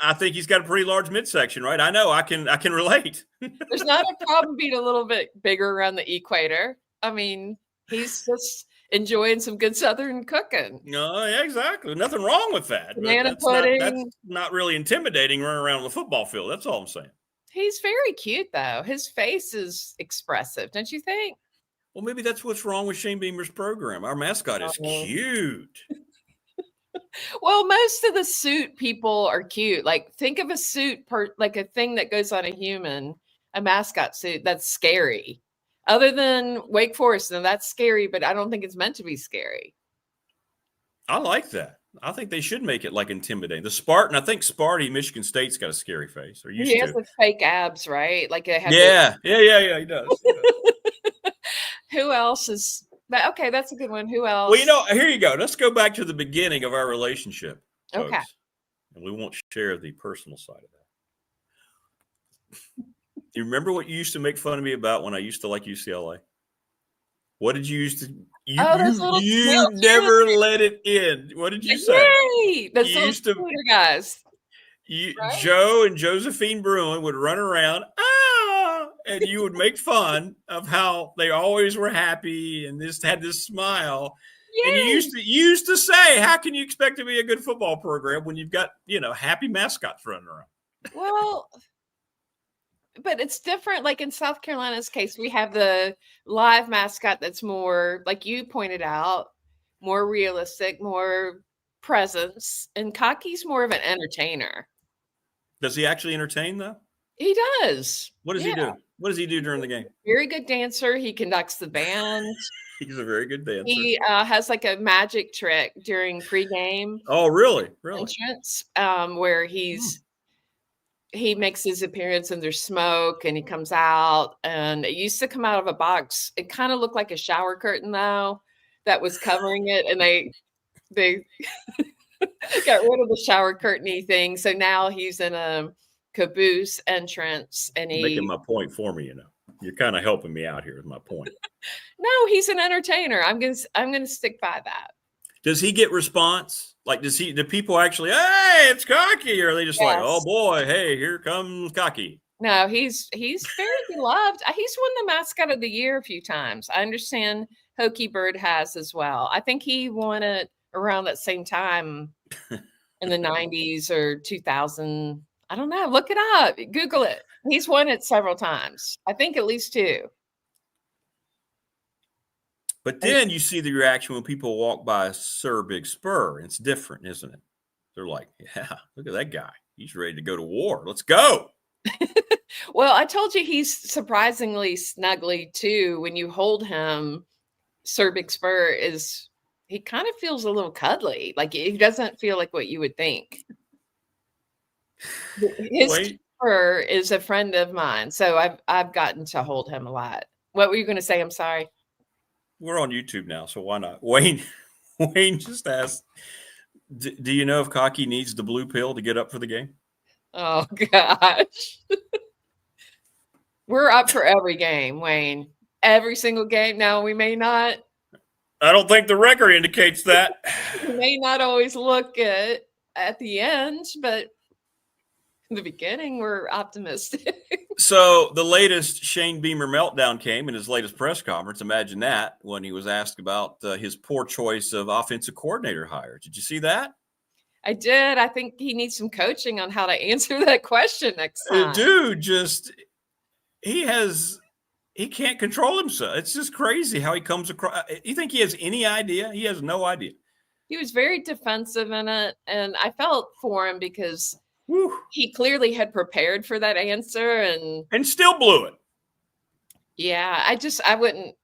I think he's got a pretty large midsection, right? I know. I can relate. There's not a problem being a little bit bigger around the equator. I mean, he's just enjoying some good Southern cooking. No, yeah, exactly. Nothing wrong with that. Banana pudding. That's not really intimidating running around the football field. That's all I'm saying. He's very cute, though. His face is expressive, don't you think? Well, maybe that's what's wrong with Shane Beamer's program. Our mascot is cute. Well, most of the suit people are cute. Like, think of a suit like a thing that goes on a human, a mascot suit. That's scary. Other than Wake Forest, and that's scary, but I don't think it's meant to be scary. I like that. I think they should make it like intimidating. The Spartan, I think Sparty, Michigan State's got a scary face. Or used he has like fake abs, right? Like they have. Yeah, he does. Who else is? Okay, that's a good one. Who else? Well, here you go. Let's go back to the beginning of our relationship. Folks, okay. And we won't share the personal side of that. You remember what you used to make fun of me about when I used to like UCLA? What did you used to? You never let it in. What did you say? Yay! Those little guys. Right? Joe and Josephine Bruin would run around, and you would make fun of how they always were happy and had this smile. Yay. And you used to say, how can you expect to be a good football program when you've got, happy mascots running around? Well, but it's different. Like in South Carolina's case, we have the live mascot that's more, like you pointed out, more realistic, more presence. And Cocky's more of an entertainer. Does he actually entertain, though? He does. What does he do? What does he do during the game? Very good dancer. He conducts the band. He's a very good dancer. He has like a magic trick during pregame. Oh, really? Entrance, where he makes his appearance and there's smoke and he comes out, and it used to come out of a box. It kind of looked like a shower curtain though that was covering it, and they They got rid of the shower curtain-y thing. So now he's in a caboose entrance and You're making my point for me, You're kind of helping me out here with my point. No, he's an entertainer. I'm gonna stick by that. Does he get response? Like, do people actually, hey, it's Cocky? Or are they just like, oh boy, hey, here comes Cocky? No, he's very beloved. He's won the mascot of the year a few times. I understand Hokey Bird has as well. I think he won it around that same time in the 90s or 2000. I don't know. Look it up. Google it. He's won it several times. I think at least 2. But then you see the reaction when people walk by Sir Big Spur. It's different, isn't it? They're like, yeah, look at that guy. He's ready to go to war. Let's go. Well, I told you he's surprisingly snuggly too. When you hold him, Sir Big Spur he kind of feels a little cuddly. Like he doesn't feel like what you would think. His keeper is a friend of mine, so I've gotten to hold him a lot. What were you going to say? I'm sorry. We're on YouTube now, so why not? Wayne just asked, do you know if Cocky needs the blue pill to get up for the game? Oh, gosh. We're up for every game, Wayne. Every single game. Now, we may not. I don't think the record indicates that. We may not always look at the end, but in the beginning, we're optimistic. So the latest Shane Beamer meltdown came in his latest press conference. Imagine that, when he was asked about his poor choice of offensive coordinator hire. Did you see that? I did. I think he needs some coaching on how to answer that question next time. Dude, he can't control himself. It's just crazy how he comes across. You think he has any idea? He has no idea. He was very defensive in it, and I felt for him because he clearly had prepared for that answer and still blew it. Yeah, I wouldn't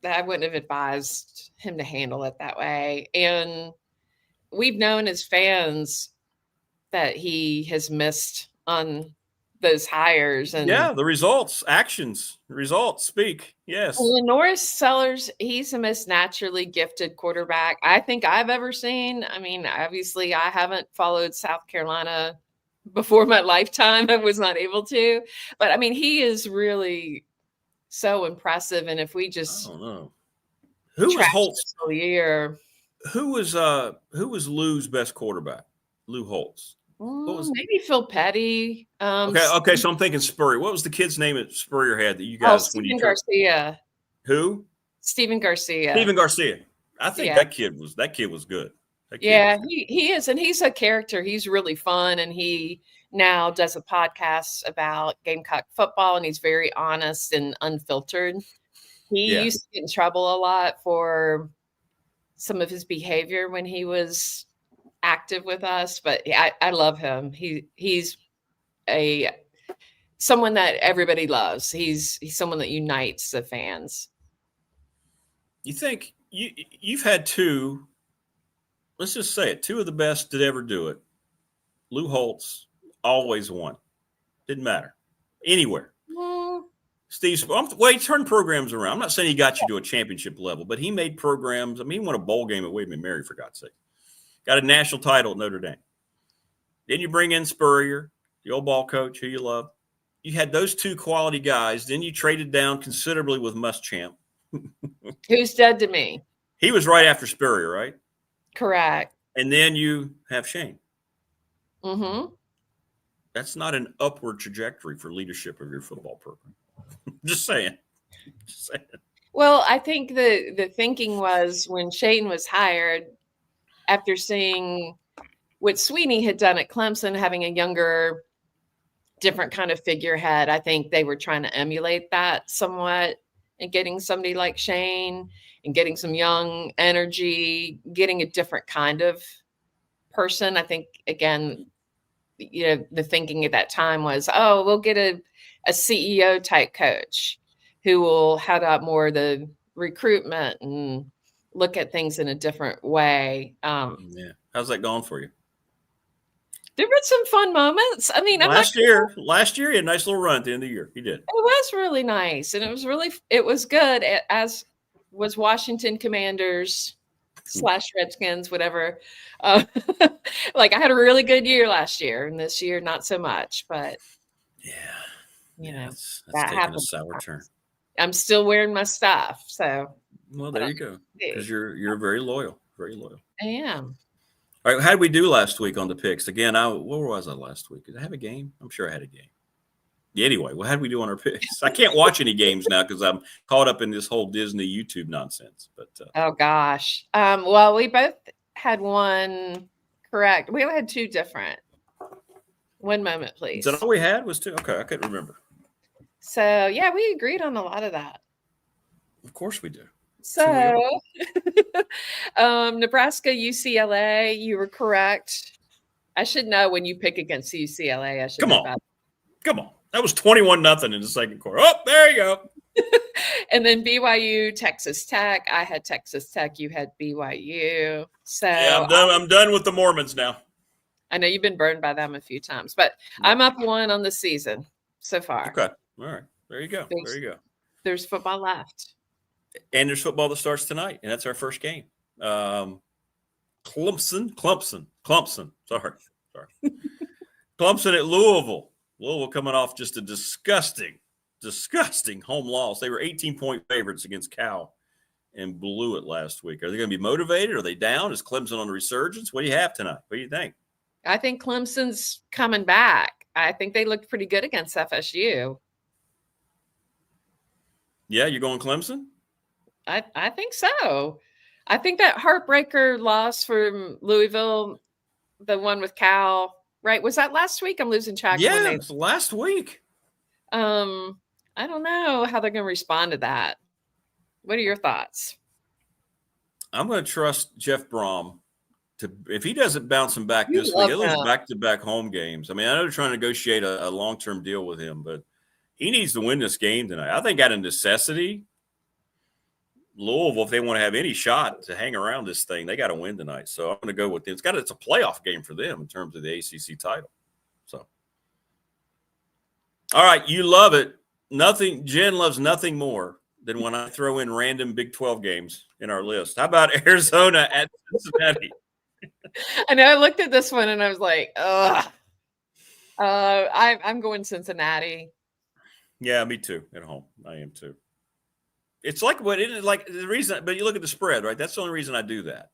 have advised him to handle it that way. And we've known as fans that he has missed on those hires. And yeah, the results speak. Yes. Well, Norris Sellers, he's the most naturally gifted quarterback I think I've ever seen. I mean, obviously I haven't followed South Carolina before my lifetime. I was not able to, but I mean, he is really so impressive. And if we just, I don't know. Who was Holtz year? Who was Lou's best quarterback? Lou Holtz. Maybe Phil Petty. Okay. So I'm thinking Spurrier. What was the kid's name at Spurrier had that you guys? Stephen Garcia. Who? Stephen Garcia. Stephen Garcia. I think that kid was good. He is, and he's a character. He's really fun, and he now does a podcast about Gamecock football, and he's very honest and unfiltered. He used to get in trouble a lot for some of his behavior when he was active with us, but I love him. He's someone that everybody loves. He's someone that unites the fans. You think you've had two, let's just say it, two of the best to ever do it. Lou Holtz always won. Didn't matter. Anywhere. Steve, he turned programs around. I'm not saying he got you to a championship level, but he made programs. I mean, he won a bowl game at William & Mary, for God's sake. Got a national title at Notre Dame. Then you bring in Spurrier, the old ball coach who you love. You had those two quality guys. Then you traded down considerably with Muschamp. Who's dead to me. He was right after Spurrier, right? Correct. And then you have Shane. Mm-hmm. That's not an upward trajectory for leadership of your football program. Just saying. Well, I think the thinking was when Shane was hired, after seeing what Sweeney had done at Clemson, having a younger, different kind of figurehead, I think they were trying to emulate that somewhat, and getting somebody like Shane and getting some young energy, getting a different kind of person. I think, again, the thinking at that time was, we'll get a CEO type coach who will head up more the recruitment and look at things in a different way. How's that going for you? There were some fun moments. I mean, last year he had a nice little run at the end of the year. He did. It was really nice, and it was good, as was Washington Commanders / Redskins, whatever. Like I had a really good year last year, and this year not so much. But you know, that's that taking a happens. sour turn. I'm still wearing my stuff, so. Well, there you go. Because you're very loyal, very loyal. I am. All right, how did we do last week on the picks? Again, where was I last week? Did I have a game? I'm sure I had a game. Yeah, anyway, how did we do on our picks? I can't watch any games now because I'm caught up in this whole Disney YouTube nonsense. But oh gosh, well, we both had one correct. We only had two different. One moment, please. Is that all we had? Was two? Okay, I couldn't remember. So yeah, we agreed on a lot of that. Of course we do. So, Nebraska, UCLA, you were correct. I should know when you pick against UCLA. I should Come know on. that. Come on. That was 21-0 in the second quarter. Oh, there you go. And then BYU, Texas Tech. I had Texas Tech. You had BYU. So yeah, I'm done with the Mormons now. I know you've been burned by them a few times, but I'm up 1 on the season so far. Okay. All right. There you go. There you go. There's football left. And there's football that starts tonight, and that's our first game. Clemson. Sorry. Clemson at Louisville. Louisville coming off just a disgusting home loss. They were 18-point favorites against Cal and blew it last week. Are they going to be motivated? Are they down? Is Clemson on the resurgence? What do you have tonight? What do you think? I think Clemson's coming back. I think they looked pretty good against FSU. Yeah, you're going Clemson? I think so. I think that heartbreaker loss from Louisville, the one with Cal, right? Was that last week? I'm losing track. Yeah, it was last week. I don't know how they're going to respond to that. What are your thoughts? I'm going to trust Jeff Brom to, if he doesn't bounce him back this week, he'll lose back-to-back home games. I mean, I know they're trying to negotiate a long-term deal with him, but he needs to win this game tonight. I think out of necessity, Louisville, if they want to have any shot to hang around this thing, they got to win tonight. So I'm going to go with them. It's a playoff game for them in terms of the ACC title. So, all right, you love it. Jen loves nothing more than when I throw in random Big 12 games in our list. How about Arizona at Cincinnati? I know I looked at this one and I was like, ugh. I'm going Cincinnati. Yeah, me too. At home, I am too. It's like what it is like the reason, but you look at the spread, right? That's the only reason I do that.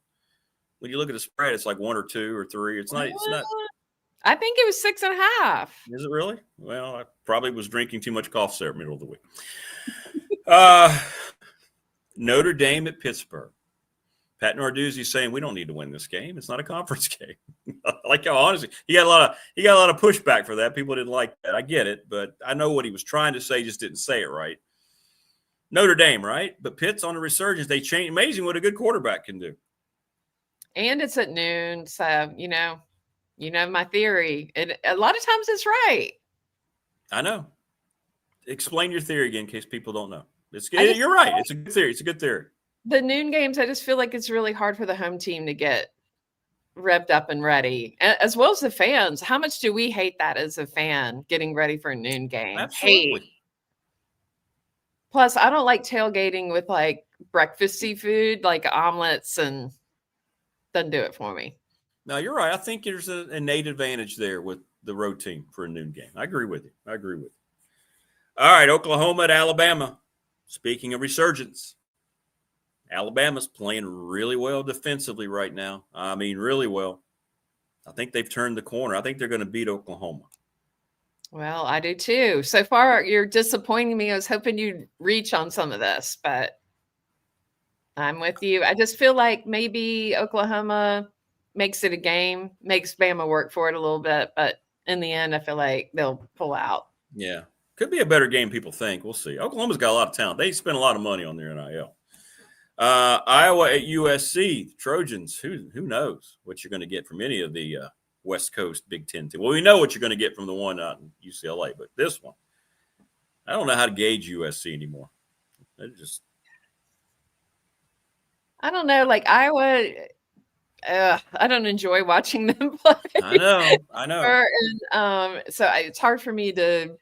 When you look at the spread, it's like 1 or 2 or 3. It's not. I think it was 6.5. Is it really? Well, I probably was drinking too much cough syrup middle of the week. Notre Dame at Pittsburgh. Pat Narduzzi's saying we don't need to win this game. It's not a conference game. Like how honestly, he got a lot of pushback for that. People didn't like that. I get it, but I know what he was trying to say, just didn't say it right. Notre Dame, right? But Pitt's on a resurgence. They change. Amazing what a good quarterback can do. And it's at noon, so you know my theory. And a lot of times it's right. I know. Explain your theory again in case people don't know. You're right. It's a good theory. It's a good theory. The noon games, I just feel like it's really hard for the home team to get revved up and ready, as well as the fans. How much do we hate that as a fan, getting ready for a noon game? Absolutely. Hate. Plus, I don't like tailgating with like breakfasty food, like omelets, and doesn't do it for me. No, you're right. I think there's an innate advantage there with the road team for a noon game. I agree with you. All right, Oklahoma at Alabama. Speaking of resurgence, Alabama's playing really well defensively right now. I mean, really well. I think they've turned the corner. I think they're going to beat Oklahoma. Well, I do too. So far, you're disappointing me. I was hoping you'd reach on some of this, but I'm with you. I just feel like maybe Oklahoma makes it a game, makes Bama work for it a little bit, but in the end, I feel like they'll pull out. Yeah. Could be a better game, people think. We'll see. Oklahoma's got a lot of talent. They spent a lot of money on their NIL. Iowa at USC, Trojans. Who knows what you're going to get from any of the West Coast Big Ten team. Well, we know what you're going to get from the one out in UCLA, but this one, I don't know how to gauge USC anymore. I don't know. Like Iowa, I don't enjoy watching them play. I know. So it's hard for me to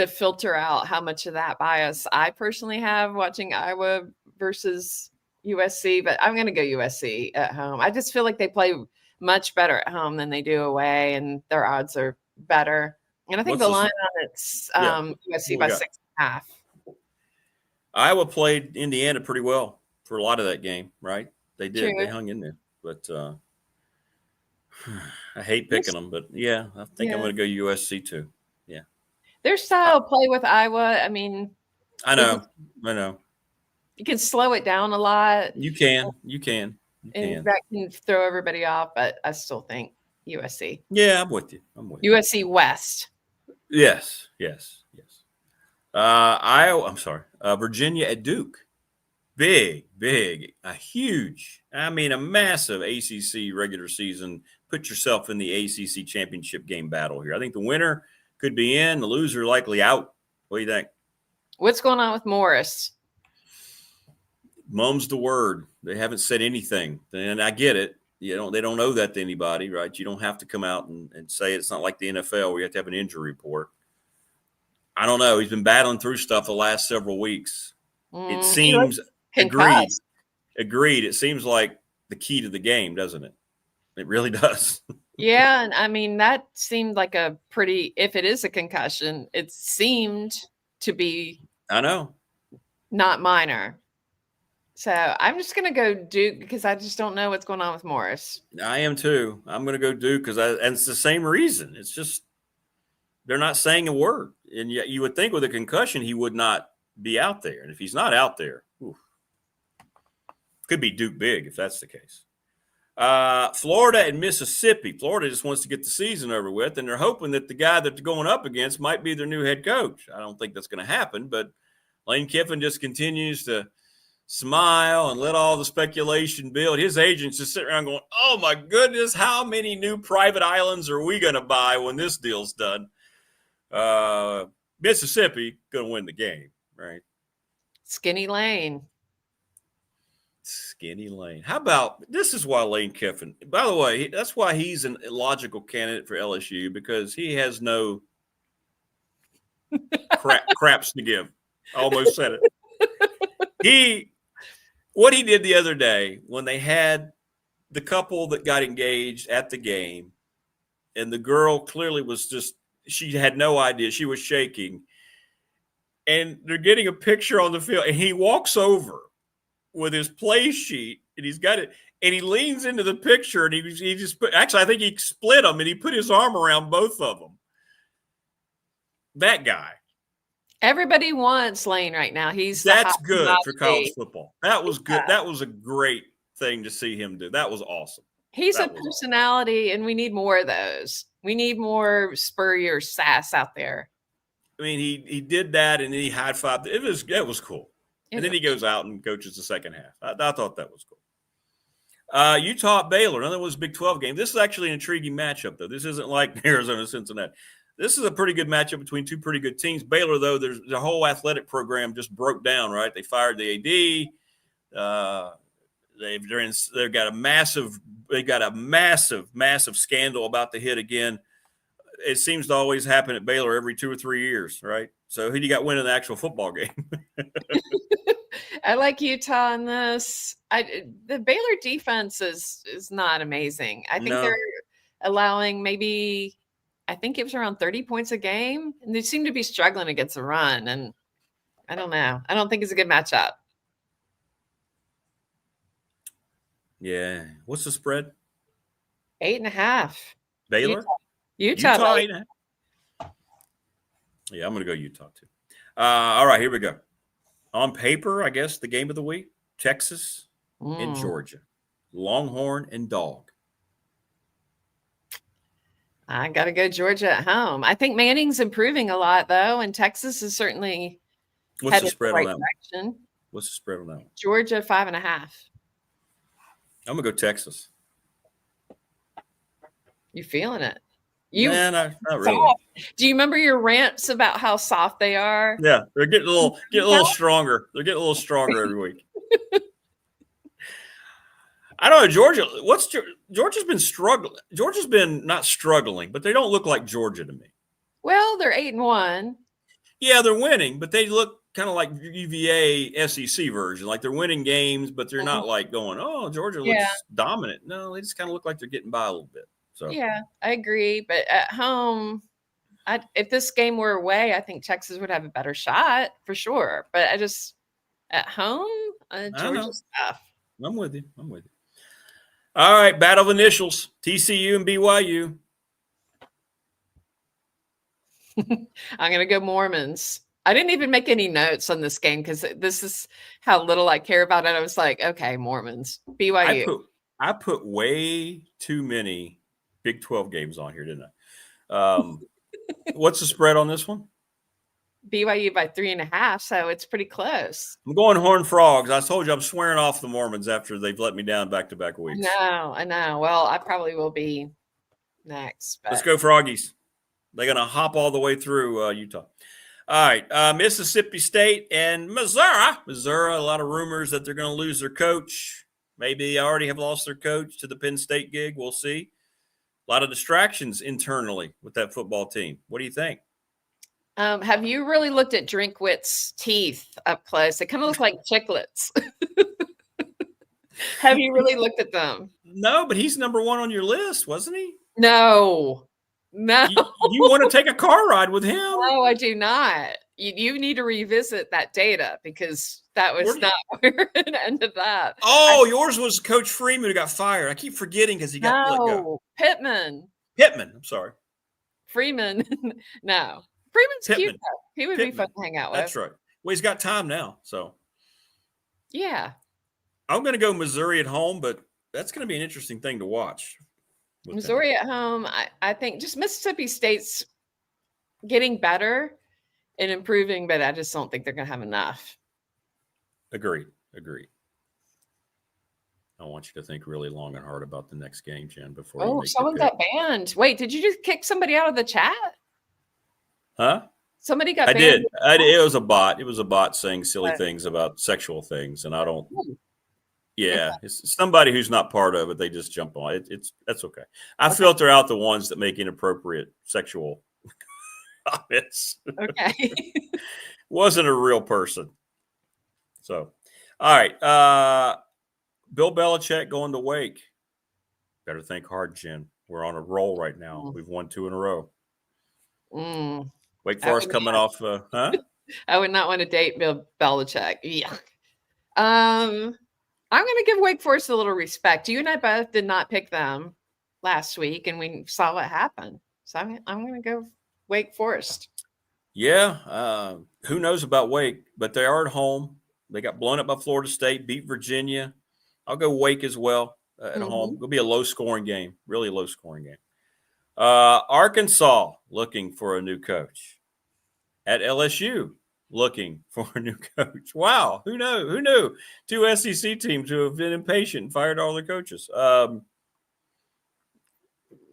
filter out how much of that bias I personally have watching Iowa versus USC, but I'm going to go USC at home. I just feel like they play much better at home than they do away, and their odds are better. And I think the line on it's USC by 6.5. Iowa played Indiana pretty well for a lot of that game, right? They did. True. They hung in there. But I hate picking them. But, yeah, I think I'm going to go USC too. Yeah. Their style play with Iowa, I mean. I know. You can slow it down a lot. You can. And that can throw everybody off, but I still think USC. Yeah, I'm with you. USC West. Yes. Virginia at Duke. Big, a huge, a massive ACC regular season. Put yourself in the ACC championship game battle here. I think the winner could be in, the loser likely out. What do you think? What's going on with Morris? Mum's the word. They haven't said anything, and I get it. They don't owe that to anybody, right? You don't have to come out and say it's not like the NFL where you have to have an injury report. I don't know. He's been battling through stuff the last several weeks. It seems agreed. It seems like the key to the game, doesn't it? It really does. Yeah, and that seemed like a pretty. If it is a concussion, it seemed to be. I know. Not minor. So I'm just going to go Duke because I just don't know what's going on with Morris. I am too. I'm going to go Duke and it's the same reason. It's just they're not saying a word. And yet you would think with a concussion he would not be out there. And if he's not out there, could be Duke big if that's the case. Florida and Mississippi. Florida just wants to get the season over with, and they're hoping that the guy that they're going up against might be their new head coach. I don't think that's going to happen, but Lane Kiffin just continues to smile and let all the speculation build. His agents just sit around going, oh my goodness, how many new private islands are we going to buy when this deal's done? Mississippi going to win the game, right? Skinny Lane. How about, this is why Lane Kiffin, by the way, that's why he's an illogical candidate for LSU, because he has no craps to give. I almost said it. What he did the other day when they had the couple that got engaged at the game, and the girl clearly she had no idea. She was shaking. And they're getting a picture on the field, and he walks over with his play sheet, and he's got it, and he leans into the picture, and he just put, actually, I think he split them, and he put his arm around both of them. That guy. Everybody wants Lane right now. That's good for college football. That was good. That was a great thing to see him do. That was awesome. He's a personality, and we need more of those. We need more Spurrier sass out there. He did that, and then he high-fived. It was cool. And then he goes out and coaches the second half. I thought that was cool. Utah at Baylor. Another was a Big 12 game. This is actually an intriguing matchup, though. This isn't like Arizona, Cincinnati. This is a pretty good matchup between two pretty good teams. Baylor, though, the whole athletic program just broke down, right? They fired the AD. They've got a massive scandal about to hit again. It seems to always happen at Baylor every 2 or 3 years, right? So who do you got winning the actual football game? I like Utah in this. The Baylor defense is not amazing. I think they're allowing I think it was around 30 points a game, and they seem to be struggling against the run. And I don't know. I don't think it's a good matchup. Yeah. What's the spread? 8.5. Baylor? Utah 8.5. Yeah, I'm going to go Utah too. All right, here we go. On paper, I guess the game of the week: Texas and Georgia, Longhorn and Dog. I got to go Georgia at home. I think Manning's improving a lot, though, and Texas is certainly What's the spread in the on right that direction. one? What's the spread on that one? Georgia 5.5. I'm gonna go Texas. You feeling it? Not really. Do you remember your rants about how soft they are? Yeah, they're getting a little stronger. They're getting a little stronger every week. I don't know, Georgia. Georgia's been struggling. Georgia's been not struggling, but they don't look like Georgia to me. Well, they're 8-1. Yeah, they're winning, but they look kind of like UVA SEC version. Like they're winning games, but they're not like going, oh, Georgia looks dominant. No, they just kind of look like they're getting by a little bit. So yeah, I agree. But at home, if this game were away, I think Texas would have a better shot for sure. But at home, Georgia's tough. I'm with you. All right, battle of initials, TCU and BYU. I'm going to go Mormons. I didn't even make any notes on this game because this is how little I care about it. I was like, okay, Mormons, BYU. I put way too many Big 12 games on here, didn't I? What's the spread on this one? BYU by 3.5, so it's pretty close. I'm going Horned Frogs. I told you I'm swearing off the Mormons after they've let me down back-to-back weeks. I know. Well, I probably will be next. But. Let's go Froggies. They're going to hop all the way through Utah. All right, Mississippi State and Missouri. Missouri, a lot of rumors that they're going to lose their coach. Maybe they already have lost their coach to the Penn State gig. We'll see. A lot of distractions internally with that football team. What do you think? Have you really looked at Drinkwitz's teeth up close? They kind of look like chiclets. Have you really looked at them? No, but he's number one on your list, wasn't he? No. You want to take a car ride with him? No, I do not. You need to revisit that data because that was not where it ended up. Oh, yours was Coach Freeman who got fired. I keep forgetting because he got let go. Pittman. I'm sorry. Freeman. No. Freeman's cute, though. He would be fun to hang out with. That's right. Well, he's got time now, so. Yeah. I'm going to go Missouri at home, but that's going to be an interesting thing to watch. Missouri at home, I think just Mississippi State's getting better and improving, but I just don't think they're going to have enough. Agreed. I want you to think really long and hard about the next game, Jen, before you make someone got banned. Wait, did you just kick somebody out of the chat? Huh? Somebody got banned. I did. It was a bot. It was a bot saying silly things about sexual things, and I don't. Yeah, it's somebody who's not part of it. They just jump on it. That's okay. I filter out the ones that make inappropriate sexual comments. Okay. Wasn't a real person. So, all right. Bill Belichick going to Wake. Better think hard, Jen. We're on a roll right now. We've won 2 in a row. Wake Forest coming off. Huh? I would not want to date Bill Belichick. Yeah. I'm going to give Wake Forest a little respect. You and I both did not pick them last week, and we saw what happened. So I'm going to go Wake Forest. Yeah. Who knows about Wake, but they are at home. They got blown up by Florida State, beat Virginia. I'll go Wake as well at home. It'll be a low-scoring game, really low-scoring game. Arkansas looking for a new coach. At LSU. Looking for a new coach. Wow. Who knew? 2 SEC teams who have been impatient and fired all their coaches.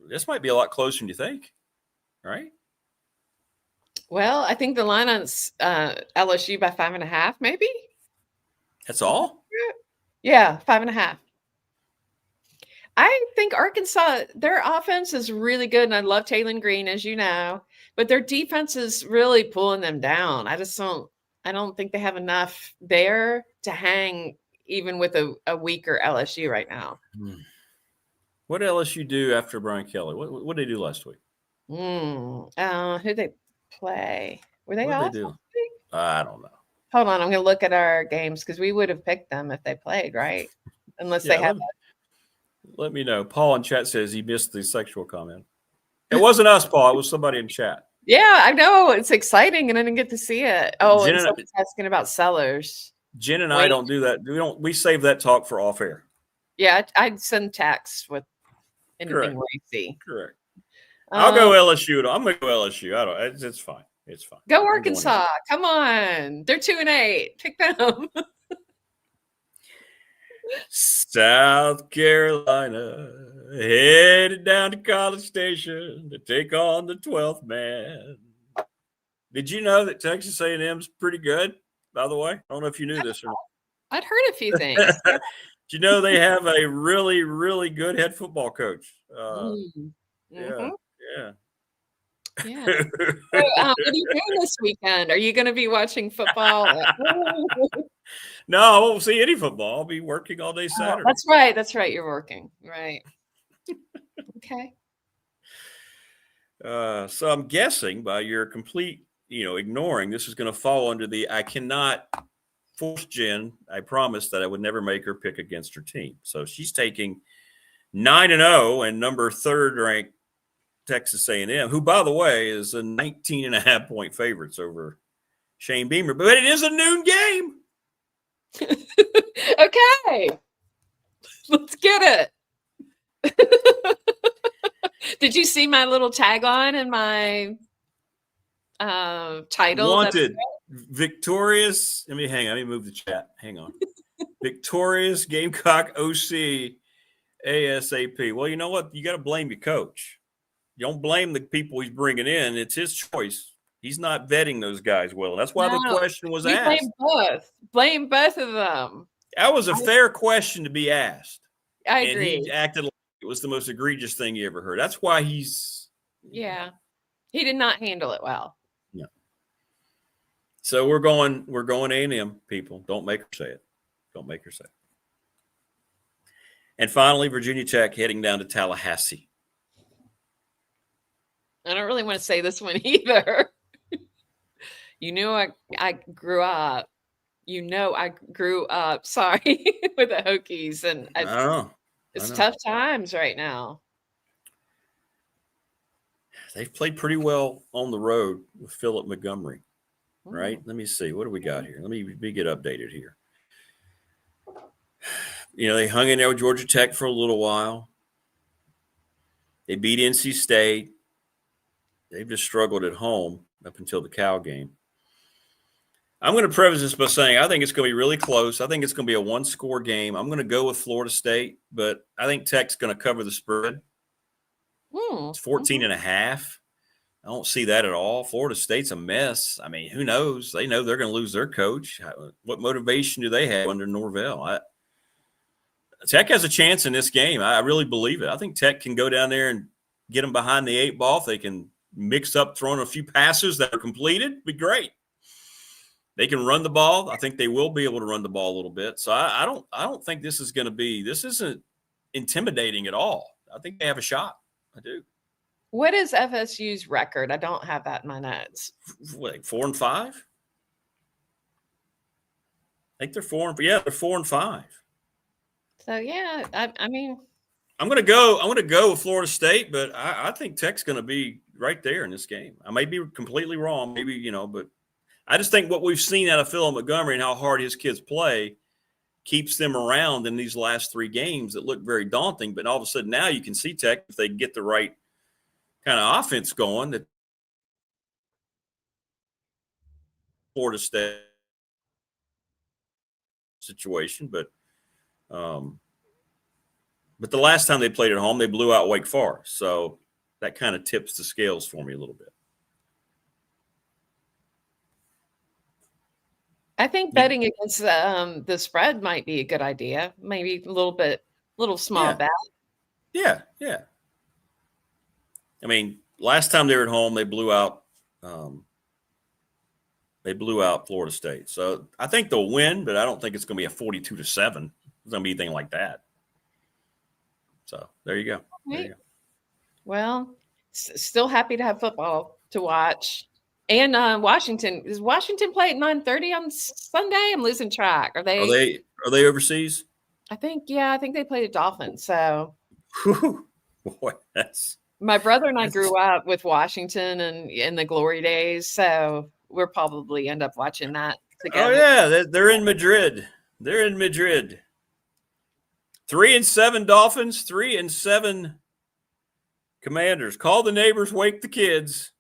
This might be a lot closer than you think, right? Well, I think the line on LSU by 5.5, maybe. That's all? Yeah, 5.5. I think Arkansas, their offense is really good, and I love Taylor Green, as you know, but their defense is really pulling them down. I don't think they have enough there to hang even with a weaker LSU right now. What did LSU do after Brian Kelly? What did they do last week? Who did they play? Were they what all? Did they do? I don't know. Hold on, I'm going to look at our games because we would have picked them if they played, right? Unless they had. Let me know. Paul in chat says he missed the sexual comment. It wasn't us, Paul. It was somebody in chat. Yeah, I know. It's exciting, and I didn't get to see it. Oh, and someone's asking about Sellers. Jen and I don't do that. We save that talk for off air. Yeah, I'd send texts with anything racy. Correct. I'll go LSU. I'm going to go LSU. It's fine. It's fine. Go Arkansas. Come on. They're 2-8. Pick them. South Carolina headed down to College Station to take on the 12th man. Did you know that Texas A&M's pretty good, by the way? I don't know if you knew this or not. I'd heard a few things. Did you know they have a really, really good head football coach? Yeah. Yeah. So, what are you doing this weekend? Are you going to be watching football? No, I won't see any football. I'll be working all day Saturday. That's right. That's right. You're working. Right. Okay. So I'm guessing by your complete, ignoring, this is going to fall under the I cannot force Jen. I promised that I would never make her pick against her team. So she's taking 9-0 and number 3rd ranked Texas A&M, who, by the way, is a 19.5 point favorites over Shane Beamer. But it is a noon game. Okay. Let's get it. Did you see my little tagline in my title? Wanted victorious. Let me move the chat. Hang on. Victorious Gamecock OC ASAP. Well, you know what? You got to blame your coach. You don't blame the people he's bringing in. It's his choice. He's not vetting those guys well. That's why the question was asked. Blame both of them. That was a fair question to be asked. I agree. He acted like it was the most egregious thing you ever heard. That's why he's. Yeah. He did not handle it well. No. So we're going A&M, people. Don't make her say it. Don't make her say it. And finally, Virginia Tech heading down to Tallahassee. I don't really want to say this one either. I grew up. I grew up, sorry, with the Hokies. And I know. It's tough times right now. They've played pretty well on the road with Philip Montgomery, right? Let me see. What do we got here? Let me get updated here. They hung in there with Georgia Tech for a little while. They beat NC State. They've just struggled at home up until the Cal game. I'm going to preface this by saying I think it's going to be really close. I think it's going to be a one-score game. I'm going to go with Florida State, but I think Tech's going to cover the spread. It's 14.5. I don't see that at all. Florida State's a mess. I mean, who knows? They know they're going to lose their coach. What motivation do they have under Norvell? Tech has a chance in this game. I really believe it. I think Tech can go down there and get them behind the 8 ball. If they can mix up throwing a few passes that are completed, it'd be great. They can run the ball. I think they will be able to run the ball a little bit. So I don't think this isn't intimidating at all. I think they have a shot. I do. What is FSU's record? I don't have that in my notes. Like 4-5? I think they're 4-5. So yeah, I mean, I'm gonna go with Florida State, but I think Tech's gonna be right there in this game. I may be completely wrong, maybe, but I just think what we've seen out of Philip Montgomery and how hard his kids play keeps them around in these last 3 games that look very daunting. But all of a sudden now you can see Tech, if they get the right kind of offense going, that Florida State situation. But the last time they played at home, they blew out Wake Forest. So that kind of tips the scales for me a little bit. I think betting against the spread might be a good idea. Maybe a little small bet. Yeah. I mean, last time they were at home, they blew out Florida State. So I think they'll win, but I don't think it's going to be a 42-7. It's going to be anything like that. So there you go. Right. Well, still happy to have football to watch. And Washington, does Washington play at 9:30 on Sunday? I'm losing track. Are they overseas? I think they play the Dolphins. So boy, my brother and I grew up with Washington and in the glory days, so we'll probably end up watching that together. Oh yeah, they're in Madrid. 3-7 Dolphins, 3-7 Commanders. Call the neighbors, wake the kids.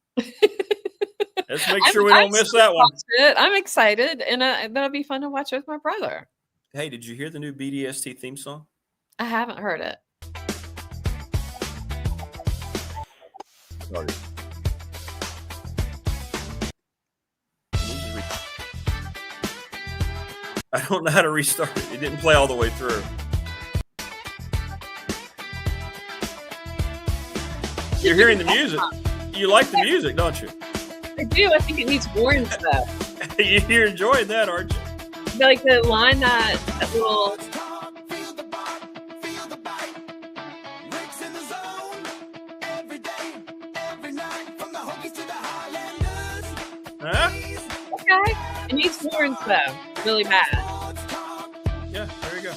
Let's make sure we don't miss that one. I'm excited, and that'll be fun to watch with my brother. Hey, did you hear the new BDST theme song? I haven't heard it. Sorry. I don't know how to restart it. It didn't play all the way through. You're hearing the music. You like the music, don't you? I do. I think it needs horns though. You're enjoying that, aren't you? Like the line that little. Huh? Okay. It needs horns though. Really bad. Yeah, there you go.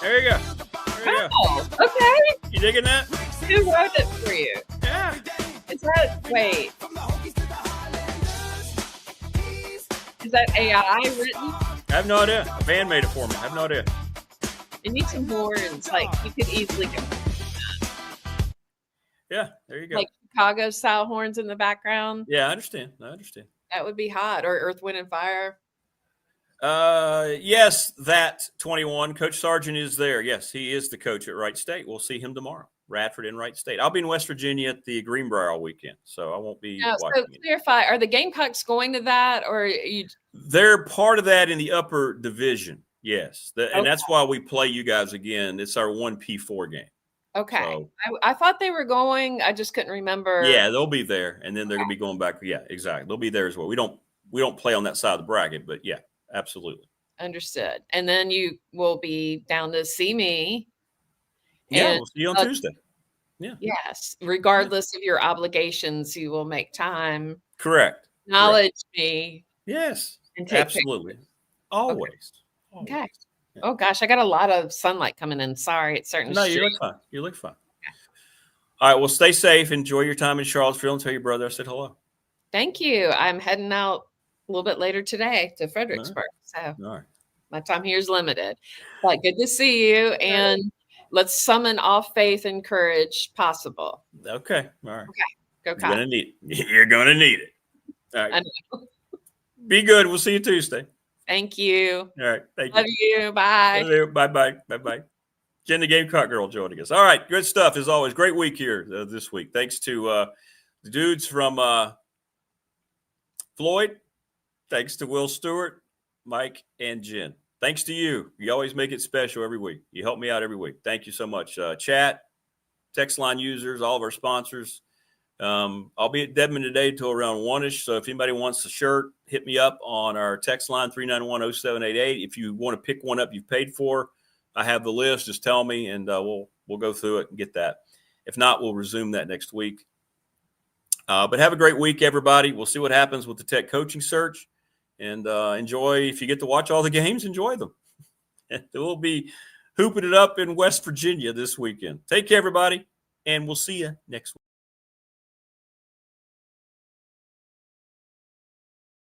There you go. There you Oh, okay. You digging that? Who wrote it for you? Yeah. Is that wait? Is that AI written? I have no idea. A fan made it for me. I have no idea. It needs some horns. Like you could easily get Yeah, there you go. like Chicago style horns in the background. Yeah, I understand. That would be hot. Or Earth, Wind, and Fire. Yes, that 21. Coach Sargent is there. Yes, he is the coach at Wright State. We'll see him tomorrow. Radford and Wright State. I'll be in West Virginia at the Greenbrier all weekend, so I won't be watching So clarify, are the Gamecocks going to that, or are you? They're part of that in the upper division, yes. And that's why we play you guys again. It's our 1P4 game. Okay. So, I thought they were going. I just couldn't remember. yeah, they'll be there, and then they're going to be going back. Yeah, exactly. They'll be there as well. We don't play on that side of the bracket, but yeah, absolutely. Understood. And then you will be down to see me. Yeah, we'll see you on Tuesday. Yeah. Yes. Regardless of your obligations, you will make time. Correct. Acknowledge me. Yes. And take absolutely. pictures. Always. Okay. Always. Yeah. Oh gosh, I got a lot of sunlight coming in. Sorry, it's starting to you look fine. You look fine. Okay. All right. Well, stay safe. Enjoy your time in Charlottesville, and tell your brother I said hello. Thank you. I'm heading out a little bit later today to Fredericksburg. So my time here is limited. But good to see you. And let's summon all faith and courage possible. Okay. All right. Okay. Go You're gonna need it. You're gonna need it. All right. Be good. We'll see you Tuesday. Thank you. All right. Thank Love you. Bye. Love you. Bye-bye. Bye-bye. Jen the Gamecock Girl joining us. All right. Good stuff as always. Great week here this week. Thanks to the dudes from Floyd. Thanks to Will Stewart, Mike, and Jen. Thanks to you. You always make it special every week. You help me out every week. Thank you so much. Chat, text line users, all of our sponsors. I'll be at Dedmon today till around 1-ish. So if anybody wants a shirt, hit me up on our text line 391-0788. If you want to pick one up you've paid for, I have the list. Just tell me, and we'll go through it and get that. If not, we'll resume that next week. But have a great week, everybody. We'll see what happens with the Tech coaching search. And enjoy, if you get to watch all the games, enjoy them. And we'll be hooping it up in West Virginia this weekend. Take care, everybody, and we'll see you next week.